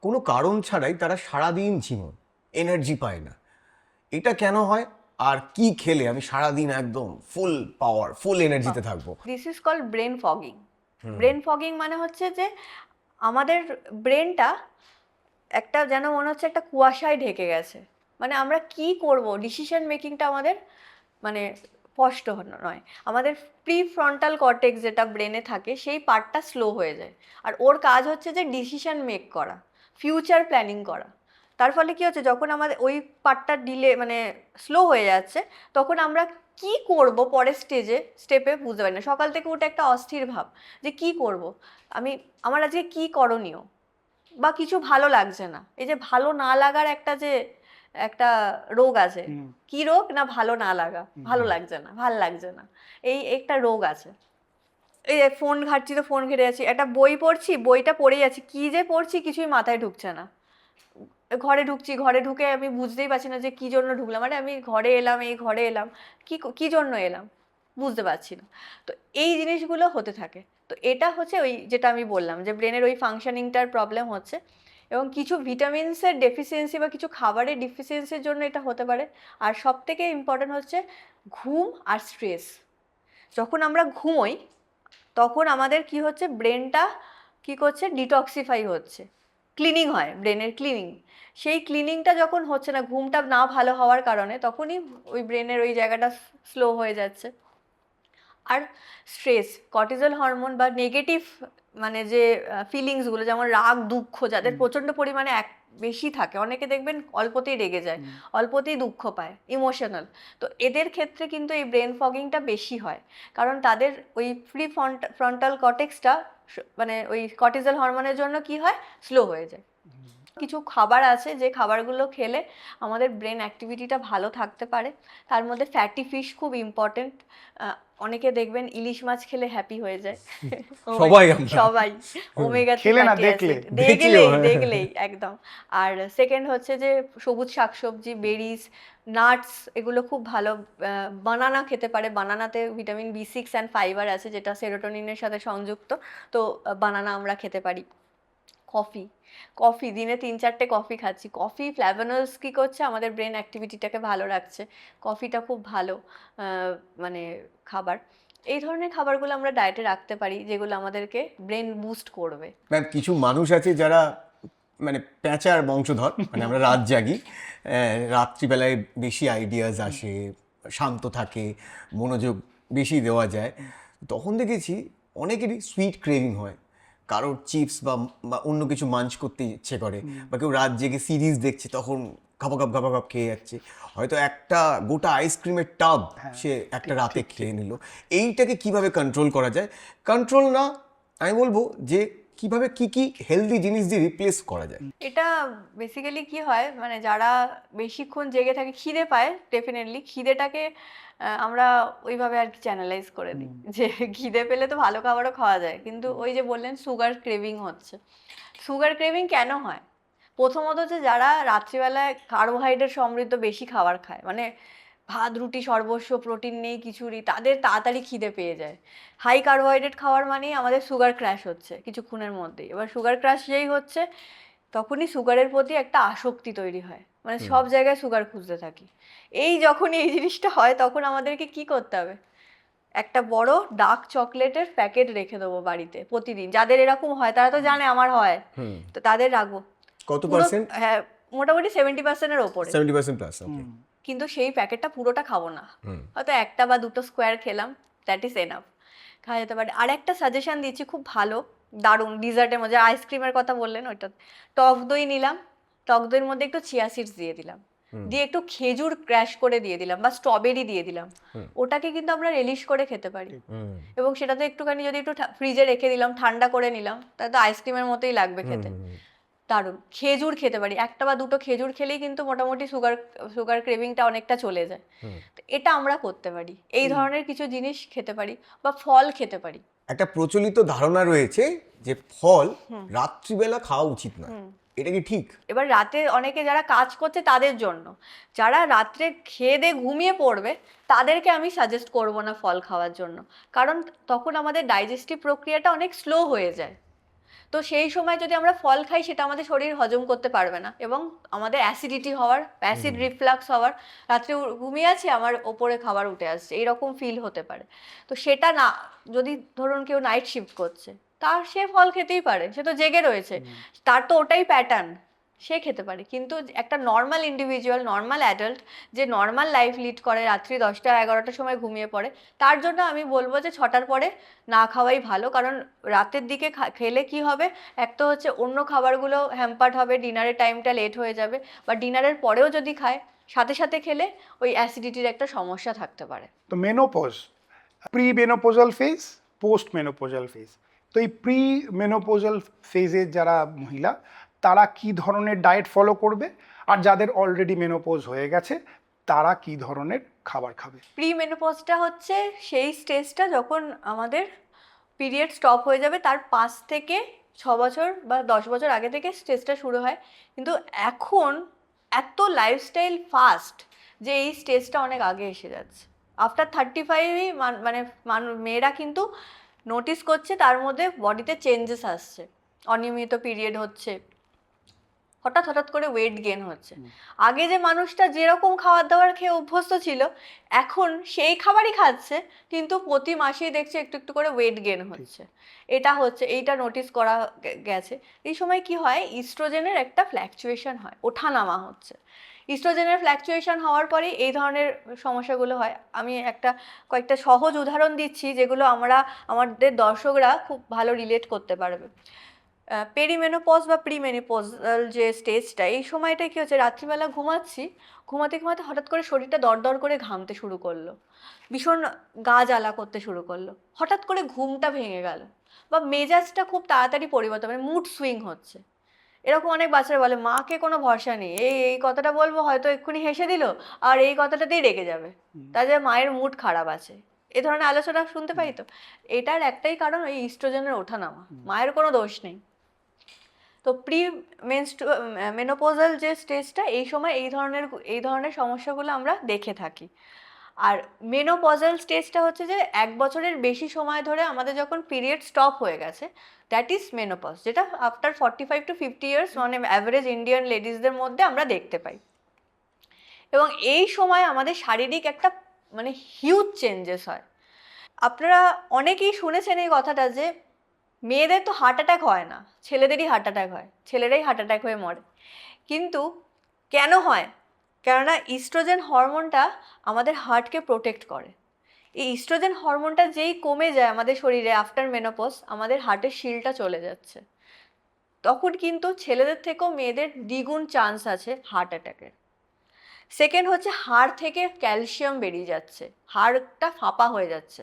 কোনো কারণ ছাড়াই তারা সারাদিন ঝিমোন, এনার্জি পায় না। এটা কেন হয়, আর কি খেলে আমি সারাদিন একদম ফুল পাওয়ার, ফুল এনার্জিতে থাকবো? This is called brain fogging. Brain fogging মানে হচ্ছে যে আমাদের ব্রেনটা একটা যেন মনে হচ্ছে একটা কুয়াশায় ঢেকে গেছে। মানে আমরা কি করব, ডিসিশন মেকিংটা আমাদের মানে স্পষ্ট নয়। আমাদের প্রিফ্রন্টাল কর্টেক্স যেটা ব্রেনে থাকে, সেই পার্টটা স্লো হয়ে যায়। আর ওর কাজ হচ্ছে যে ডিসিশন মেক করা, ফিউচার প্ল্যানিং করা। তার ফলে কি হচ্ছে, যখন আমাদের ওই পার্টটা মানে স্লো হয়ে যাচ্ছে, তখন আমরা কি করব পরের স্টেপে বুঝতে পারি না। সকাল থেকে উঠে একটা অস্থির ভাব যে কি করব, আমার আজকে কি করণীয়, বা কিছু ভালো লাগছে না। এই যে ভালো না লাগার একটা রোগ আছে, কি রোগ না, ভালো না লাগা, ভালো লাগছে না, এই একটা রোগ আছে। এই যে ফোন ঘাঁটছি তো ফোন ঘেটে যাচ্ছি, একটা বই পড়ছি, বইটা পড়ে যাচ্ছি, কি যে পড়ছি কিছুই মাথায় ঢুকছে না। ঘরে ঢুকে আমি বুঝতেই পারছি না যে কি জন্য ঢুকলাম, মানে আমি এই ঘরে এলাম কি জন্য এলাম বুঝতে পারছি না। তো এই জিনিসগুলো হতে থাকে। তো এটা হচ্ছে ওই যেটা আমি বললাম যে ব্রেনের ওই ফাংশনিংটার প্রবলেম হচ্ছে, এবং কিছু ভিটামিনসের ডেফিসিয়েন্সি বা কিছু খাবারের ডেফিসিয়েন্সির জন্য এটা হতে পারে। আর সব থেকে ইম্পর্টেন্ট হচ্ছে ঘুম আর স্ট্রেস। যখন আমরা ঘুমোই, তখন আমাদের কি হচ্ছে, ব্রেনটা কি করছে, ডিটক্সিফাই হচ্ছে, ক্লিনিং হয়, ব্রেনের ক্লিনিং। সেই ক্লিনিংটা যখন হচ্ছে না, ঘুমটা না ভালো হওয়ার কারণে, তখনই ওই ব্রেনের ওই জায়গাটা স্লো হয়ে যাচ্ছে। আর স্ট্রেস, কর্টিজল হরমোন বা নেগেটিভ মানে যে ফিলিংসগুলো, যেমন রাগ দুঃখ, যাদের প্রচণ্ড পরিমাণে বেশি থাকে, অনেকে দেখবেন অল্পতেই রেগে যায়, অল্পতেই দুঃখ পায়, ইমোশনাল, তো এদের ক্ষেত্রে কিন্তু এই ব্রেন ফগিংটা বেশি হয়, কারণ তাদের ওই ফ্রন্টাল কর্টেক্সটা মানে ওই কর্টিজল হরমোনের জন্য কি হয়, স্লো হয়ে যায়। কিছু খাবার আছে যে খাবারগুলো খেলে আমাদের ব্রেন অ্যাক্টিভিটিটা ভালো থাকতে পারে, তার মধ্যে ফ্যাটি ফিশ খুব ইম্পর্টেন্ট। অনেকে দেখবেন ইলিশ মাছ খেলে হ্যাপি হয়ে যায়, সবাই ওমেগা খেলে না দেখলে, দেখলেই একদম। আর সেকেন্ড হচ্ছে যে সবুজ শাকসবজি, বেরিজ, নাটস, এগুলো খুব ভালো। বানানা খেতে পারে, বানানাতে ভিটামিন B6 অ্যান্ড ফাইবার আছে, যেটা সেরোটোনিনের সাথে সংযুক্ত, তো বানানা আমরা খেতে পারি। কফি দিনে 3-4টে কফি খাচ্ছি, কফি ফ্ল্যাভোনয়েডস কি করছে, আমাদের ব্রেন অ্যাক্টিভিটিটাকে ভালো রাখছে, কফিটা খুব ভালো মানে খাবার। এই ধরনের খাবারগুলো আমরা ডায়েটে রাখতে পারি, যেগুলো আমাদেরকে ব্রেন বুস্ট করবে। ম্যাম, কিছু মানুষ আছে যারা মানে প্যাঁচার বংশধর, মানে আমরা রাত জাগি, রাত্রিবেলায় বেশি আইডিয়াস আসে, শান্ত থাকে, মনোযোগ বেশি দেওয়া যায়, তখন দেখেছি অনেকেরই সুইট ক্রেভিং হয়, কারোর চিপস বা অন্য কিছু মাঞ্চ করতে ইচ্ছে করে, বা কেউ রাত জেগে সিরিজ দেখছে তখন খাপাখাপ খেয়ে যাচ্ছে, হয়তো একটা গোটা আইসক্রিমের টাব সে একটা রাতে খেয়ে নিল। এইটাকে কিভাবে কন্ট্রোল করা যায়? কন্ট্রোল না, আমি বলবো যে কিভাবে কি হেলদি জিনিস দিয়ে রিপ্লেস করা যায়। এটা বেসিক্যালি কি হয়, মানে যারা বেশিক্ষণ জেগে থাকে, খিদে পায়, ডেফিনেটলি খিদেটাকে আমরা ওইভাবে আর কি চ্যানেলাইজ করে দিই যে খিদে পেলে তো ভালো খাবারও খাওয়া যায়, কিন্তু ওই যে বললেন সুগার ক্রেভিং হচ্ছে। সুগার ক্রেভিং কেন হয়? প্রথমত হচ্ছে যারা রাত্রিবেলায় কার্বোহাইড্রেট সমৃদ্ধ বেশি খাবার খায়, মানে ভাত রুটি সর্বস্ব, প্রোটিন নেই কিছুরই, তাদের তাড়াতাড়ি খিদে পেয়ে যায়। হাই কার্বোহাইড্রেট খাওয়ার মানেই আমাদের সুগার ক্র্যাশ হচ্ছে কিছুক্ষণের মধ্যেই। এবার সুগার ক্র্যাশ যেই হচ্ছে, তখনই সুগারের প্রতি একটা আসক্তি তৈরি হয়, মানে সব জায়গায় সুগার খুঁজতে থাকি। যখনই এই জিনিসটা হয়, তখন আমাদেরকে কি করতে হবে, একটা বড় ডার্ক চকলেটের প্যাকেট রেখে দেবো বাড়িতে প্রতিদিন। যাদের এরকম হয় তারা তো জানে আমার হয়, তো তাদের রাখবো। কত পার্সেন্ট? হ্যাঁ, মোটামুটি 70%-এর ওপরে, 70% প্লাস। ওকে। কিন্তু সেই প্যাকেটটা পুরোটা খাবো না, হয়তো একটা বা দুটো স্কোয়ার খেলাম, দ্যাট ইজ এনাফ, খাওয়া যেতে পারে। আর একটা সাজেশন দিচ্ছি খুব ভালো, দারুণ, ডিজার্টের মধ্যে আইসক্রিমের কথা বললেন, ওইটা টক দই নিলাম, টক দইয়ের মধ্যে একটু চিয়া সিডস দিয়ে দিলাম, দিয়ে একটু খেজুর ক্র্যাশ করে দিয়ে দিলাম বা স্ট্রবেরি দিয়ে দিলাম, ওটাকে কিন্তু আমরা রিলিশ করে খেতে পারি। এবং সেটাতে একটুখানি যদি একটু ফ্রিজে রেখে দিলাম, ঠান্ডা করে নিলাম, তাহলে তো আইসক্রিমের মতোই লাগবে খেতে। দারুণ। খেজুর খেতে পারি, একটা বা দুটো খেজুর খেলেই কিন্তু মোটামুটি সুগার ক্রেভিংটা অনেকটা চলে যায়। তো এটা আমরা করতে পারি, এই ধরনের কিছু জিনিস খেতে পারি, বা ফল খেতে পারি। একটা প্রচলিত ধারণা রয়েছে যে ফল রাত্রিবেলা খাওয়া উচিত না, এটা কি ঠিক? এবার রাতে অনেকে যারা কাজ করছে তাদের জন্য, যারা রাত্রে খেয়ে দিয়ে ঘুমিয়ে পড়বে, তাদেরকে আমি সাজেস্ট করব না ফল খাওয়ার জন্য, কারণ তখন আমাদের ডাইজেস্টিভ প্রক্রিয়াটা অনেক স্লো হয়ে যায়। তো সেই সময় যদি আমরা ফল খাই, সেটা আমাদের শরীর হজম করতে পারবে না, এবং আমাদের অ্যাসিডিটি হওয়ার, অ্যাসিড রিফ্লাক্স হওয়ার, রাত্রে ঘুমিয়ে আছি আমার ওপরে খাবার উঠে আসছে, এইরকম ফিল হতে পারে। তো সেটা না, যদি ধরুন কেউ নাইট শিফট করছে, সে ফল খেতেই পারে, সে তো জেগে রয়েছে, তার তো ওটাই প্যাটার্ন, সে খেতে পারে। কিন্তু একটা নর্মাল ইন্ডিভিজুয়াল, নর্মাল অ্যাডাল্ট, যে নর্মাল লাইফ লিড করে, রাত্রি 10টা-11টার সময় ঘুমিয়ে পড়ে, তার জন্য আমি বলবো যে 6টার পরে না খাওয়াই ভালো। কারণ রাতের দিকে খেলে কি হবে, এক তো হচ্ছে অন্য খাবারগুলো হ্যাম্পার্ড হবে, ডিনারের টাইমটা লেট হয়ে যাবে, বা ডিনারের পরেও যদি খায়, সাথে সাথে খেলে ওই অ্যাসিডিটির একটা সমস্যা থাকতে পারে। তো menopause, pre menopausal phase, post menopausal phase, তো এই প্রি মেনোপোজাল ফেজের যারা মহিলা, তারা কি ধরনের ডায়েট ফলো করবে, আর যাদের অলরেডি মেনোপোজ হয়ে গেছে তারা কি ধরনের খাবার খাবে? প্রি মেনোপজটা হচ্ছে সেই স্টেজটা যখন আমাদের পিরিয়ড স্টপ হয়ে যাবে, তার 5 থেকে 6 বছর বা 10 বছর আগে থেকে স্টেজটা শুরু হয়। কিন্তু এখন এত লাইফস্টাইল ফাস্ট যে এই স্টেজটা অনেক আগে এসে যাচ্ছে। আফটার 35ই মানে মেয়েরা কিন্তু নোটিস করছে তার মধ্যে বডিতে চেঞ্জেস আসছে, অনিয়মিত পিরিয়ড হচ্ছে, হঠাৎ হঠাৎ করে ওয়েট গেন হচ্ছে। আগে যে মানুষটা যেরকম খাবার দাবার খেয়ে অভ্যস্ত ছিল, এখন সেই খাবারই খাচ্ছে, কিন্তু প্রতি মাসেই দেখছে একটু একটু করে ওয়েট গেন হচ্ছে। এটা হচ্ছে, এইটা নোটিস করা গেছে। এই সময় কি হয়, ইস্ট্রোজেনের একটা ফ্ল্যাকচুয়েশন হয়, ওঠানামা হচ্ছে। ইস্ট্রোজেনের ফ্ল্যাকচুয়েশন হওয়ার পরে এই ধরনের সমস্যাগুলো হয়। আমি কয়েকটা সহজ উদাহরণ দিচ্ছি, যেগুলো আমাদের দর্শকরা খুব ভালো রিলেট করতে পারবে। পেরিমেনোপজ বা প্রিমেনোপজাল যে স্টেজটা, এই সময়টায় কী হচ্ছে, রাত্রিবেলা ঘুমাতে ঘুমাতে হঠাৎ করে শরীরটা দরদর করে ঘামতে শুরু করলো, ভীষণ গা জ্বালা করতে শুরু করলো, হঠাৎ করে ঘুমটা ভেঙে গেল, বা মেজাজটা খুব তাড়াতাড়ি পরিবর্তন, মানে মুড সুইং হচ্ছে। এরকম অনেক বাচ্চারা বলে মাকে কোনো ভরসা নেই, এই কথাটা বলবো হয়তো এক্ষুনি হেসে দিল, আর এই কথাটাতেই রেগে যাবে, তাদের মায়ের মুড খারাপ আছে। এ ধরনের আলোচনা শুনতে পাই তো। এটার একটাই কারণ, ওই ইস্ট্রোজেনের ওঠানামা, মায়ের কোনো দোষ নেই। তো মেনোপজাল যে স্টেজটা, এই সময় এই ধরনের সমস্যাগুলো আমরা দেখে থাকি। আর মেনোপজাল স্টেজটা হচ্ছে যে 1 বছরের বেশি সময় ধরে আমাদের যখন পিরিয়ড স্টপ হয়ে গেছে, দ্যাট ইজ মেনোপজ, যেটা আফটার 45 to 50 ইয়ার্স, মানে অ্যাভারেজ ইন্ডিয়ান লেডিসদের মধ্যে আমরা দেখতে পাই। এবং এই সময় আমাদের শারীরিক একটা মানে হিউজ চেঞ্জেস হয়। আপনারা অনেকেই শুনেছেন এই কথাটা যে মেয়েদের তো হার্ট অ্যাটাক হয় না, ছেলেদেরই হার্ট অ্যাটাক হয়, ছেলেরাই হার্ট অ্যাটাক হয়ে মরে। কিন্তু কেন হয়? কেননা ইস্ট্রোজেন হরমোনটা আমাদের হার্টকে প্রোটেক্ট করে। এই ইস্ট্রোজেন হরমোনটা যেই কমে যায় আমাদের শরীরে আফটার মেনোপজ, আমাদের হার্টের শিলটা চলে যাচ্ছে। তখন কিন্তু ছেলেদের থেকেও মেয়েদের দ্বিগুণ চান্স আছে হার্ট অ্যাটাকের। সেকেন্ড হচ্ছে, হাড় থেকে ক্যালসিয়াম বেরিয়ে যাচ্ছে, হাড়টা ফাঁপা হয়ে যাচ্ছে।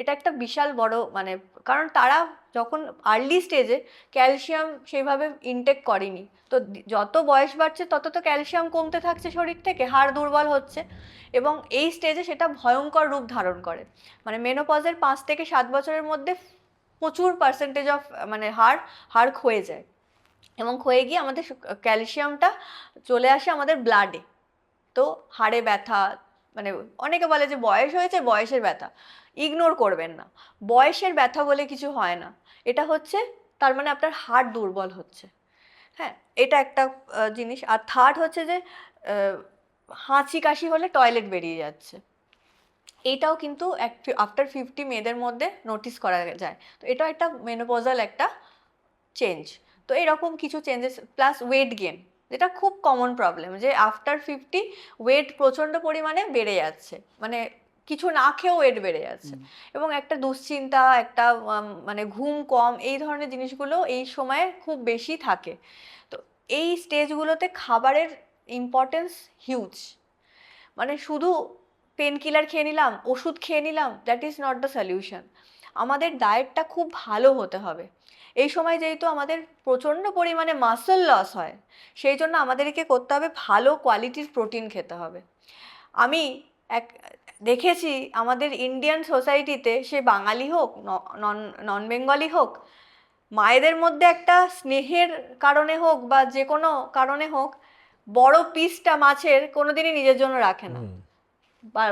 এটা একটা বিশাল বড় মানে, কারণ তারা যখন আর্লি স্টেজে ক্যালসিয়াম সেইভাবে ইনটেক করেনি, তো যত বয়স বাড়ছে তত তো ক্যালসিয়াম কমতে থাকছে শরীর থেকে, হাড় দুর্বল হচ্ছে, এবং এই স্টেজে সেটা ভয়ঙ্কর রূপ ধারণ করে। মানে মেনোপজের 5 থেকে 7 বছরের মধ্যে প্রচুর পার্সেন্টেজ অফ মানে হাড় ক্ষয়ে যায়, এবং ক্ষয়ে গিয়ে আমাদের ক্যালসিয়ামটা চলে আসে আমাদের ব্লাডে। তো হাড়ে ব্যথা, মানে অনেকে বলে যে বয়স হয়েছে, বয়সের ব্যথা। ইগনোর করবেন না, বয়সের ব্যথা বলে কিছু হয় না। এটা হচ্ছে তার মানে আপনার হাড় দুর্বল হচ্ছে। হ্যাঁ, এটা একটা জিনিস। আর থার্ড হচ্ছে যে হাঁচি কাশি হলে টয়লেট বেরিয়ে যাচ্ছে, এইটাও কিন্তু আফটার 50 মেয়েদের মধ্যে নোটিস করা যায়। তো এটা একটা মেনোপজাল একটা চেঞ্জ। তো এরকম কিছু চেঞ্জেস, প্লাস ওয়েট গেন, যেটা খুব কমন প্রবলেম, যে আফটার 50 ওয়েট প্রচণ্ড পরিমাণে বেড়ে যাচ্ছে, মানে কিছু না খেয়েও ওয়েট বেড়ে যাচ্ছে, এবং একটা দুশ্চিন্তা, একটা মানে ঘুম কম, এই ধরনের জিনিসগুলো এই সময়ে খুব বেশি থাকে। তো এই স্টেজগুলোতে খাবারের ইম্পর্টেন্স হিউজ। মানে শুধু পেন কিলার খেয়ে নিলাম, ওষুধ খেয়ে নিলাম, that is not the solution. আমাদের ডায়েটটা খুব ভালো হতে হবে। এই সময় যেহেতু আমাদের প্রচণ্ড পরিমাণে মাসল লস হয়, সেই জন্য আমাদেরকে করতে হবে ভালো কোয়ালিটির প্রোটিন খেতে হবে। আমি দেখেছি আমাদের ইন্ডিয়ান সোসাইটিতে, সে বাঙালি হোক নন বেঙ্গলি হোক, মায়েদের মধ্যে একটা স্নেহের কারণে হোক বা যে কোনো কারণে হোক, বড় পিসটা মাছের কোনোদিনই নিজের জন্য রাখে না,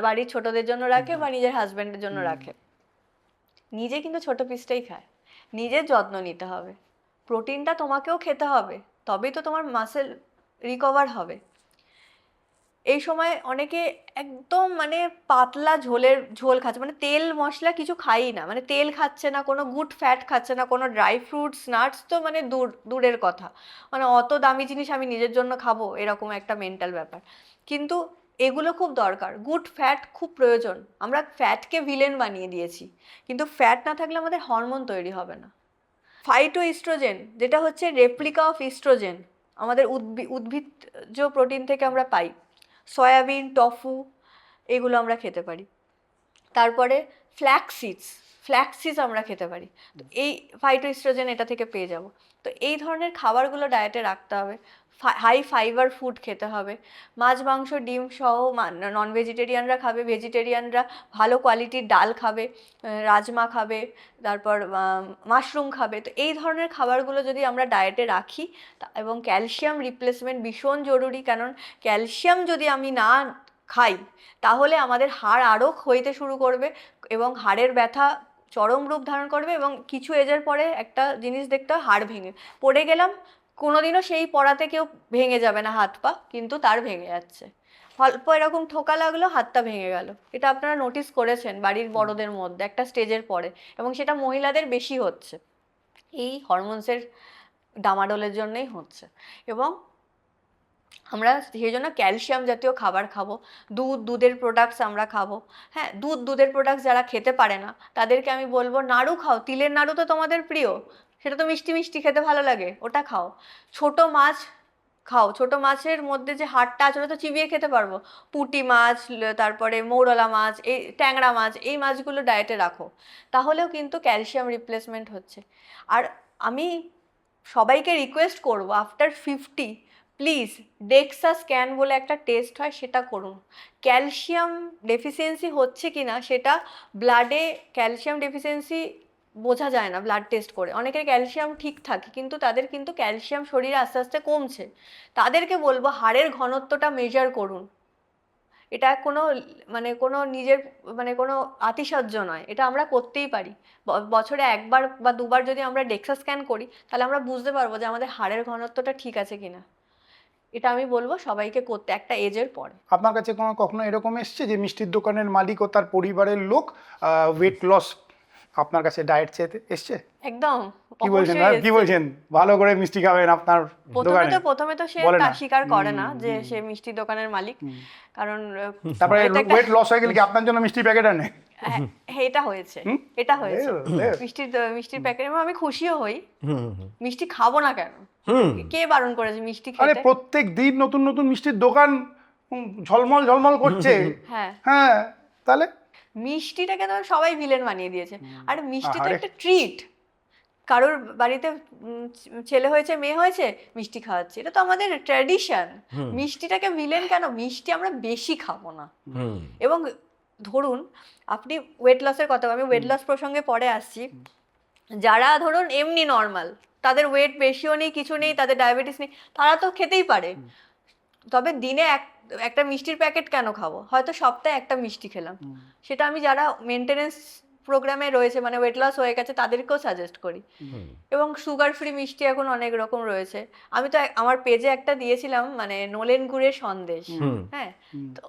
বাড়ির ছোটদের জন্য রাখে বা নিজের হাজব্যান্ডের জন্য রাখে। নিজে কিন্তু ছোট পিসটাই খায়। নিজের যত্ন নিতে হবে, প্রোটিনটা তোমাকেও খেতে হবে, তবেই তো তোমার মাসেল রিকভার হবে। এই সময় অনেকে একদম মানে পাতলা ঝোল খাচ্ছে, মানে তেল মশলা কিছু খাই না, মানে তেল খাচ্ছে না, কোনো গুড ফ্যাট খাচ্ছে না, কোনো ড্রাই ফ্রুটস নাটস তো মানে দূরের কথা, মানে অত দামি জিনিস আমি নিজের জন্য খাবো, এরকম একটা মেন্টাল ব্যাপার। কিন্তু এগুলো খুব দরকার, গুড ফ্যাট খুব প্রয়োজন। আমরা ফ্যাটকে ভিলেন বানিয়ে দিয়েছি, কিন্তু ফ্যাট না থাকলে আমাদের হরমোন তৈরি হবে না। ফাইটোইস্ট্রোজেন, যেটা হচ্ছে রেপ্লিকা অফ ইস্ট্রোজেন, আমাদের উদ্ভিজ্জ প্রোটিন থেকে আমরা পাই। সয়াবিন, টফু, এগুলো আমরা খেতে পারি। তারপরে ফ্ল্যাক্স সিডস আমরা খেতে পারি। তো এই ফাইটোইস্ট্রোজেন এটা থেকে পেয়ে যাব। তো এই ধরনের খাবারগুলো ডায়েটে রাখতে হবে। হাই ফাইবার ফুড খেতে হবে। মাছ, মাংস, ডিম সহ নন ভেজিটেরিয়ানরা খাবে, ভেজিটেরিয়ানরা ভালো কোয়ালিটির ডাল খাবে, রাজমা খাবে, তারপর মাশরুম খাবে। তো এই ধরনের খাবারগুলো যদি আমরা ডায়েটে রাখি, এবং ক্যালসিয়াম রিপ্লেসমেন্ট ভীষণ জরুরি, কারণ ক্যালসিয়াম যদি আমি না খাই তাহলে আমাদের হাড় আরও ক্ষইতে শুরু করবে, এবং হাড়ের ব্যথা চরম রূপ ধারণ করবে, এবং কিছু এজের পরে একটা জিনিস দেখতে হয়, হাড় ভেঙে পড়ে গেলাম, কোনোদিনও সেই পড়াতে কেউ ভেঙে যাবে না হাত পা, কিন্তু তার ভেঙে যাচ্ছে। অল্প এরকম ঠোকা লাগলো, হাতটা ভেঙে গেল। এটা আপনারা নোটিস করেছেন বাড়ির বড়দের মধ্যে একটা স্টেজের পরে, এবং সেটা মহিলাদের বেশি হচ্ছে। এই হরমোনসের ডামাডোলের জন্যই হচ্ছে। এবং আমরা সেই জন্য ক্যালসিয়াম জাতীয় খাবার খাবো, দুধের প্রোডাক্টস আমরা খাবো। হ্যাঁ, দুধের প্রোডাক্টস যারা খেতে পারে না তাদেরকে আমি বলবো নাড়ু খাও। তিলের নাড়ু তো তোমাদের প্রিয়, সেটা তো মিষ্টি মিষ্টি খেতে ভালো লাগে, ওটা খাও। ছোট মাছ খাও, ছোট মাছের মধ্যে যে হাড়টা আছে ওটা তো চিবিয়ে খেতে পারবো। পুঁটি মাছ, তারপরে মৌরলা মাছ, এই ট্যাংরা মাছ, এই মাছগুলো ডায়েটে রাখো, তাহলেও কিন্তু ক্যালসিয়াম রিপ্লেসমেন্ট হচ্ছে। আর আমি সবাইকে রিকোয়েস্ট করবো, আফটার 50 প্লিজ ডেক্সা স্ক্যান বলে একটা টেস্ট হয়, সেটা করুন। ক্যালসিয়াম ডেফিসিয়েন্সি হচ্ছে কি না সেটা ব্লাডে, ক্যালসিয়াম ডেফিসিয়েন্সি বোঝা যায় না ব্লাড টেস্ট করে। অনেকের ক্যালসিয়াম ঠিক থাকে কিন্তু তাদের কিন্তু ক্যালসিয়াম শরীরে আস্তে আস্তে কমছে। তাদেরকে বলবো হাড়ের ঘনত্বটা মেজার করুন। এটা কোনো নিজের কোনো আতিশয্য নয়, এটা আমরা করতেই পারি। বছরে একবার বা দুবার যদি আমরা ডেক্সা স্ক্যান করি তাহলে আমরা বুঝতে পারবো যে আমাদের হাড়ের ঘনত্বটা ঠিক আছে কিনা। এটা আমি বলবো সবাইকে করতে একটা এজের পরে। আপনার কাছে কখনো এরকম এসছে যে মিষ্টির দোকানের মালিক ও তার পরিবারের লোক ওয়েট লস আপনার কাছে ডায়েট চেয়ে এসছে? একদম। কি বলছেন অবশ্যই কি বলছেন, ভালো করে মিষ্টি খাবেন আপনার দোকানে? প্রথমে তো সে বলে তা না। স্বীকার করে না যে সে মিষ্টি দোকানের মালিক, কারণ তারপরে এটা একটা- ওয়েট লস হয়ে গেলে কি আপনার জন্য মিষ্টি প্যাকেট আনে? হ্যাঁ, এটা হয়েছে। এটা হয়েছে লেও। মিষ্টির প্যাকেট, এবং আমি খুশিও হই। হুম হুম মিষ্টি খাবো না কেন? হুম কে বারণ করেছে মিষ্টি আরে খেতে? প্রত্যেক দিন নতুন নতুন মিষ্টির দোকান ঝলমল ঝলমল করছে। হ্যাঁ, হ্যাঁ, তাহলে মিষ্টিটাকে তো সবাই ভিলেন বানিয়ে দিয়েছে। আর মিষ্টি তো আহারে। একটা ট্রিট। কারোর বাড়িতে ছেলে হয়েছে, মেয়ে হয়েছে, মিষ্টি খাওয়াচ্ছে, এটা তো আমাদের ট্র্যাডিশন। মিষ্টিটাকে ভিলেন কেন? মিষ্টি আমরা বেশি খাবো না। হুম এবং ধরুন আপনি ওয়েট লসের কথা, আমি ওয়েট লস প্রসঙ্গে পরে আসছি। যারা ধরুন এমনি নর্মাল, তাদের ওয়েট বেশিও নেই, কিছু নেই, তাদের ডায়াবেটিস নেই, তারা তো খেতেই পারে। তবে দিনে একটা মিষ্টির প্যাকেট কেন খাবো? হয়তো সপ্তাহে একটা মিষ্টি খেলাম। সেটা আমি যারা মেনটেনেন্স প্রোগ্রামে রয়েছে, মানে ওয়েট লস হয়ে গেছে, তাদেরকেও সাজেস্ট করি। এবং সুগার ফ্রি মিষ্টি এখন অনেক রকম রয়েছে। আমি তো আমার পেজে একটা দিয়েছিলাম, মানে নলেন গুড়ের সন্দেশ। হ্যাঁ, তো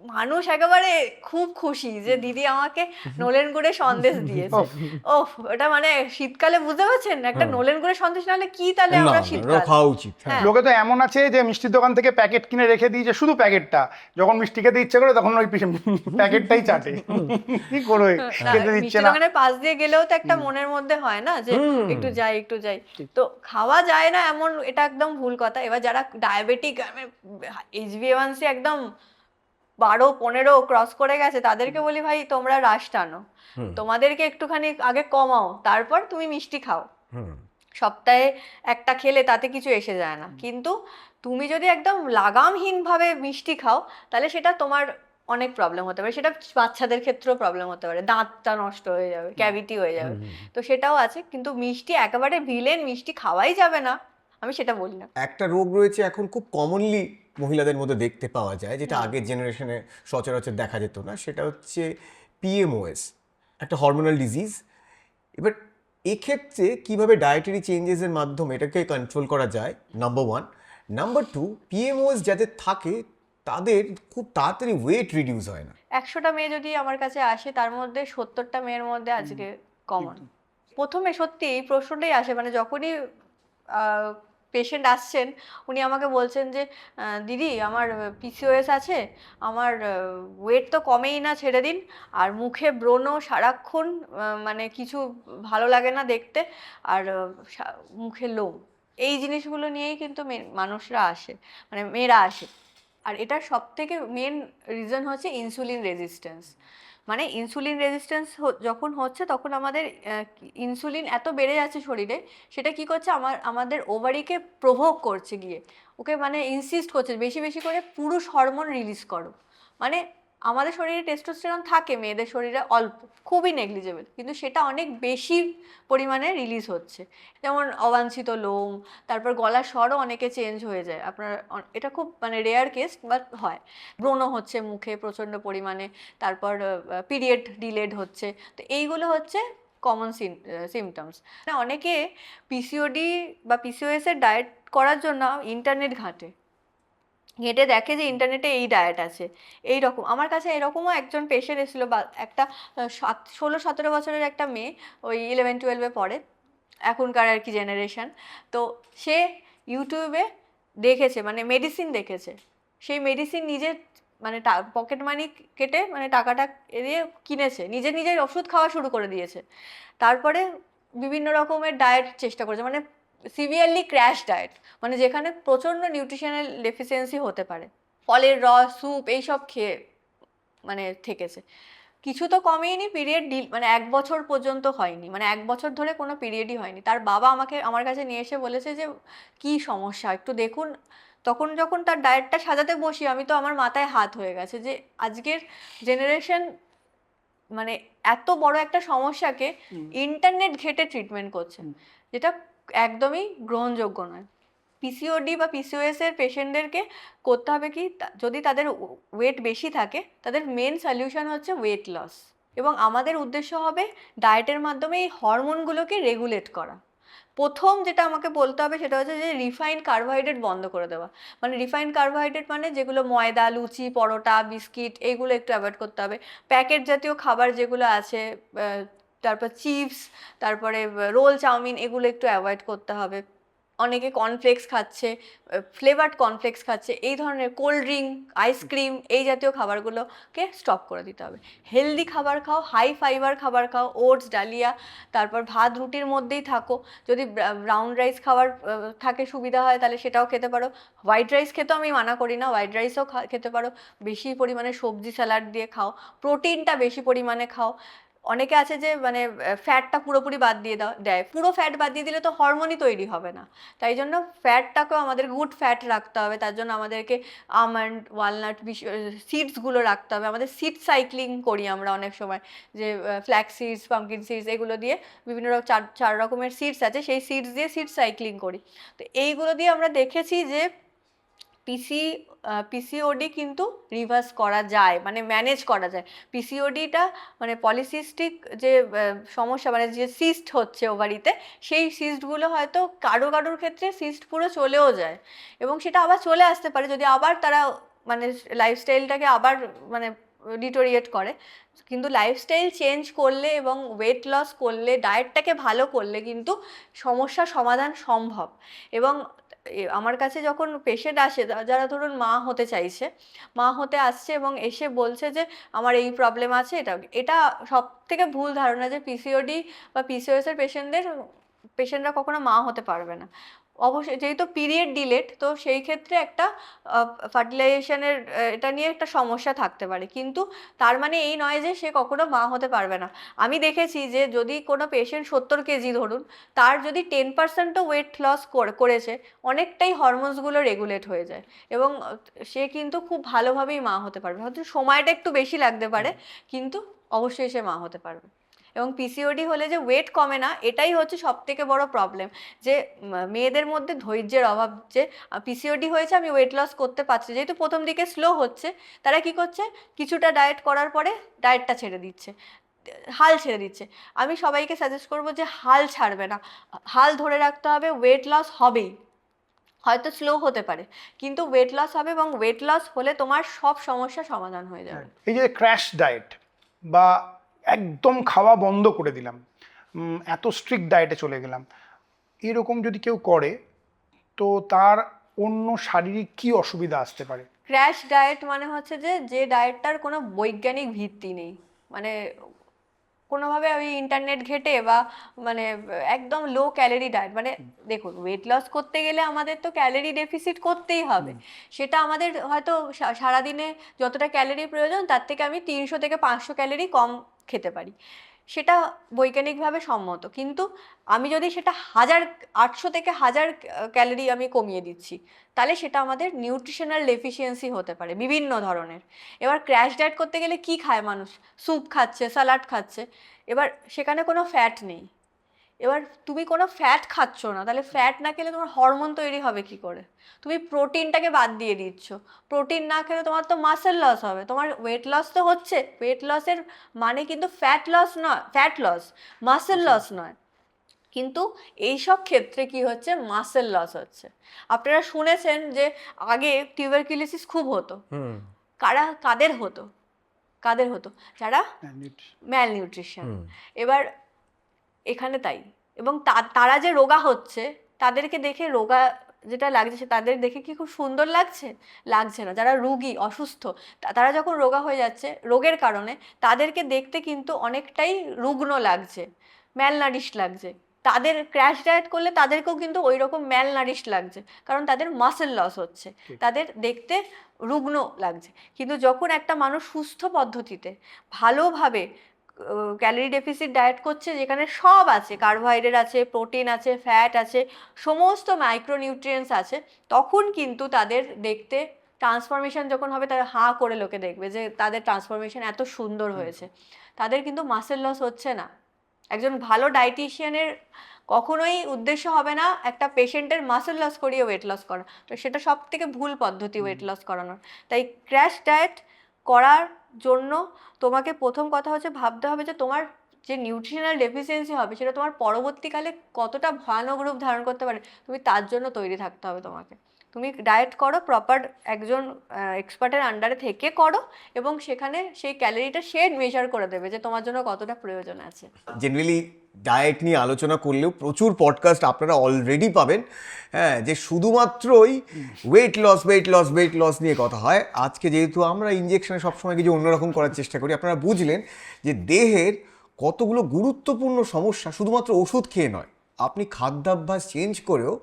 মানুষ একেবারে খুব খুশি যে দিদি আমাকে নলেন গুড়ের সন্দেশ দিয়েছে। ওহ, ওটা মানে শীতকালে বুঝতে পারছেন, একটা নলেন গুড়ের সন্দেশ নাহলে কি তাহলে আমরা না, শীতকাল। খাওয়া উচিত। হ্যাঁ লোকে তো এমন আছে যে মিষ্টির দোকান থেকে প্যাকেট কিনে রেখে দিয়েছে, শুধু প্যাকেটটা, যখন মিষ্টি খেতে ইচ্ছে করে তখন ওই প্যাকেটটাই চাটে। কি করবে, খেতে দিচ্ছে মিষ্টি না। দোকানের পাশ দিয়ে গেলেও তো একটা মনের মধ্যে হয় না যে একটু যাই। তো খাওয়া যায় না এমন, এটা একদম ভুল কথা। এবার যারা ডায়াবেটিক, HbA1c একদম 12-15 ক্রস করে গেছে, তাদেরকে বলি ভাই তোমরা রাশ টানো, তোমাদেরকে একটুখানি আগে কমাও, তারপর তুমি মিষ্টি খাও। সপ্তাহে একটা খেলে তাতে কিছু এসে যায় না, কিন্তু তুমি যদি একদম লাগামহীনভাবে মিষ্টি খাও তাহলে সেটা তোমার অনেক প্রবলেম হতে পারে। সেটা বাচ্চাদের ক্ষেত্রেও প্রবলেম হতে পারে, দাঁতটা নষ্ট হয়ে যাবে, ক্যাভিটি হয়ে যাবে। তো সেটাও আছে, কিন্তু মিষ্টি একেবারে ভিলেন, মিষ্টি খাওয়াই যাবে না আমি সেটা বলি না। একটা রোগ রয়েছে এখন খুব কমনলি মহিলাদের মধ্যে দেখতে পাওয়া যায়, যেটা আগের জেনারেশনে সচরাচর দেখা যেত না, সেটা হচ্ছে PMOS, একটা হরমোনাল ডিজিজ। এবার এক্ষেত্রে কিভাবে ডায়েটারি চেঞ্জেসের মাধ্যমে এটাকে কন্ট্রোল করা যায়, নাম্বার 1। নাম্বার 2, PMOS যাদের থাকে তাদের খুব তাড়াতাড়ি ওয়েট রিডিউস হয় না। 100টা মেয়ে যদি আমার কাছে আসে, তার মধ্যে 70টা মেয়ের মধ্যে আজকে কমন। প্রথমে সত্যি এই প্রশ্নটাই আসে, মানে যখনই পেশেন্ট আসছেন উনি আমাকে বলছেন যে দিদি আমার PCOS আছে, আমার ওয়েট তো কমেই না, ছেড়ে দিন, আর মুখে ব্রণ সারাক্ষণ, মানে কিছু ভালো লাগে না দেখতে, আর মুখে লোম, এই জিনিসগুলো নিয়েই কিন্তু মানুষরা আসে, মানে মেয়েরা আসে। আর এটার সবথেকে মেন রিজন হচ্ছে ইনসুলিন রেজিস্ট্যান্স। মানে ইনসুলিন রেজিস্ট্যান্স যখন হচ্ছে তখন আমাদের ইনসুলিন এত বেড়ে যাচ্ছে শরীরে, সেটা কি করছে, আমাদের ওভারিকে প্রভোগ করছে, গিয়ে ওকে মানে ইনসিস্ট করছে বেশি বেশি করে পুরুষ হরমোন রিলিজ করো। মানে আমাদের শরীরে টেস্টোস্টেরন থাকে, মেয়েদের শরীরে অল্প, খুবই নেগলিজেবল, কিন্তু সেটা অনেক বেশি পরিমাণে রিলিজ হচ্ছে। যেমন অবাঞ্ছিত লোম, তারপর গলার স্বরও অনেকে চেঞ্জ হয়ে যায়। আপনার এটা খুব মানে রেয়ার কেস, বাট হয়। ব্রণ হচ্ছে মুখে প্রচণ্ড পরিমাণে, তারপর পিরিয়ড ডিলেড হচ্ছে। তো এইগুলো হচ্ছে কমন সিমটমস। অনেকে পিসিওডি বা পিসিওএস এর ডায়েট করার জন্য ইন্টারনেট ঘেঁটে দেখে যে ইন্টারনেটে এই ডায়েট আছে এই রকম। আমার কাছে এরকমও একজন পেশেন্ট এসেছিলো, বা একটা 16-17 বছরের একটা মেয়ে, ওই 11-12 পড়ে, এখনকার আর কি জেনারেশন। তো সে ইউটিউবে দেখেছে, মানে মেডিসিন দেখেছে, সেই মেডিসিন নিজে মানে পকেট মানি কেটে মানে টাকাটা দিয়ে কিনেছে, নিজের ওষুধ খাওয়া শুরু করে দিয়েছে। তারপরে বিভিন্ন রকমের ডায়েট চেষ্টা করেছে, মানে সিভিয়ারলি ক্র্যাশ ডায়েট, মানে যেখানে প্রচণ্ড নিউট্রিশনাল ডেফিসিয়েন্সি হতে পারে, ফলের রস, স্যুপ এইসব খেয়ে মানে থেকেছে। কিছু তো কমেইনি, পিরিয়ড মানে 1 বছর পর্যন্ত হয়নি, মানে 1 বছর ধরে কোনো পিরিয়ডই হয়নি। তার বাবা আমার কাছে নিয়ে এসে বলেছে যে কি সমস্যা একটু দেখুন। তখন যখন তার ডায়েটটা সাজাতে বসি, আমি তো আমার মাথায় হাত হয়ে গেছে যে আজকের জেনারেশন মানে এত বড় একটা সমস্যাকে ইন্টারনেট ঘেঁটে ট্রিটমেন্ট করছে, যেটা একদমই গ্রহণযোগ্য নয়। পিসিওডি বা পিসিওএস এর পেশেন্টদেরকে করতে হবে কি, যদি তাদের ওয়েট বেশি থাকে, তাদের মেন সলিউশন হচ্ছে ওয়েট লস, এবং আমাদের উদ্দেশ্য হবে ডায়েটের মাধ্যমে এই হরমোনগুলোকে রেগুলেট করা। প্রথম যেটা আমাকে বলতে হবে সেটা হচ্ছে যে রিফাইন্ড কার্বোহাইড্রেট বন্ধ করে দেওয়া। মানে রিফাইন্ড কার্বোহাইড্রেট মানে যেগুলো ময়দা, লুচি, পরোটা, বিস্কিট, এইগুলো একটু অ্যাভয়েড করতে হবে। প্যাকেট জাতীয় খাবার যেগুলো আছে, তারপর চিপস, তারপরে রোল, চাউমিন, এগুলো একটু অ্যাভয়েড করতে হবে। অনেকে কর্নফ্লেক্স খাচ্ছে, ফ্লেভার্ড কর্নফ্লেক্স খাচ্ছে, এই ধরনের কোল্ড ড্রিঙ্ক, আইসক্রিম, এই জাতীয় খাবারগুলোকে স্টপ করে দিতে হবে। হেলদি খাবার খাও, হাই ফাইবার খাবার খাও, ওটস, ডালিয়া, তারপর ভাত রুটির মধ্যেই থাকো। যদি ব্রাউন রাইস খাওয়ার থাকে সুবিধা হয় তাহলে সেটাও খেতে পারো। হোয়াইট রাইস খেতেও আমি মানা করি না, হোয়াইট রাইসও খেতে পারো। বেশি পরিমাণে সবজি স্যালাড দিয়ে খাও, প্রোটিনটা বেশি পরিমাণে খাও। অনেকে আছে যে মানে ফ্যাটটা পুরোপুরি বাদ দিয়ে দেয়, পুরো ফ্যাট বাদ দিয়ে দিলে তো হরমোনই তৈরি হবে না। তাই জন্য ফ্যাটটাকেও আমাদের গুড ফ্যাট রাখতে হবে। তার জন্য আমাদেরকে আমন্ড, ওয়ালনাট, সিডসগুলো রাখতে হবে। আমাদের সিড সাইক্লিং করি আমরা অনেক সময়, যে ফ্ল্যাক্স সিডস, পামকিন সিডস, এগুলো দিয়ে বিভিন্ন রকম চার রকমের সিডস আছে, সেই সিডস দিয়ে সিড সাইক্লিং করি। তো এইগুলো দিয়ে আমরা দেখেছি যে পিসিওডি কিন্তু রিভার্স করা যায়, মানে ম্যানেজ করা যায়। পিসিওডিটা মানে পলিসিস্টিক যে সমস্যা, মানে যে সিস্ট হচ্ছে ওভারিতে, সেই সিস্টগুলো হয়তো কারোর ক্ষেত্রে সিস্ট পুরো চলেও যায়, এবং সেটা আবার চলে আসতে পারে যদি আবার তারা মানে লাইফস্টাইলটাকে আবার মানে ডিটোরিয়েট করে। কিন্তু লাইফস্টাইল চেঞ্জ করলে এবং ওয়েট লস করলে, ডায়েটটাকে ভালো করলে কিন্তু সমস্যার সমাধান সম্ভব। এবং আমার কাছে যখন পেশেন্ট আসে, যারা ধরুন মা হতে চাইছে, মা হতে আসছে এবং এসে বলছে যে আমার এই প্রবলেম আছে, এটা সব থেকে ভুল ধারণা যে পিসিওডি বা পিসিওএস এর পেশেন্টরা কখনো মা হতে পারবে না। অবশ্যই, যেহেতু পিরিয়ড ডিলেট, তো সেই ক্ষেত্রে একটা ফার্টিলাইজেশনের এটা নিয়ে একটা সমস্যা থাকতে পারে, কিন্তু তার মানে এই নয় যে সে কখনো মা হতে পারবে না। আমি দেখেছি যে যদি কোনো পেশেন্ট 70 কেজি ধরুন, তার যদি 10%ও ওয়েট লস করেছে, অনেকটাই হরমোনসগুলো রেগুলেট হয়ে যায়, এবং সে কিন্তু খুব ভালোভাবেই মা হতে পারবে। হয়তো সময়টা একটু বেশি লাগতে পারে, কিন্তু অবশ্যই সে মা হতে পারবে। এবং পিসিওডি হলে যে ওয়েট কমে না, এটাই হচ্ছে সব থেকে বড় প্রবলেম, যে মেয়েদের মধ্যে ধৈর্যের অভাব। যে পিসিওডি হয়েছে, আমি ওয়েট লস করতে পারছি, যেহেতু প্রথম দিকে স্লো হচ্ছে, তারা কি করছে, কিছুটা ডায়েট করার পরে ডায়েটটা ছেড়ে দিচ্ছে, হাল ছেড়ে দিচ্ছে। আমি সবাইকে সাজেস্ট করবো যে হাল ছাড়বে না, হাল ধরে রাখতে হবে। ওয়েট লস হবেই, হয়তো স্লো হতে পারে, কিন্তু ওয়েট লস হবে, এবং ওয়েট লস হলে তোমার সব সমস্যা সমাধান হয়ে যাবে। এই যে ক্র্যাশ ডায়েট বা একদম খাওয়া বন্ধ করে দিলাম, এত স্ট্রিক্ট ডায়েটে চলে গেলাম, এরকম যদি কেউ করে, তো তার অন্য শারীরিক কি অসুবিধা আসতে পারে? ক্র্যাশ ডায়েট মানে হচ্ছে যে ডায়েটটার কোনো বৈজ্ঞানিক ভিত্তি নেই, মানে কোনোভাবে ওই ইন্টারনেট ঘেটে বা মানে একদম লো ক্যালোরি ডায়েট। মানে দেখুন, ওয়েট লস করতে গেলে আমাদের তো ক্যালোরি ডেফিসিট করতেই হবে। সেটা আমাদের হয়তো সারাদিনে যতটা ক্যালোরি প্রয়োজন, তার থেকে আমি 300 থেকে 500 ক্যালোরি কম খেতে পারি, সেটা বৈজ্ঞানিকভাবে সম্মত। কিন্তু আমি যদি সেটা 800 থেকে 1000 ক্যালোরি আমি কমিয়ে দিচ্ছি, তাহলে সেটা আমাদের নিউট্রিশনাল ডেফিসিয়েন্সি হতে পারে বিভিন্ন ধরনের। এবার ক্র্যাশ ডায়েট করতে গেলে কি খায় মানুষ? স্যুপ খাচ্ছে, স্যালাড খাচ্ছে, এবার সেখানে কোনো ফ্যাট নেই, এবার তুমি কোনো ফ্যাট খাচ্ছ না, তাহলে ফ্যাট না খেলে তোমার হরমোন তৈরি হবে কি করে? তুমি প্রোটিনটাকে বাদ দিয়ে দিচ্ছ, প্রোটিন না খেলে তোমার তো মাসেল লস হবে, তোমার ওয়েট লস তো হচ্ছে, ওয়েট লসের মানে কিন্তু ফ্যাট লস নয়, ফ্যাট লস, মাসেল লস নয়। কিন্তু এই সব ক্ষেত্রে কি হচ্ছে, মাসেল লস হচ্ছে। আপনারা শুনেছেন যে আগে টিউবারকুলোসিস খুব হতো, কাদের হতো, কাদের হতো? যারা ম্যালনিউট্রিশন। এবার এখানে তাই, এবং তারা যে রোগা হচ্ছে, তাদেরকে দেখে রোগা যেটা লাগছে, তাদের দেখে কি খুব সুন্দর লাগছে? লাগছে না। যারা রোগী, অসুস্থ, তারা যখন রোগা হয়ে যাচ্ছে রোগের কারণে, তাদেরকে দেখতে কিন্তু অনেকটাই রুগ্ন লাগছে, ম্যালনারিশ লাগছে। তাদের ক্র্যাশ ডায়েট করলে তাদেরকেও কিন্তু ওই রকম ম্যালনারিশ লাগছে, কারণ তাদের মাসেল লস হচ্ছে, তাদের দেখতে রুগ্ন লাগছে। কিন্তু যখন একটা মানুষ সুস্থ পদ্ধতিতে ভালোভাবে ক্যালোরি ডেফিসিট ডায়েট করছে, যেখানে সব আছে, কার্বোহাইড্রেট আছে, প্রোটিন আছে, ফ্যাট আছে, সমস্ত মাইক্রোনিউট্রিয়েন্টস আছে, তখন কিন্তু তাদের দেখতে ট্রান্সফরমেশন যখন হবে, তারা হাঁ করে লোকে দেখবে যে তাদের ট্রান্সফরমেশন এত সুন্দর হয়েছে। তাদের কিন্তু মাসেল লস হচ্ছে না। একজন ভালো ডায়েটিশিয়ানের কখনোই উদ্দেশ্য হবে না একটা পেশেন্টের মাসেল লস করিয়ে ওয়েট লস করা, তো সেটা সব থেকে ভুল পদ্ধতি ওয়েট লস করানোর। তাই ক্র্যাশ ডায়েট করার জন্য তোমাকে প্রথম কথা হচ্ছে ভাবতে হবে যে তোমার যে নিউট্রিশনাল ডেফিসিয়েন্সি হবে, সেটা তোমার পরবর্তীকালে কতটা ভয়ানক রূপ ধারণ করতে পারে, তুমি তার জন্য তৈরি থাকতে হবে তোমাকে। তুমি ডায়েট করো, প্রপার একজন এক্সপার্টের আন্ডারে থেকে করো, এবং সেখানে সেই ক্যালোরিটা সে মেজার করে দেবে যে তোমার জন্য কতটা প্রয়োজন আছে। জেনারেলি ডায়েট নিয়ে আলোচনা করলেও প্রচুর পডকাস্ট আপনারা অলরেডি পাবেন, হ্যাঁ, যে শুধুমাত্রই ওয়েট লস নিয়ে কথা হয়। আজকে যেহেতু আমরা ইঞ্জেকশনে সবসময় কিছু অন্যরকম করার চেষ্টা করি, আপনারা বুঝলেন যে দেহের কতগুলো গুরুত্বপূর্ণ সমস্যা শুধুমাত্র ওষুধ খেয়ে নয়, আপনি খাদ্যাভ্যাস চেঞ্জ করেও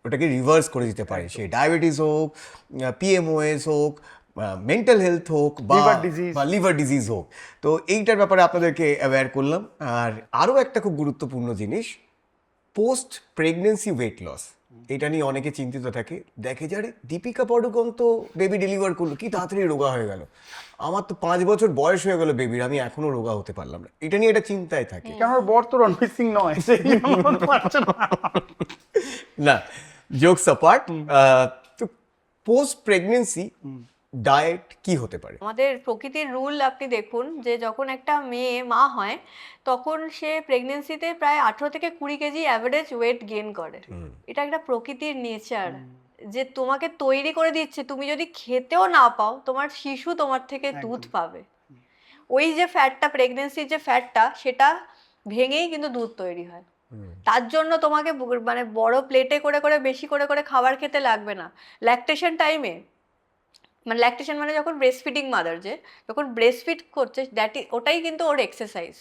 ওটাকে রিভার্স করে দিতে পারে। সে ডায়াবেটিস হোক, পিএমওএস হোক, মেন্টাল হেলথ হোক, বা লিভার ডিজিজ হোক। তো এইটার ব্যাপারে আপনাদেরকে অ্যাওয়্যার করলাম। আর আরও একটা খুব গুরুত্বপূর্ণ জিনিস, পোস্ট প্রেগনেন্সি ওয়েট লস, এটা নিয়ে অনেকে চিন্তিত থাকে। দেখে যারে দীপিকা পাডুকোন তো বেবি ডেলিভার করলো, কি তাড়াতাড়ি রোগা হয়ে গেল, আমার তো 5 বছর বয়স হয়ে গেল বেবির, আমি এখনো রোগা হতে পারলাম না। এটা নিয়ে একটা চিন্তায় থাকে। কেন বর তো রণবীর সিং নয়, না, জোকস অ্যাপার্ট, তো পোস্ট প্রেগনেন্সি ডায়েট কি হতে পারে? আমাদের প্রকৃতির রুল আপনি দেখুন, যে যখন একটা মেয়ে মা হয়, তখন সে প্রেগনেন্সিতে প্রায় 18 থেকে 20 কেজি অ্যাভারেজ ওয়েট গেইন করে। এটা একটা প্রকৃতির নেচার, যে তোমাকে তৈরি করে দিচ্ছে। তুমি যদি খেতেও না পাও, তোমার শিশু তোমার থেকে দুধ পাবে। ওই যে ফ্যাটটা, প্রেগনেন্সির যে ফ্যাটটা, সেটা ভেঙেই কিন্তু দুধ তৈরি হয়। তার জন্য তোমাকে মানে বড় প্লেটে করে করে, বেশি করে করে খাবার খেতে লাগবে না। ল্যাকটেশন টাইমে, মানে ল্যাকটেশন মানে যখন ব্রেস্ট ফিডিং মাদার যে যখন ব্রেস্ট ফিড করছে, ওটাই কিন্তু ওর এক্সারসাইজ,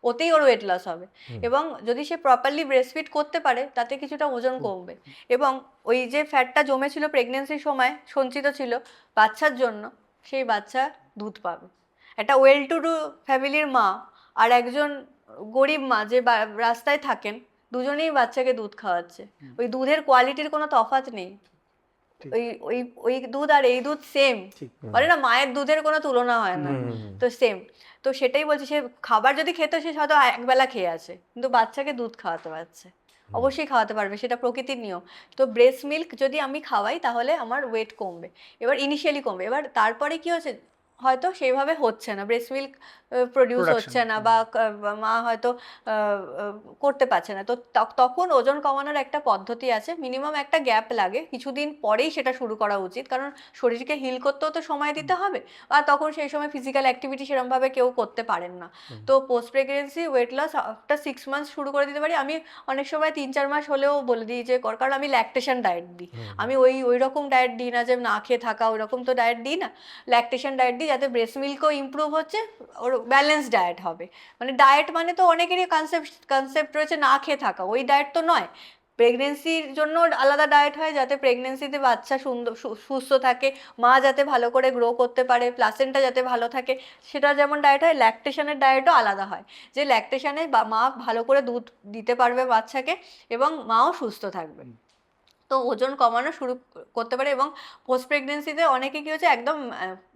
ওতেই ওর ওয়েট লস হবে। এবং যদি সে প্রপারলি ব্রেস্ট ফিড করতে পারে, তাতে কিছুটা ওজন কমবে। এবং ওই যে ফ্যাটটা জমেছিল প্রেগনেন্সির সময়, সঞ্চিত ছিল বাচ্চার জন্য, সেই বাচ্চা দুধ পাবে। একটা ওয়েল টু ডু ফ্যামিলির মা আর একজন গরিব মা যে রাস্তায় থাকেন, দুজনেই বাচ্চাকে দুধ খাওয়াচ্ছে। ওই দুধের কোয়ালিটির কোনো তফাৎ নেই। ওই ওই ওই দুধ আর এই দুধ সেম, বলে না মায়ের দুধের কোনো তুলনা হয় না, তো সেম। তো সেটাই বলছি, সে খাবার যদি খেত, সে হয়তো একবেলা খেয়ে আছে, কিন্তু বাচ্চাকে দুধ খাওয়াতে পারছে, অবশ্যই খাওয়াতে পারবে, সেটা প্রকৃতির নিয়ম। তো ব্রেস্ট মিল্ক যদি আমি খাওয়াই, তাহলে আমার ওয়েট কমবে। এবার ইনিশিয়ালি কমবে, এবার তারপরে কি হচ্ছে, হয়তো সেইভাবে হচ্ছে না, ব্রেস্ট মিল্ক প্রডিউস হচ্ছে না, বা মা হয়তো করতে পারছে না, তো তখন ওজন কমানোর একটা পদ্ধতি আছে। মিনিমাম একটা গ্যাপ লাগে, কিছুদিন পরেই সেটা শুরু করা উচিত, কারণ শরীরকে হিল করতেও তো সময় দিতে হবে, আর তখন সেই সময় ফিজিক্যাল অ্যাক্টিভিটি সেরকমভাবে কেউ করতে পারেন না। তো post pregnancy weight loss after 6 months শুরু করে দিতে পারি। আমি অনেক সময় 3-4 মাস হলেও বলে দিই যে কারণ আমি ল্যাকটেশন ডায়েট দিই। আমি ওই রকম ডায়েট দিই না যে না খেয়ে থাকা, ওই রকম তো ডায়েট দিই না, ল্যাকটেশন ডায়েট দিই, যাতে ব্রেস্ট মিল্কও ইমপ্রুভ হচ্ছে, ওর ব্যালেন্স ডায়েট হবে। মানে ডায়েট মানে তো অনেকেরই কনসেপ্ট রয়েছে না খেয়ে থাকা, ওই ডায়েট তো নয়। প্রেগনেন্সির জন্য আলাদা ডায়েট হয়, যাতে প্রেগনেন্সিতে বাচ্চা সুন্দর সুস্থ থাকে, মা যাতে ভালো করে গ্রো করতে পারে, প্লাসেন্টা যাতে ভালো থাকে, সেটা যেমন ডায়েট হয়। ল্যাকটেশনের ডায়েটও আলাদা হয়, যে ল্যাকটেশনে মা ভালো করে দুধ দিতে পারবে বাচ্চাকে, এবং মাও সুস্থ থাকবে, তো ওজন কমানো শুরু করতে পারে। এবং পোস্ট প্রেগনেন্সিতে অনেকে কী হচ্ছে, একদম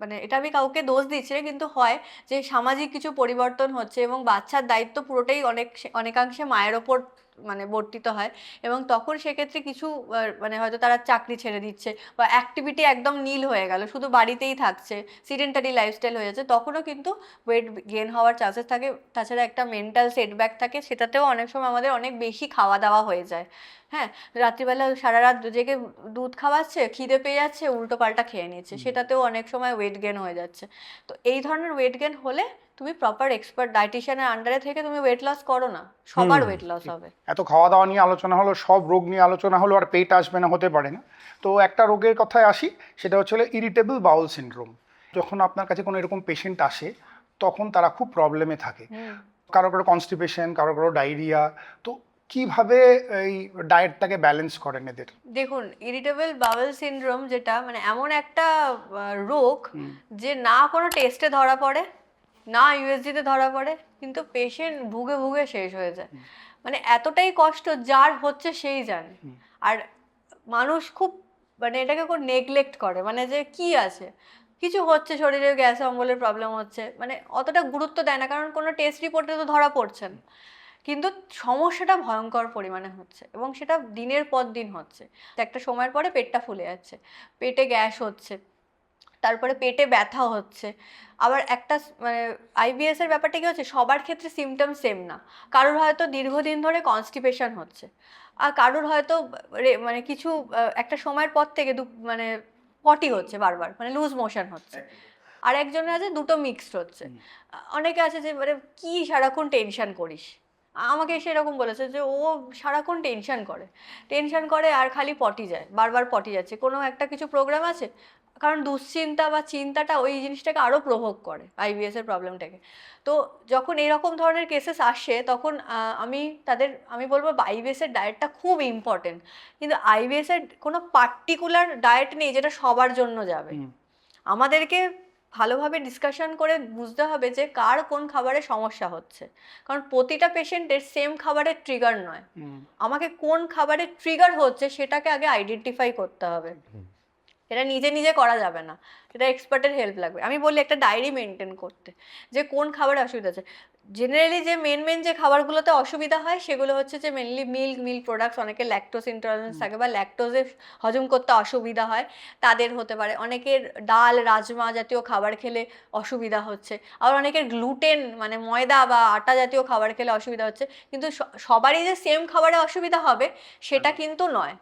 মানে এটা আমি কাউকে দোষ দিচ্ছি না, কিন্তু হয় যে সামাজিক কিছু পরিবর্তন হচ্ছে, এবং বাচ্চার দায়িত্ব পুরোটাই অনেকাংশে মায়ের ওপর মানে বর্তিত হয়, এবং তখন সেক্ষেত্রে কিছু মানে হয়তো তারা চাকরি ছেড়ে দিচ্ছে বা অ্যাক্টিভিটি একদম নীল হয়ে গেল, শুধু বাড়িতেই থাকছে, সিডেন্টারি লাইফস্টাইল হয়ে যাচ্ছে, তখনও কিন্তু ওয়েট গেন হওয়ার চান্সেস থাকে। তাছাড়া একটা মেন্টাল সেটব্যাক থাকে, সেটাতেও অনেক সময় আমাদের অনেক বেশি খাওয়া দাওয়া হয়ে যায়। হ্যাঁ, রাত্রিবেলা সারা রাত জেগে দুধ খাওয়াচ্ছে, খিদে পেয়ে যাচ্ছে, উল্টো পাল্টা খেয়ে নিচ্ছে, সেটাতেও অনেক সময় ওয়েট গেন হয়ে যাচ্ছে। তো এই ধরনের ওয়েট গেন হলে তুমি প্রপার এক্সপার্ট ডায়েটিশিয়ানের আন্ডারে থেকে তুমি ওয়েট লস করো না, সবার ওয়েট লস হবে। এত খাওয়া দাওয়া নিয়ে আলোচনা হলো, সব রোগ নিয়ে আলোচনা হলো, আর পেট আসবে না হতে পারে না। তো একটা রোগের কথায় আসি, সেটা হচ্ছে ইরিটেবল বাউল সিনড্রোম। যখন আপনার কাছে কোনো এরকম পেশেন্ট আসে তখন তারা খুব প্রবলেমে থাকে, কারো কারো কনস্টিপেশন, কারো কারো ডায়রিয়া। তো কিভাবে এই ডায়েটটাকে ব্যালেন্স করেন এদের? দেখুন, ইরিটেবল বাউল সিনড্রোম যেটা মানে এমন একটা রোগ যে না কোনো টেস্টে ধরা পড়ে, না ইউএসজিতে ধরা পড়ে, কিন্তু পেশেন্ট ভুগে ভুগে শেষ হয়ে যায়। মানে এতটাই কষ্ট যার হচ্ছে সেই জানে। আর মানুষ খুব মানে এটাকে খুব নেগলেক্ট করে, মানে যে কি আছে, কিছু হচ্ছে শরীরে, গ্যাস অম্বলের প্রবলেম হচ্ছে, মানে অতটা গুরুত্ব দেয় না, কারণ কোনো টেস্ট রিপোর্টে তো ধরা পড়ছে না। কিন্তু সমস্যাটা ভয়ঙ্কর পরিমাণে হচ্ছে, এবং সেটা দিনের পর দিন হচ্ছে। একটা সময়ের পরে পেটটা ফুলে যাচ্ছে, পেটে গ্যাস হচ্ছে, তারপরে পেটে ব্যথা হচ্ছে। আবার একটা মানে আইবিএস এর ব্যাপারটা কি হচ্ছে, সবার ক্ষেত্রে সিমটম সেম না। কারোর হয়তো দীর্ঘদিন ধরে কনস্টিপেশন হচ্ছে, আর কারোর হয়তো মানে কিছু একটা সময়ের পর থেকে মানে পটি হচ্ছে বারবার, মানে লুজ মোশন হচ্ছে। আর একজনের আছে দুটো মিক্সড হচ্ছে। অনেকে আছে যে মানে কি সারাক্ষণ টেনশন করিস, আমাকে এসে এরকম বলেছে যে ও সারাক্ষণ টেনশন করে আর খালি পটি যায়, বারবার পটি যাচ্ছে, কোনো একটা কিছু প্রোগ্রাম আছে। কারণ দুশ্চিন্তা বা চিন্তাটা ওই জিনিসটাকে আরও প্রভোগ করে আইবিএস এর প্রবলেমটাকে। তো যখন এরকম ধরনের কেসেস আসে তখন আমি বলবো আইবিএস এর ডায়েটটা খুব ইম্পর্টেন্ট, কিন্তু আইবিএস এর কোনো পার্টিকুলার ডায়েট নেই যেটা সবার জন্য যাবে। আমাদেরকে ভালোভাবে ডিসকাশন করে বুঝতে হবে যে কার কোন খাবারে সমস্যা হচ্ছে, কারণ প্রতিটা পেশেন্টের সেম খাবারের ট্রিগার নয়। আমাকে কোন খাবারের ট্রিগার হচ্ছে সেটাকে আগে আইডেন্টিফাই করতে হবে। এটা নিজে নিজে করা যাবে না, এটা এক্সপার্টের হেল্প লাগবে। আমি বলি একটা ডায়েরি মেনটেন করতে, যে কোন খাবারে অসুবিধা আছে। জেনারেলি যে মেন যে খাবারগুলোতে অসুবিধা হয় সেগুলো হচ্ছে যে মেনলি মিল্ক প্রোডাক্টস, অনেকে ল্যাকটোজ ইন্টলারেন্স থাকে বা ল্যাকটোজে হজম করতে অসুবিধা হয়, তাদের হতে পারে। অনেকের ডাল রাজমা জাতীয় খাবার খেলে অসুবিধা হচ্ছে, আবার অনেকের গ্লুটেন মানে ময়দা বা আটা জাতীয় খাবার খেলে অসুবিধা হচ্ছে। কিন্তু সবারই যে সেম খাবারে অসুবিধা হবে সেটা কিন্তু নয়।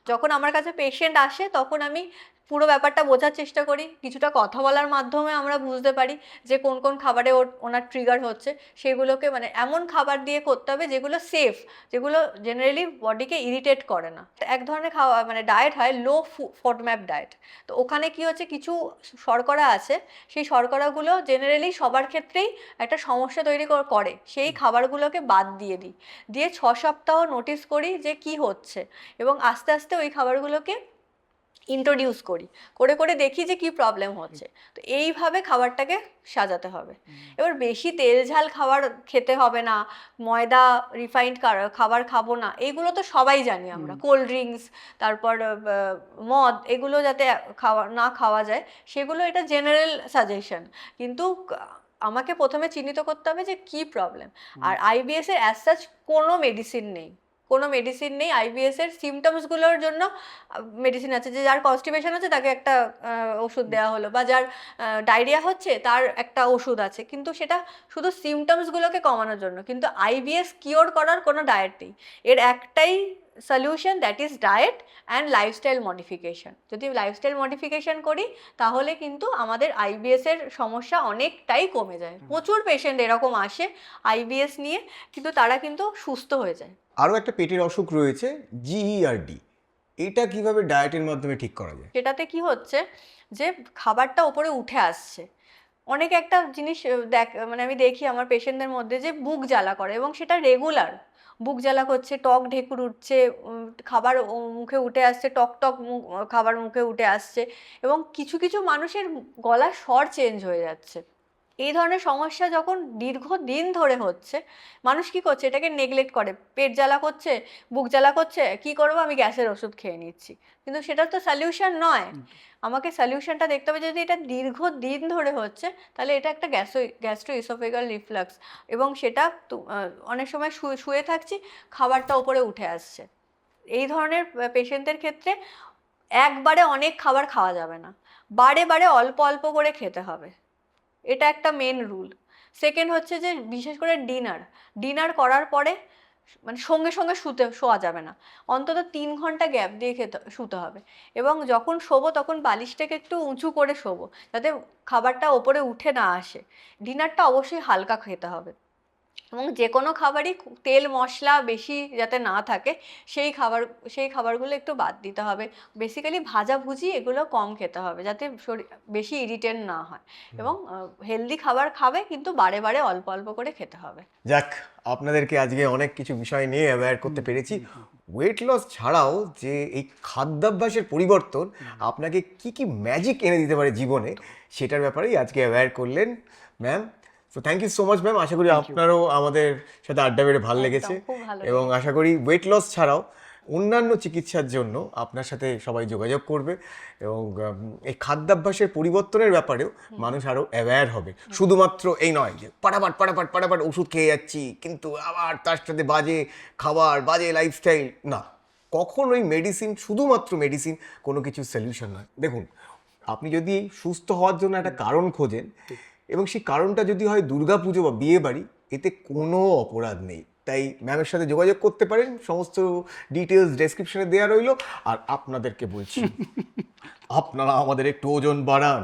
যখন আমার কাছে পেশেন্ট আসে তখন আমি পুরো ব্যাপারটা বোঝার চেষ্টা করি, কিছুটা কথা বলার মাধ্যমে আমরা বুঝতে পারি যে কোন কোন খাবারে ওনার ট্রিগার হচ্ছে। সেগুলোকে মানে এমন খাবার দিয়ে করতে হবে যেগুলো সেফ, যেগুলো জেনারেলি বডিকে ইরিটেট করে না। এক ধরনের খাওয়া মানে ডায়েট হয় লো ফোডম্যাপ ডায়েট। তো ওখানে কি হচ্ছে, কিছু শর্করা আছে, সেই শর্করাগুলো জেনারেলি সবার ক্ষেত্রেই একটা সমস্যা তৈরি করে, সেই খাবারগুলোকে বাদ দিয়ে দিই, দিয়ে 6 সপ্তাহ নোটিস করি যে কি হচ্ছে, এবং আস্তে আস্তে ওই খাবারগুলোকে ইন্ট্রোডিউস করে করে দেখি যে কি প্রবলেম হচ্ছে। তো এইভাবে খাবারটাকে সাজাতে হবে। এবার বেশি তেল ঝাল খাবার খেতে হবে না, ময়দা রিফাইন্ড খাবার খাবো না, এইগুলো তো সবাই জানি আমরা। কোল্ড ড্রিঙ্কস, তারপর মদ, এগুলো যাতে খাওয়া যায় সেগুলো, এটা জেনারেল সাজেশন। কিন্তু আমাকে প্রথমে চিহ্নিত করতে হবে যে কি প্রবলেম। আর আইবিএস এর অ্যাজ সাচ কোনো মেডিসিন নেই। আইবিএস এর সিমটমসগুলোর জন্য মেডিসিন আছে, যে যার কনস্টিপেশন হচ্ছে তাকে একটা ওষুধ দেওয়া হলো, বা যার ডায়রিয়া হচ্ছে তার একটা ওষুধ আছে, কিন্তু সেটা শুধু সিমটমসগুলোকে কমানোর জন্য। কিন্তু আইবিএস কিওর করার কোনো ডায়েট নেই, এর একটাই solution, that is diet and lifestyle modification. যদি লাইফস্টাইল মডিফিকেশন করি তাহলে কিন্তু আমাদের আইবিএস এর সমস্যা অনেকটাই কমে যায়। প্রচুর পেশেন্ট এরকম আসে আইবিএস নিয়ে, কিন্তু তারা কিন্তু সুস্থ হয়ে যায়। আরও একটা পেটের অসুখ রয়েছে, জিইআরডি। এটা কিভাবে ডায়েটের মাধ্যমে ঠিক করা যায়? সেটাতে কি হচ্ছে যে খাবারটা ওপরে উঠে আসছে। অনেক একটা জিনিস মানে আমি দেখি আমার পেশেন্টদের মধ্যে যে বুক জ্বালা করে, এবং সেটা রেগুলার বুক জ্বালা করছে, টক ঢেকুর উঠছে, খাবার মুখে উঠে আসছে, টক খাবার মুখে উঠে আসছে, এবং কিছু কিছু মানুষের গলার স্বর চেঞ্জ হয়ে যাচ্ছে। এই ধরনের সমস্যা যখন দীর্ঘদিন ধরে হচ্ছে, মানুষ কি করছে, এটাকে নেগলেক্ট করে, পেট জ্বালা করছে, বুক জ্বালা করছে, কি করবো, আমি গ্যাসের ওষুধ খেয়ে নিচ্ছি। কিন্তু সেটা তো সলিউশন নয়। আমাকে সলিউশনটা দেখতে হবে। যদি এটা দীর্ঘদিন ধরে হচ্ছে, তাহলে এটা একটা গ্যাস্ট্রো ইসোফেগাল রিফ্লাক্স, এবং সেটা অনেক সময় শুয়ে থাকছি, খাবারটা ওপরে উঠে আসছে। এই ধরনের পেশেন্টদের ক্ষেত্রে একবারে অনেক খাবার খাওয়া যাবে না, বারে বারে অল্প অল্প করে খেতে হবে। এটা একটা মেন রুল। সেকেন্ড হচ্ছে যে বিশেষ করে ডিনার করার পরে মানে সঙ্গে সঙ্গে শোয়া যাবে না, অন্তত 3 ঘন্টা গ্যাপ দিয়ে শুতে হবে। এবং যখন শোবো তখন বালিশটাকে একটু উঁচু করে শোবো, যাতে খাবারটা ওপরে উঠে না আসে। ডিনারটা অবশ্যই হালকা খেতে হবে, এবং যে কোনো খাবারই তেল মশলা বেশি যাতে না থাকে সেই খাবারগুলো একটু বাদ দিতে হবে। বেসিক্যালি ভাজাভুজি এগুলো কম খেতে হবে, যাতে শরীর বেশি ইরিটেট না হয়। এবং হেলদি খাবার খাবে, কিন্তু বারে বারে অল্প অল্প করে খেতে হবে। যাক, আপনাদেরকে আজকে অনেক কিছু বিষয় নিয়ে অ্যাওয়্যার করতে পেরেছি। ওয়েট লস ছাড়াও যে এই খাদ্যাভ্যাসের পরিবর্তন আপনাকে কি কি ম্যাজিক এনে দিতে পারে জীবনে, সেটার ব্যাপারেই আজকে অ্যাওয়্যার করলেন ma'am. So thank you so much ma'am. আশা করি আপনারও আমাদের সাথে আড্ডা বেড়ে ভালো লেগেছে, খুব ভালো এবং আশা করি ওয়েট লস ছাড়াও অন্যান্য চিকিৎসার জন্য আপনার সাথে সবাই যোগাযোগ করবে, এবং এই খাদ্যাভ্যাসের পরিবর্তনের ব্যাপারেও মানুষ আরও অ্যাওয়্যার হবে। শুধুমাত্র এই নয় যে পাটাপাট ওষুধ খেয়ে যাচ্ছি, কিন্তু আবার তার সাথে বাজে খাবার, বাজে লাইফস্টাইল, না। কখনোই মেডিসিন, শুধুমাত্র মেডিসিন কোনো কিছু সলিউশন নয়। দেখুন, আপনি যদি সুস্থ হওয়ার জন্য একটা কারণ খোঁজেন, এবং সেই কারণটা যদি হয় দুর্গাপুজো বা বিয়ে বাড়ি, এতে কোনো অপরাধ নেই। তাই ম্যামের সাথে যোগাযোগ করতে পারেন, সমস্ত ডিটেলস ডেসক্রিপশনে দেওয়া রইলো। আর আপনাদেরকে বলছি, আপনারা আমাদের একটু ওজন বাড়ান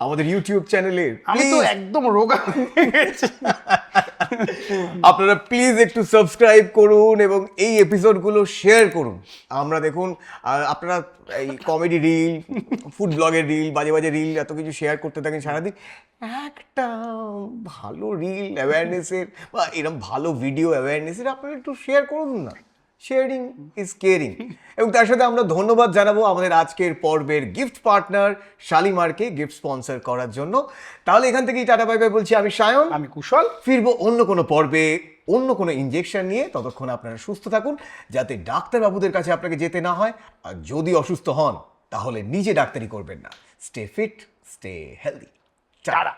আমাদের ইউটিউব চ্যানেলে। আমি তো একদম রোগা হয়ে গেছি। আপনারা প্লিজ একটু সাবস্ক্রাইব করুন এবং এই এপিসোডগুলো শেয়ার করুন। আমরা দেখুন, আপনারা এই কমেডি রিল, ফুড ব্লগের রিল, বাজে বাজে রিল, এত কিছু শেয়ার করতে থাকেন সারাদিন। একটা ভালো রিল অ্যাওয়ারনেসের বা এরকম ভালো ভিডিও অ্যাওয়ারনেসের আপনারা একটু শেয়ার করুন না। Sharing is caring. এবং তার সাথে আমরা ধন্যবাদ জানাবো আমাদের আজকের পর্বের গিফট পার্টনার শালিমারকে গিফট স্পন্সর করার জন্য। তাহলে এখান থেকেই টাটা বাই বাই বলছি। আমি সায়ন, আমি কুশল। ফিরবো অন্য কোনো পর্বে, অন্য কোনো ইনজেকশন নিয়ে। ততক্ষণ আপনারা সুস্থ থাকুন, যাতে ডাক্তারবাবুদের কাছে আপনাকে যেতে না হয়। আর যদি অসুস্থ হন, তাহলে নিজে ডাক্তারি করবেন না। Stay fit, stay healthy. Tata.